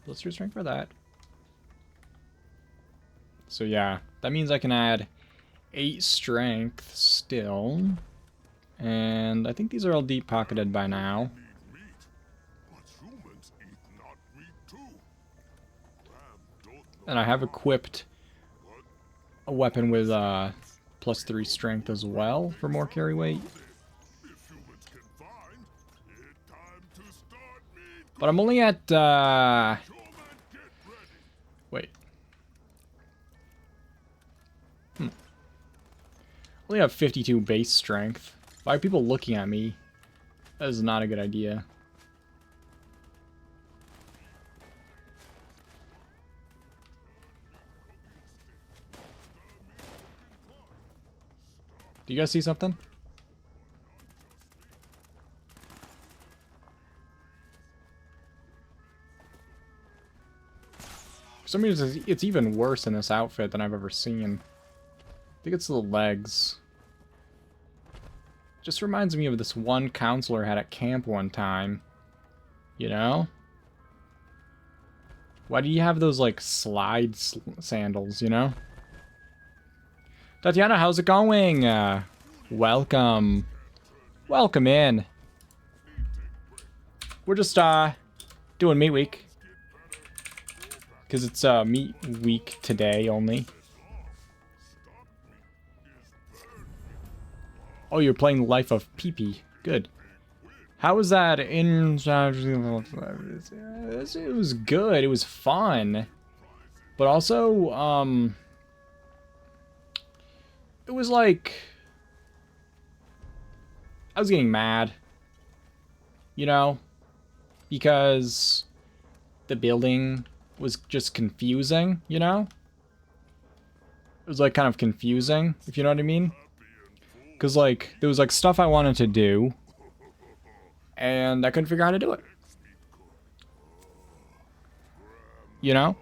S1: +2 strength for that. So yeah, that means I can add 8 strength still. And I think these are all deep pocketed by now. And I have equipped a weapon with +3 strength as well for more carry weight. But I'm only at wait. Only have 52 base strength. Why are people looking at me? That is not a good idea. Do you guys see something? For some reason, it's even worse in this outfit than I've ever seen. I think it's the legs. Just reminds me of this one counselor I had at camp one time. You know? Why do you have those, like, slide sandals, you know? Tatiana, how's it going? Welcome. Welcome in. We're just, doing Meat Week. Because it's, Meat Week today only. Oh, you're playing Life of Pee-Pee. Good. How was that in... It was good. It was fun. But also, it was like... I was getting mad. You know? Because the building was just confusing, you know? It was like kind of confusing, if you know what I mean. Because, like, there was, like, stuff I wanted to do, and I couldn't figure out how to do it. You know?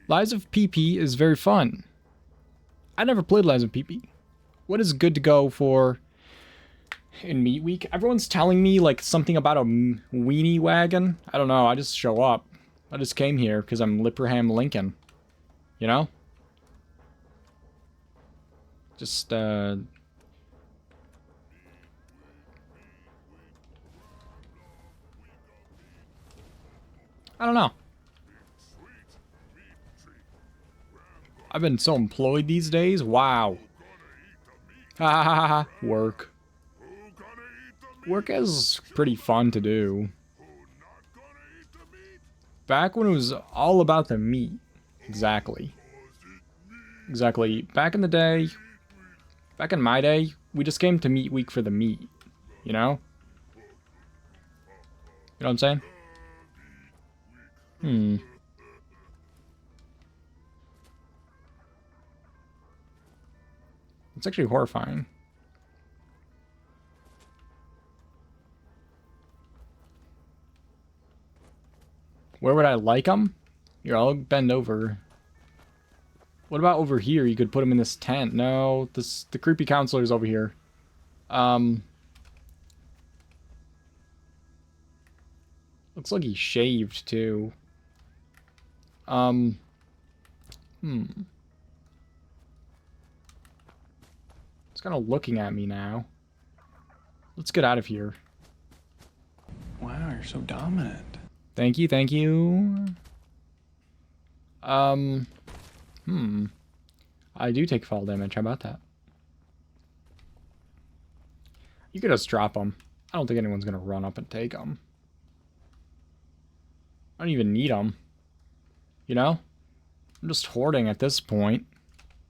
S1: Lies of PP is very fun. I never played Lies of PP. What is good to go for in Meat Week? Everyone's telling me, like, something about a weenie wagon. I don't know, I just show up. I just came here because I'm Lipraham Lincoln. You know? Just, I don't know. I've been so employed these days. Wow. Ha ha ha ha. Work. Work is pretty fun to do. Back when it was all about the meat. Exactly. Exactly. Back in the day, back in my day, we just came to Meat Week for the meat. You know? You know what I'm saying? It's actually horrifying. Where would I like them? Here, I'll bend over. What about over here? You could put him in this tent. No, the creepy counselor's over here. Looks like he shaved too. It's kind of looking at me now. Let's get out of here.
S11: Wow, you're so dominant.
S1: Thank you, thank you. I do take fall damage. How about that? You could just drop them. I don't think anyone's gonna run up and take them. I don't even need them. You know? I'm just hoarding at this point.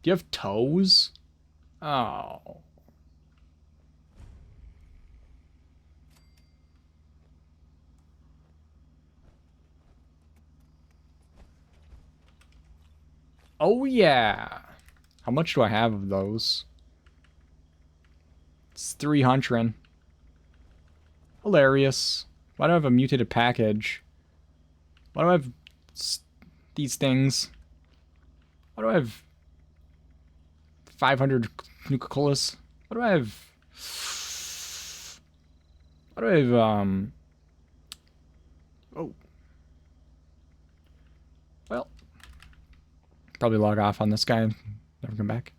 S1: Do you have toes? Oh. Oh yeah. How much do I have of those? It's 300. Hilarious. Why do I have a mutated package? Why do I have these things? Why do I have 500 Nuka-Colas? Why do I have... Why do I have, Oh. Well. Probably log off on this guy and never come back.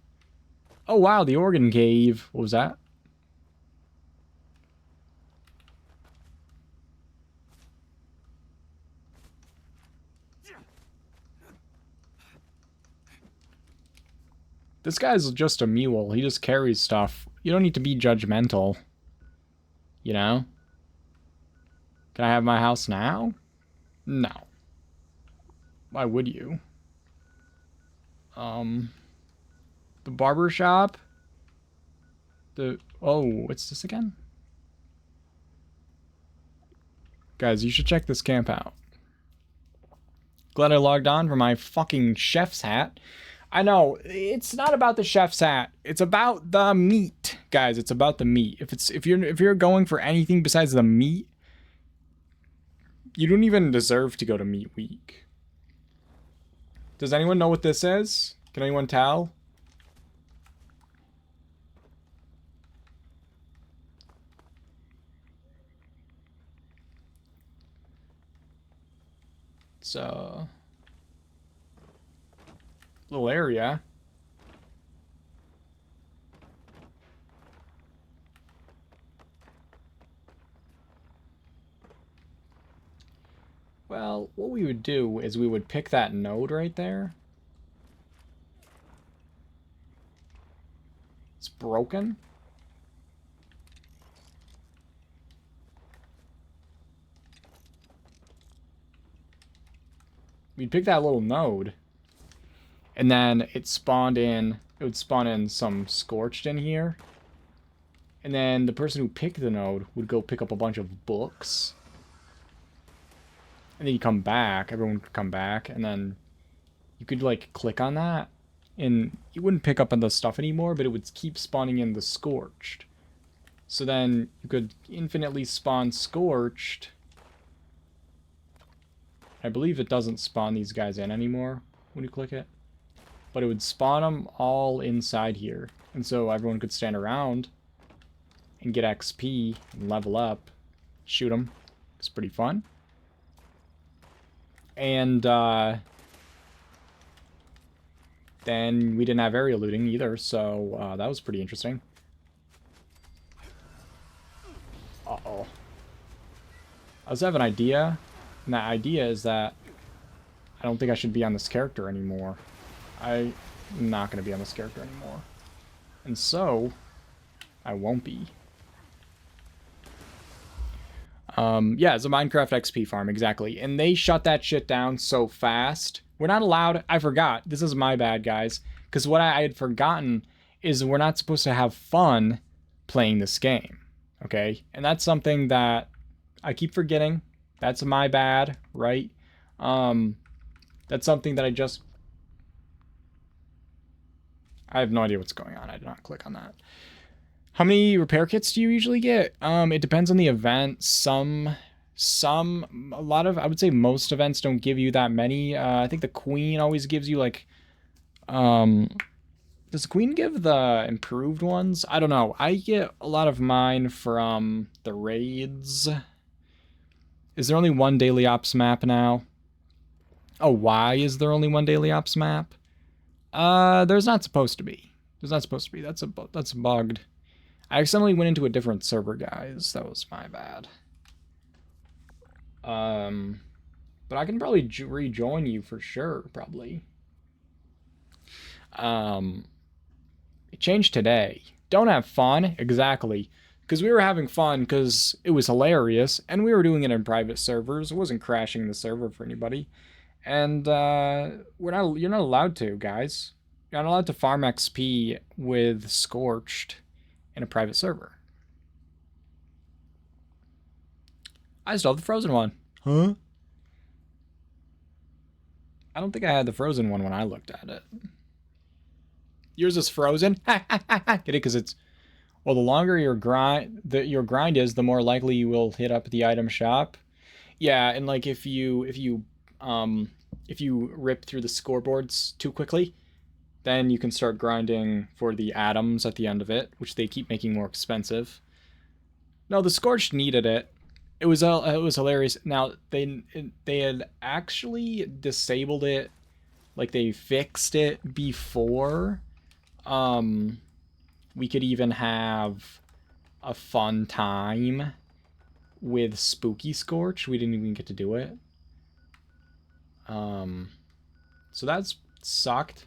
S1: Oh wow, the organ cave. What was that? This guy's just a mule. He just carries stuff. You don't need to be judgmental. You know? Can I have my house now? No. Why would you? The barber shop? Oh, what's this again? Guys, you should check this camp out. Glad I logged on for my fucking chef's hat. I know, it's not about the chef's hat. It's about the meat, guys. It's about the meat. If you're going for anything besides the meat, you don't even deserve to go to Meat Week. Does anyone know what this is? Can anyone tell? It's a little area. Well, what we would do is we would pick that node right there. It's broken. We'd pick that little node. And then it would spawn in some scorched in here. And then the person who picked the node would go pick up a bunch of books. And then you come back, everyone could come back, and then you could like click on that. And you wouldn't pick up on the stuff anymore, but it would keep spawning in the scorched. So then you could infinitely spawn scorched. I believe it doesn't spawn these guys in anymore when you click it. But it would spawn them all inside here. And so everyone could stand around and get XP and level up. Shoot them. It's pretty fun. And then we didn't have area looting either, so that was pretty interesting. Uh-oh. I also have an idea, and that idea is that I don't think I should be on this character anymore. I'm not going to be on this character anymore. And so, I won't be. Yeah, it's a Minecraft XP farm, exactly. And they shut that shit down so fast. We're not allowed... I forgot. This is my bad, guys. Because what I had forgotten is we're not supposed to have fun playing this game. Okay? And that's something that I keep forgetting. That's my bad, right? That's something that I just... I have no idea what's going on. I did not click on that. How many repair kits do you usually get? It depends on the event. A lot of, I would say most events don't give you that many. I think the Queen always gives you like, does the Queen give the improved ones? I don't know. I get a lot of mine from the raids. Is there only one daily ops map now? Oh, why is there only one daily ops map? There's not supposed to be. There's not supposed to be. That's bugged. I accidentally went into a different server, guys. That was my bad. But I can probably rejoin you for sure, probably. It changed today. Don't have fun? Exactly. Because we were having fun because it was hilarious, and we were doing it in private servers. It wasn't crashing the server for anybody. And you're not allowed to, guys. You're not allowed to farm XP with Scorched in a private server. I still have the frozen one. Huh? I don't think I had the frozen one when I looked at it. Yours is frozen? Get it? Because it's... Well, the longer your grind is, the more likely you will hit up the item shop. Yeah, and like if you rip through the scoreboards too quickly, then you can start grinding for the atoms at the end of it, which they keep making more expensive. No, the Scorched needed it. It was hilarious. Now they had actually disabled it, like they fixed it before we could even have a fun time with Spooky Scorch. We didn't even get to do it. So that's sucked.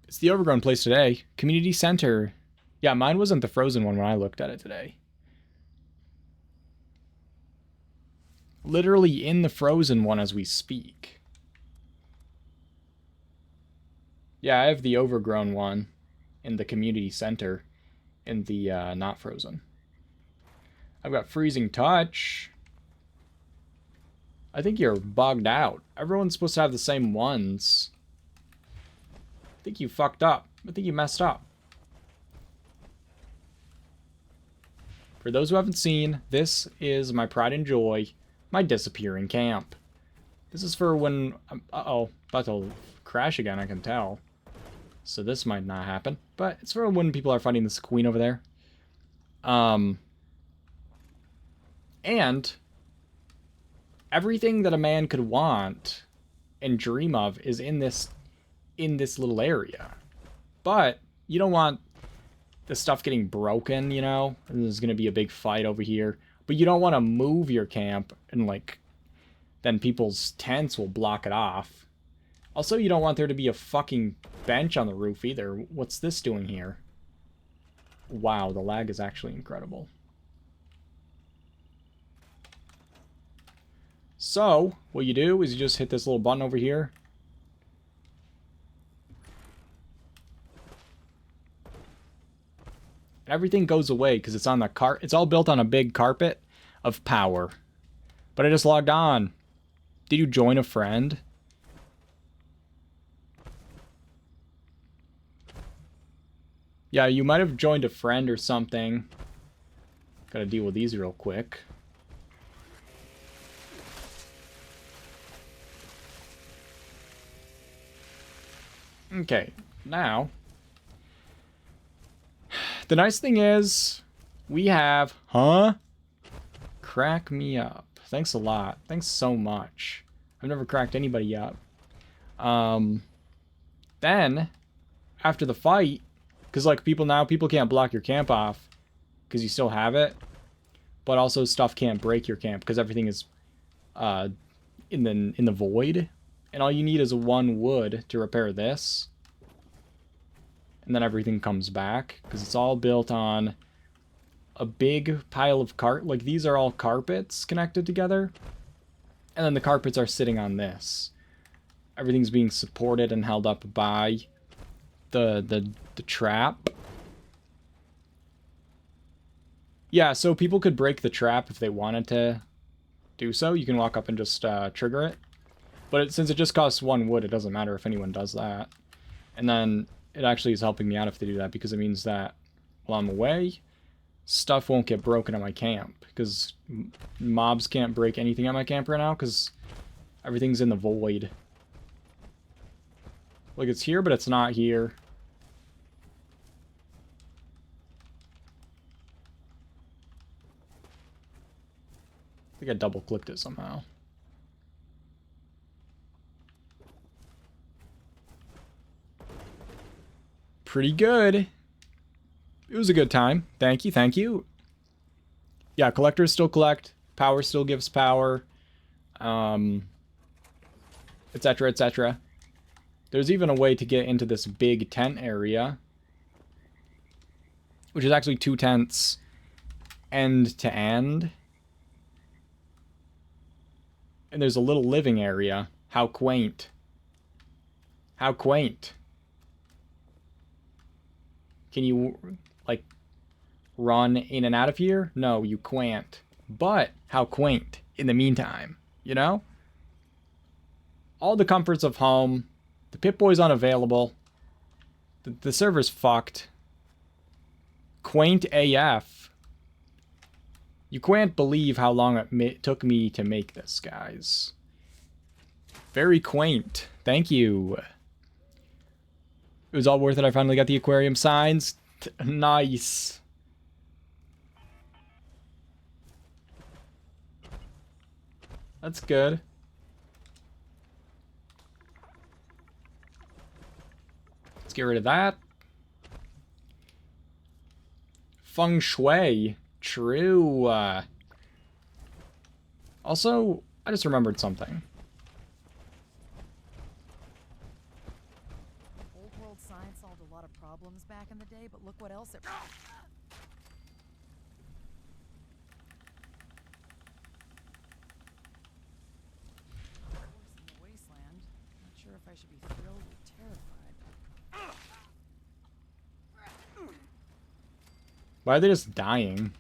S1: It's the Overgrown place today. Community Center. Yeah, mine wasn't the frozen one when I looked at it today. Literally in the frozen one as we speak. Yeah, I have the Overgrown one in the community center in the not frozen. I've got Freezing Touch. I think you're bugged out. Everyone's supposed to have the same ones. I think you fucked up. I think you messed up. For those who haven't seen, this is my pride and joy, my disappearing camp. This is for when... uh-oh, about to crash again, I can tell. So this might not happen. But it's for when people are fighting this queen over there. And everything that a man could want and dream of is in this little area. But you don't want the stuff getting broken, you know? And there's gonna be a big fight over here. But you don't want to move your camp and, like, then people's tents will block it off. Also, you don't want there to be a fucking bench on the roof either. What's this doing here? Wow, the lag is actually incredible. So, what you do is you just hit this little button over here. And everything goes away because it's on the it's all built on a big carpet of power. But I just logged on. Did you join a friend? Yeah, you might have joined a friend or something. Gotta deal with these real quick. Okay, now, the nice thing is, we have, crack me up. Thanks a lot. Thanks so much. I've never cracked anybody up. Then, after the fight, because like people can't block your camp off, because you still have it, but also stuff can't break your camp, because everything is in the void. And all you need is one wood to repair this. And then everything comes back. Because it's all built on a big pile of like these are all carpets connected together. And then the carpets are sitting on this. Everything's being supported and held up by the trap. Yeah, so people could break the trap if they wanted to do so. You can walk up and just trigger it. But since it just costs one wood, it doesn't matter if anyone does that. And then it actually is helping me out if they do that, because it means that while I'm away, stuff won't get broken at my camp. Because mobs can't break anything at my camp right now, because everything's in the void. Like, it's here, but it's not here. I think I double-clicked it somehow. pretty good. It was a good time. Thank you, thank you. Yeah, collectors still collect. Power still gives power. Etc, etc. There's even a way to get into this big tent area, which is actually 2 tents end to end. And there's a little living area. How quaint. How quaint. Can you, like, run in and out of here? No, you can't. But how quaint in the meantime, you know? All the comforts of home. The Pip-Boy's unavailable. The server's fucked. Quaint AF. You can't believe how long it took me to make this, guys. Very quaint. Thank you. It was all worth it. I finally got the aquarium signs. Nice. That's good. Let's get rid of that. Feng Shui. True. Also, I just remembered something.
S8: Old world science solved a lot of problems back in the day, but look what else it. Forest in the wasteland. Not sure if I should be thrilled or terrified.
S1: Why are they just dying?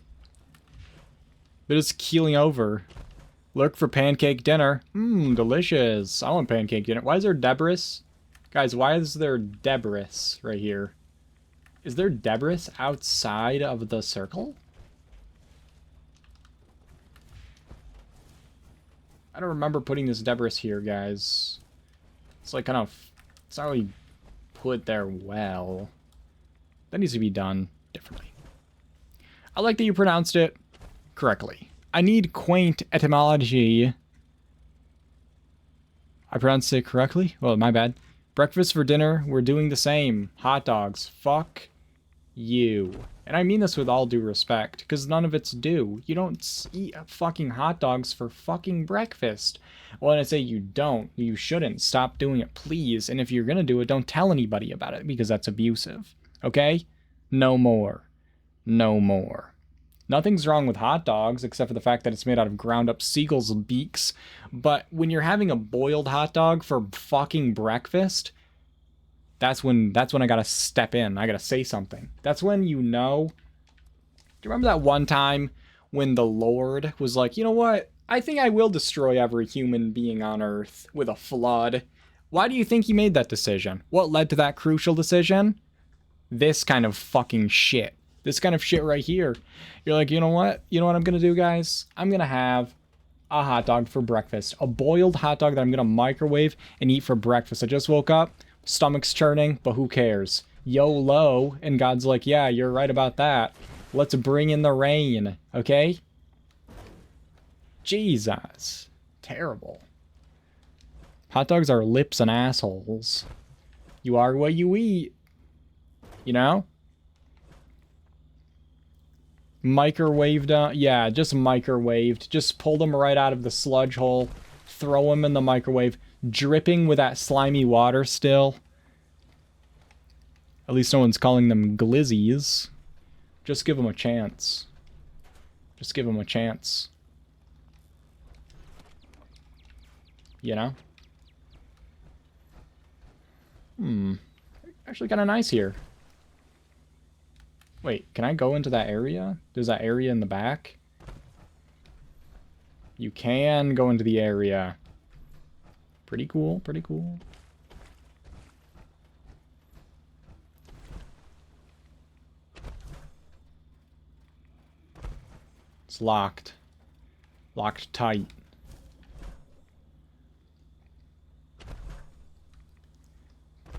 S1: They're just keeling over. Look for pancake dinner. Mmm, delicious. I want pancake dinner. Why is there debris? Guys, why is there debris right here? Is there debris outside of the circle? I don't remember putting this debris here, guys. It's like kind of... It's not really put there well. That needs to be done differently. I like that you pronounced it correctly. I need quaint etymology. I pronounced it correctly? Well, my bad. Breakfast for dinner, we're doing the same. Hot dogs. Fuck you. And I mean this with all due respect, because none of it's due. You don't eat fucking hot dogs for fucking breakfast. Well, and I say you don't. You shouldn't. Stop doing it, please. And if you're gonna do it, don't tell anybody about it, because that's abusive. Okay? No more. No more. Nothing's wrong with hot dogs, except for the fact that it's made out of ground up seagulls' beaks. But when you're having a boiled hot dog for fucking breakfast, that's when I gotta step in. I gotta say something. That's when you know. Do you remember that one time when the Lord was like, you know what? I think I will destroy every human being on Earth with a flood. Why do you think he made that decision? What led to that crucial decision? This kind of fucking shit. This kind of shit right here. You're like, you know what? You know what I'm going to do, guys? I'm going to have a hot dog for breakfast. A boiled hot dog that I'm going to microwave and eat for breakfast. I just woke up. Stomach's churning, but who cares? YOLO. And God's like, yeah, you're right about that. Let's bring in the rain. Okay? Jesus. Terrible. Hot dogs are lips and assholes. You are what you eat. You know? Microwaved, yeah, just microwaved. Just pull them right out of the sludge hole. Throw them in the microwave. Dripping with that slimy water still. At least no one's calling them glizzies. Just give them a chance. Just give them a chance. You know? Actually kind of nice here. Wait, can I go into that area? There's that area in the back? You can go into the area. Pretty cool, pretty cool. It's locked. Locked tight.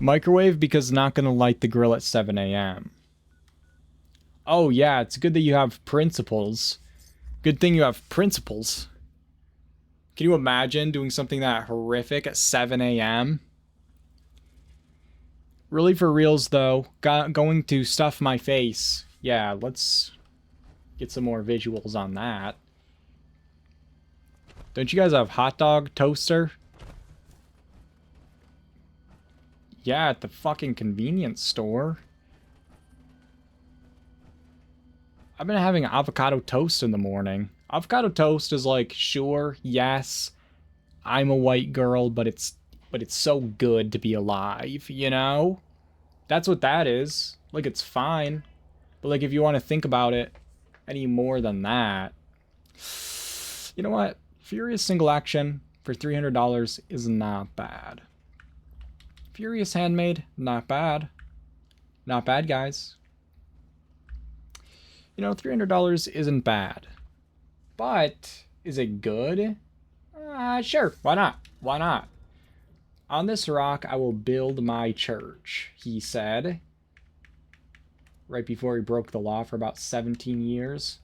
S1: Microwave because not gonna light the grill at 7 a.m. Oh yeah, it's good that you have principles. Good thing you have principles. Can you imagine doing something that horrific at 7 a.m.? Really for reals though, going to stuff my face. Yeah, let's get some more visuals on that. Don't you guys have hot dog toaster? Yeah, at the fucking convenience store. I've been having avocado toast in the morning. Avocado toast is like, sure, yes, I'm a white girl, but it's so good to be alive, you know? That's what that is. Like, it's fine. But like, if you want to think about it any more than that, you know what? Furious single action for $300 is not bad. Furious handmade, not bad. Not bad, guys. You know, $300 isn't bad. But, is it good? Sure, why not? Why not? On this rock, I will build my church, he said. Right before he broke the law for about 17 years.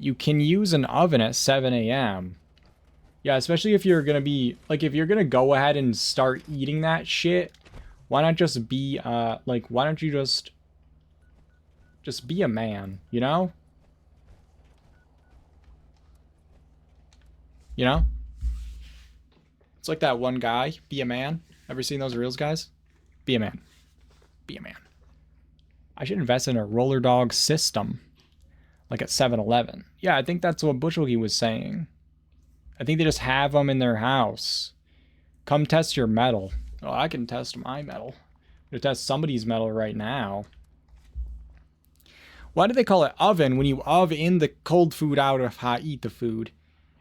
S1: You can use an oven at 7 a.m. Yeah, especially if you're gonna be, like, if you're gonna go ahead and start eating that shit, why not just be, like, why don't you just be a man, you know? You know? It's like that one guy, be a man. Ever seen those Reels, guys? Be a man. Be a man. I should invest in a roller dog system. Like at 7-Eleven. Yeah, I think that's what Butchelgy was saying. I think they just have them in their house. Come test your metal. Oh, I can test my metal. I'm gonna test somebody's metal right now. Why do they call it oven when you in the cold food out of hot eat the food?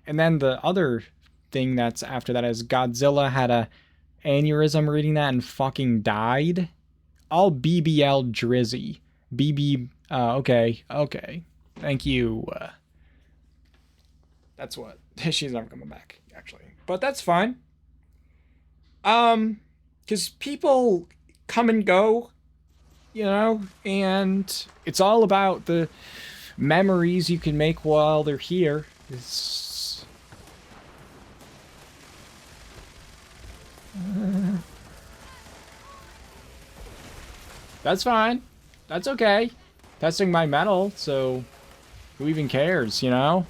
S1: And then the other thing that's after that is Godzilla had a aneurysm reading that and fucking died. All BBL Drizzy. Okay. Thank you. That's what. She's never coming back, actually. But that's fine. Because people come and go, you know, and it's all about the memories you can make while they're here. That's fine. That's okay. Testing my metal, so who even cares, you know?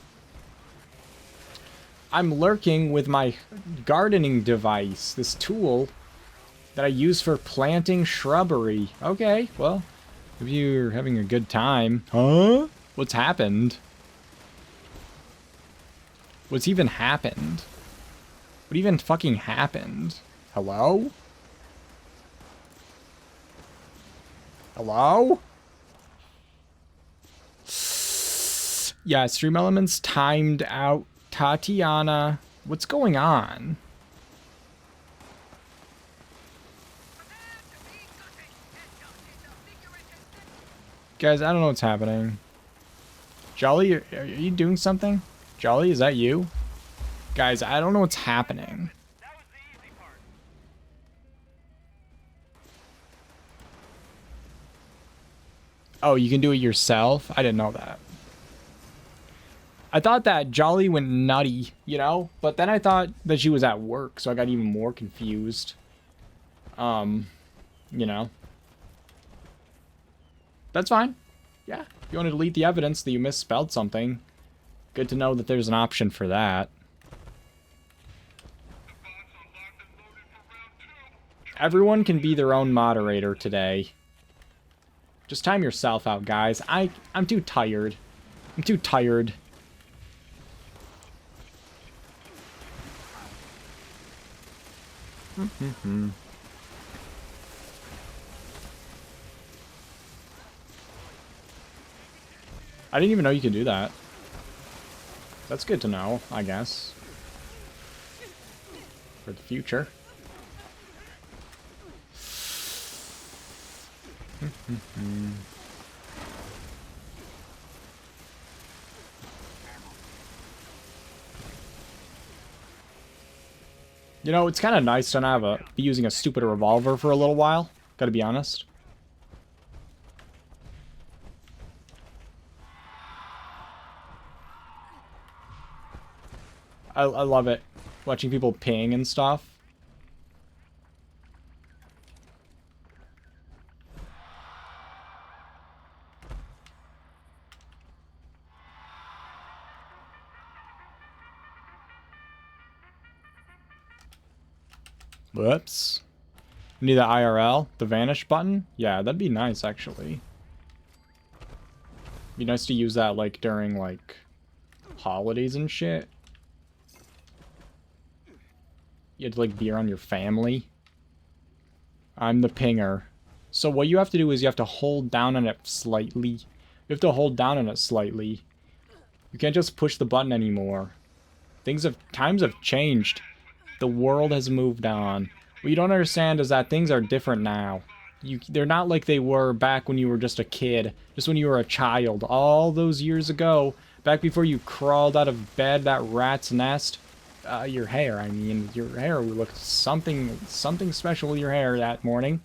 S1: I'm lurking with my gardening device, this tool that I use for planting shrubbery. Okay, well, if you're having a good time. Huh? What's happened? What's even happened? What even fucking happened? Hello? Hello? Yeah, Stream Elements timed out Tatiana. What's going on? Guys, I don't know what's happening. Jolly, are you doing something? Jolly, is that you? Guys, I don't know what's happening. Oh, you can do it yourself? I didn't know that. I thought that Jolly went nutty, you know? But then I thought that she was at work, so I got even more confused. You know. That's fine. Yeah. If you want to delete the evidence that you misspelled something, good to know that there's an option for that. Everyone can be their own moderator today. Just time yourself out, guys. I'm too tired. I'm too tired. I didn't even know you could do that. That's good to know, I guess. For the future. You know, it's kind of nice to not be using a stupid revolver for a little while. Gotta be honest. I love it. Watching people ping and stuff. Whoops. Need the IRL? The vanish button? Yeah, that'd be nice, actually. Be nice to use that, like, during, like, holidays and shit. You had to, like, be around your family. I'm the pinger. So what you have to do is you have to hold down on it slightly. You have to hold down on it slightly. You can't just push the button anymore. Times have changed. The world has moved on. What you don't understand is that things are different now. They're not like they were back when you were just a kid. Just when you were a child. All those years ago. Back before you crawled out of bed, that rat's nest. Your hair, I mean. Your hair looked something special with your hair that morning.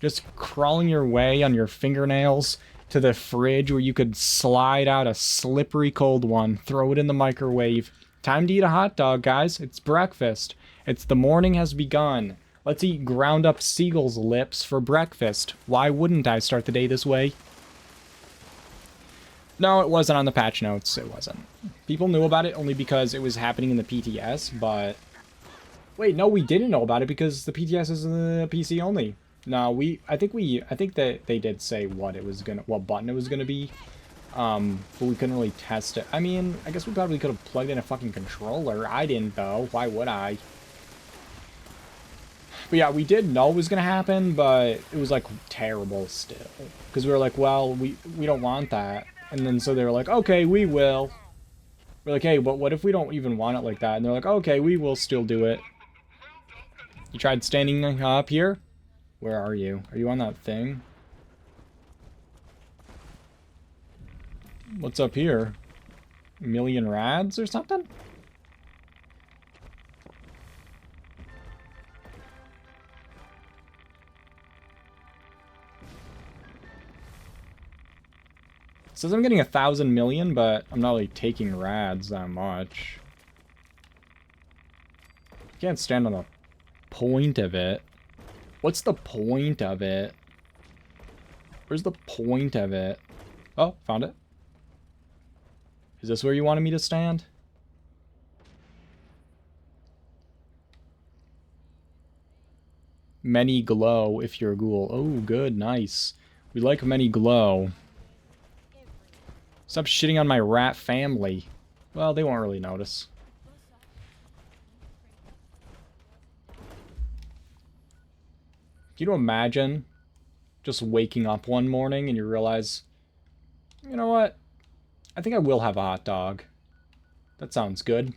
S1: Just crawling your way on your fingernails to the fridge where you could slide out a slippery cold one. Throw it in the microwave. Time to eat a hot dog, guys. It's breakfast. The morning has begun. Let's eat ground up seagull's lips for breakfast. Why wouldn't I start the day this way? No, it wasn't on the patch notes. It wasn't. People knew about it only because it was happening in the PTS, but... Wait, no, we didn't know about it because the PTS is PC only. No, I think that they did say what button it was gonna be. But we couldn't really test it. I mean, I guess we probably could have plugged in a fucking controller. I didn't, though. Why would I? But yeah, we did know it was gonna happen, but it was, like, terrible still. Because we were like, well, we don't want that. And then so they were like, okay, we will. We're like, hey, but what if we don't even want it like that? And they're like, okay, we will still do it. You tried standing up here? Where are you? Are you on that thing? What's up here? A million rads or something? It says I'm getting 1,000 million, but I'm not really taking rads that much. You can't stand on the point of it. What's the point of it? Where's the point of it? Oh, found it. Is this where you wanted me to stand? Many glow if you're a ghoul. Oh, good, nice. We like many glow. Stop shitting on my rat family. Well, they won't really notice. Can you imagine just waking up one morning and you realize, you know what? I think I will have a hot dog. That sounds good.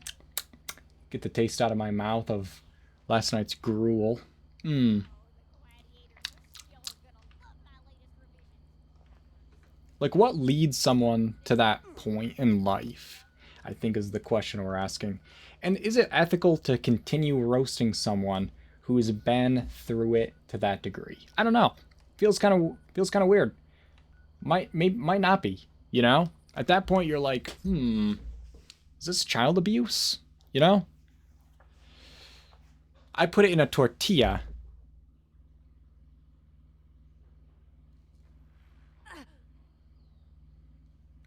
S1: Get the taste out of my mouth of last night's gruel. Like, what leads someone to that point in life, I think is the question we're asking. And is it ethical to continue roasting someone who has been through it to that degree? I don't know. Feels kind of weird. Might not be, you know? At that point, you're like, is this child abuse? You know? I put it in a tortilla.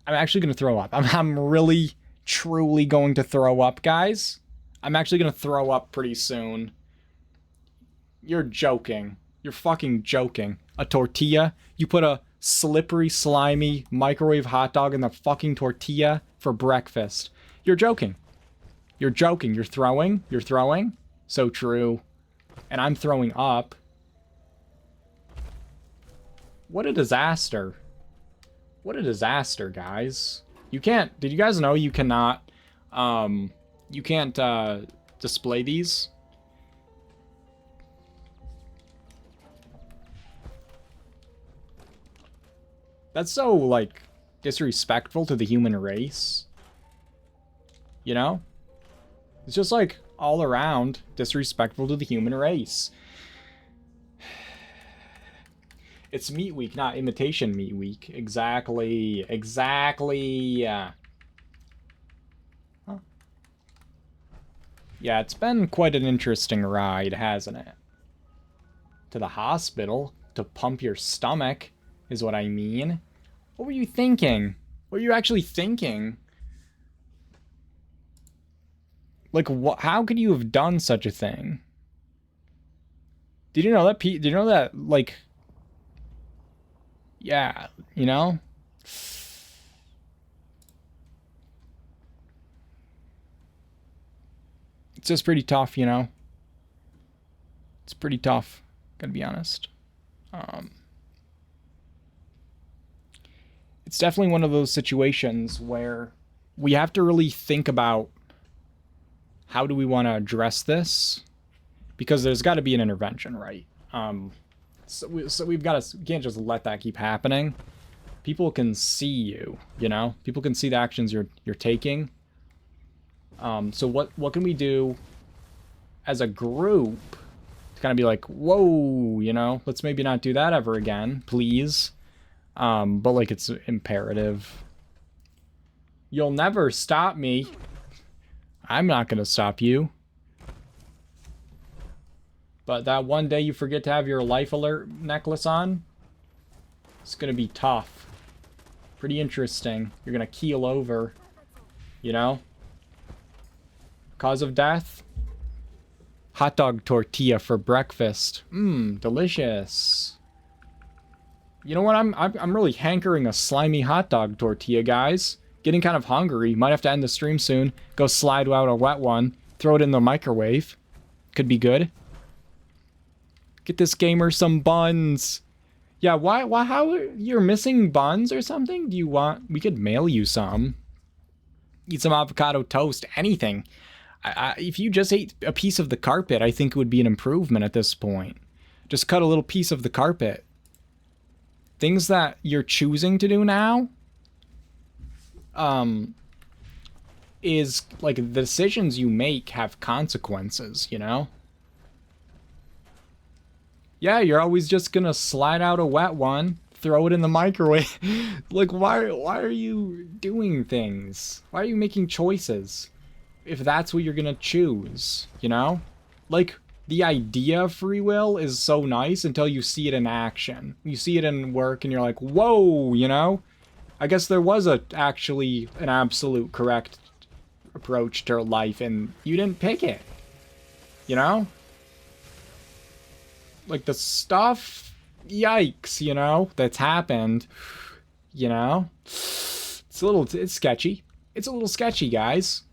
S1: I'm actually going to throw up. I'm really, truly going to throw up, guys. I'm actually going to throw up pretty soon. You're joking. You're fucking joking. A tortilla? You put a slippery, slimy microwave hot dog in the fucking tortilla for breakfast. You're joking. You're joking. You're throwing? You're throwing? So true. And I'm throwing up. What a disaster. What a disaster, guys. You can't... Did you guys know you cannot... you can't, display these? That's so, like, disrespectful to the human race. You know? It's just, like, all around disrespectful to the human race. It's Meat Week, not Imitation Meat Week. Exactly. Exactly. Huh. Yeah, it's been quite an interesting ride, hasn't it? To the hospital to pump your stomach is what I mean. What were you thinking? What were you actually thinking? Like, what? How could you have done such a thing? Did you know that? Did you know that? Like, yeah, you know. It's just pretty tough, you know. It's pretty tough, gotta be honest. It's definitely one of those situations where we have to really think about how do we want to address this, because there's got to be an intervention, right? So we've got to, we can't just let that keep happening. People can see you, you know. People can see the actions you're taking. So what can we do as a group to kind of be like, whoa, you know, let's maybe not do that ever again, please. But like, it's imperative. You'll never stop me. I'm not gonna stop you. But that one day you forget to have your life alert necklace on, it's gonna be tough. Pretty interesting. You're gonna keel over, you know? Cause of death? Hot dog tortilla for breakfast. Mmm, delicious. You know what? I'm really hankering a slimy hot dog tortilla, guys. Getting kind of hungry. Might have to end the stream soon. Go slide out a wet one. Throw it in the microwave. Could be good. Get this gamer some buns. Yeah, why, how, you're missing buns or something? Do you want, we could mail you some. Eat some avocado toast, anything. If you just ate a piece of the carpet, I think it would be an improvement at this point. Just cut a little piece of the carpet. Things that you're choosing to do now, is like the decisions you make have consequences, you know? Yeah, you're always just gonna slide out a wet one, throw it in the microwave. Like, why are you doing things? Why are you making choices? If that's what you're gonna choose, you know? Like, the idea of free will is so nice until you see it in action. You see it in work and you're like, whoa, you know? I guess there was actually an absolute correct approach to life and you didn't pick it. You know? Like the stuff, yikes, you know, that's happened, you know? It's sketchy. It's a little sketchy, guys.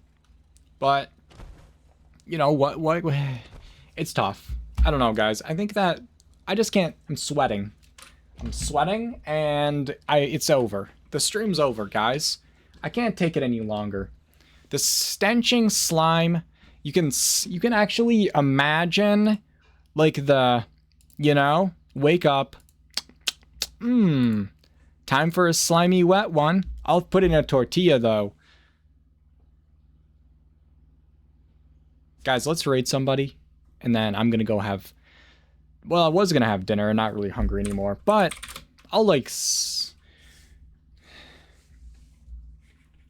S1: But, you know, what, it's tough. I don't know, guys. I think that I just can't, I'm sweating. I'm sweating and it's over. The stream's over, guys. I can't take it any longer. The stenching slime, you can actually imagine like the, you know, wake up. Time for a slimy wet one. I'll put it in a tortilla though. Guys, let's raid somebody. And then I'm going to go have... Well, I was going to have dinner. I'm not really hungry anymore. But I'll like... It's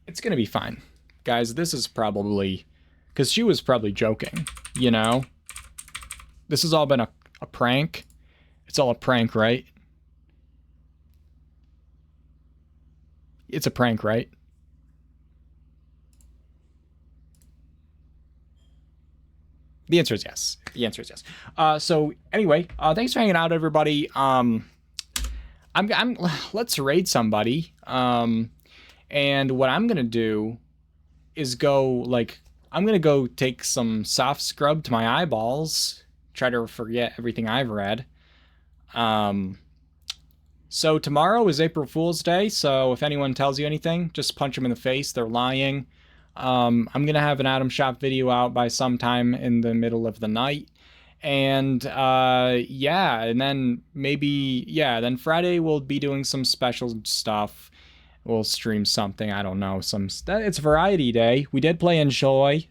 S1: going to be fine. Guys, this is probably... Because she was probably joking, you know? This has all been a prank. It's all a prank, right? It's a prank, right? The answer is yes. The answer is yes. So anyway, thanks for hanging out, everybody. Let's raid somebody. And what I'm gonna do is I'm gonna go take some soft scrub to my eyeballs. Try to forget everything I've read. So tomorrow is April Fool's Day. So if anyone tells you anything, just punch them in the face. They're lying. I'm going to have an Atom Shop video out by sometime in the middle of the night. And, yeah, and then then Friday we'll be doing some special stuff. We'll stream something, I don't know, it's Variety Day. We did play Enjoy,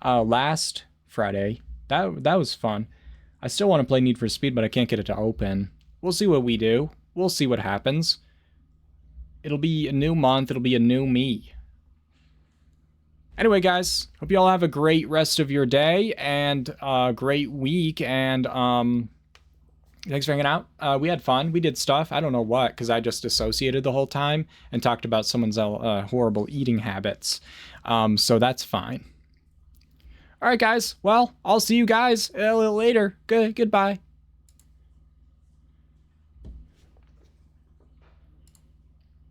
S1: last Friday. That was fun. I still want to play Need for Speed, but I can't get it to open. We'll see what we do. We'll see what happens. It'll be a new month, it'll be a new me. Anyway, guys, hope you all have a great rest of your day and a great week. And thanks for hanging out. We had fun. We did stuff. I don't know what, because I just dissociated the whole time and talked about someone's horrible eating habits. So that's fine. All right, guys. Well, I'll see you guys a little later. Goodbye.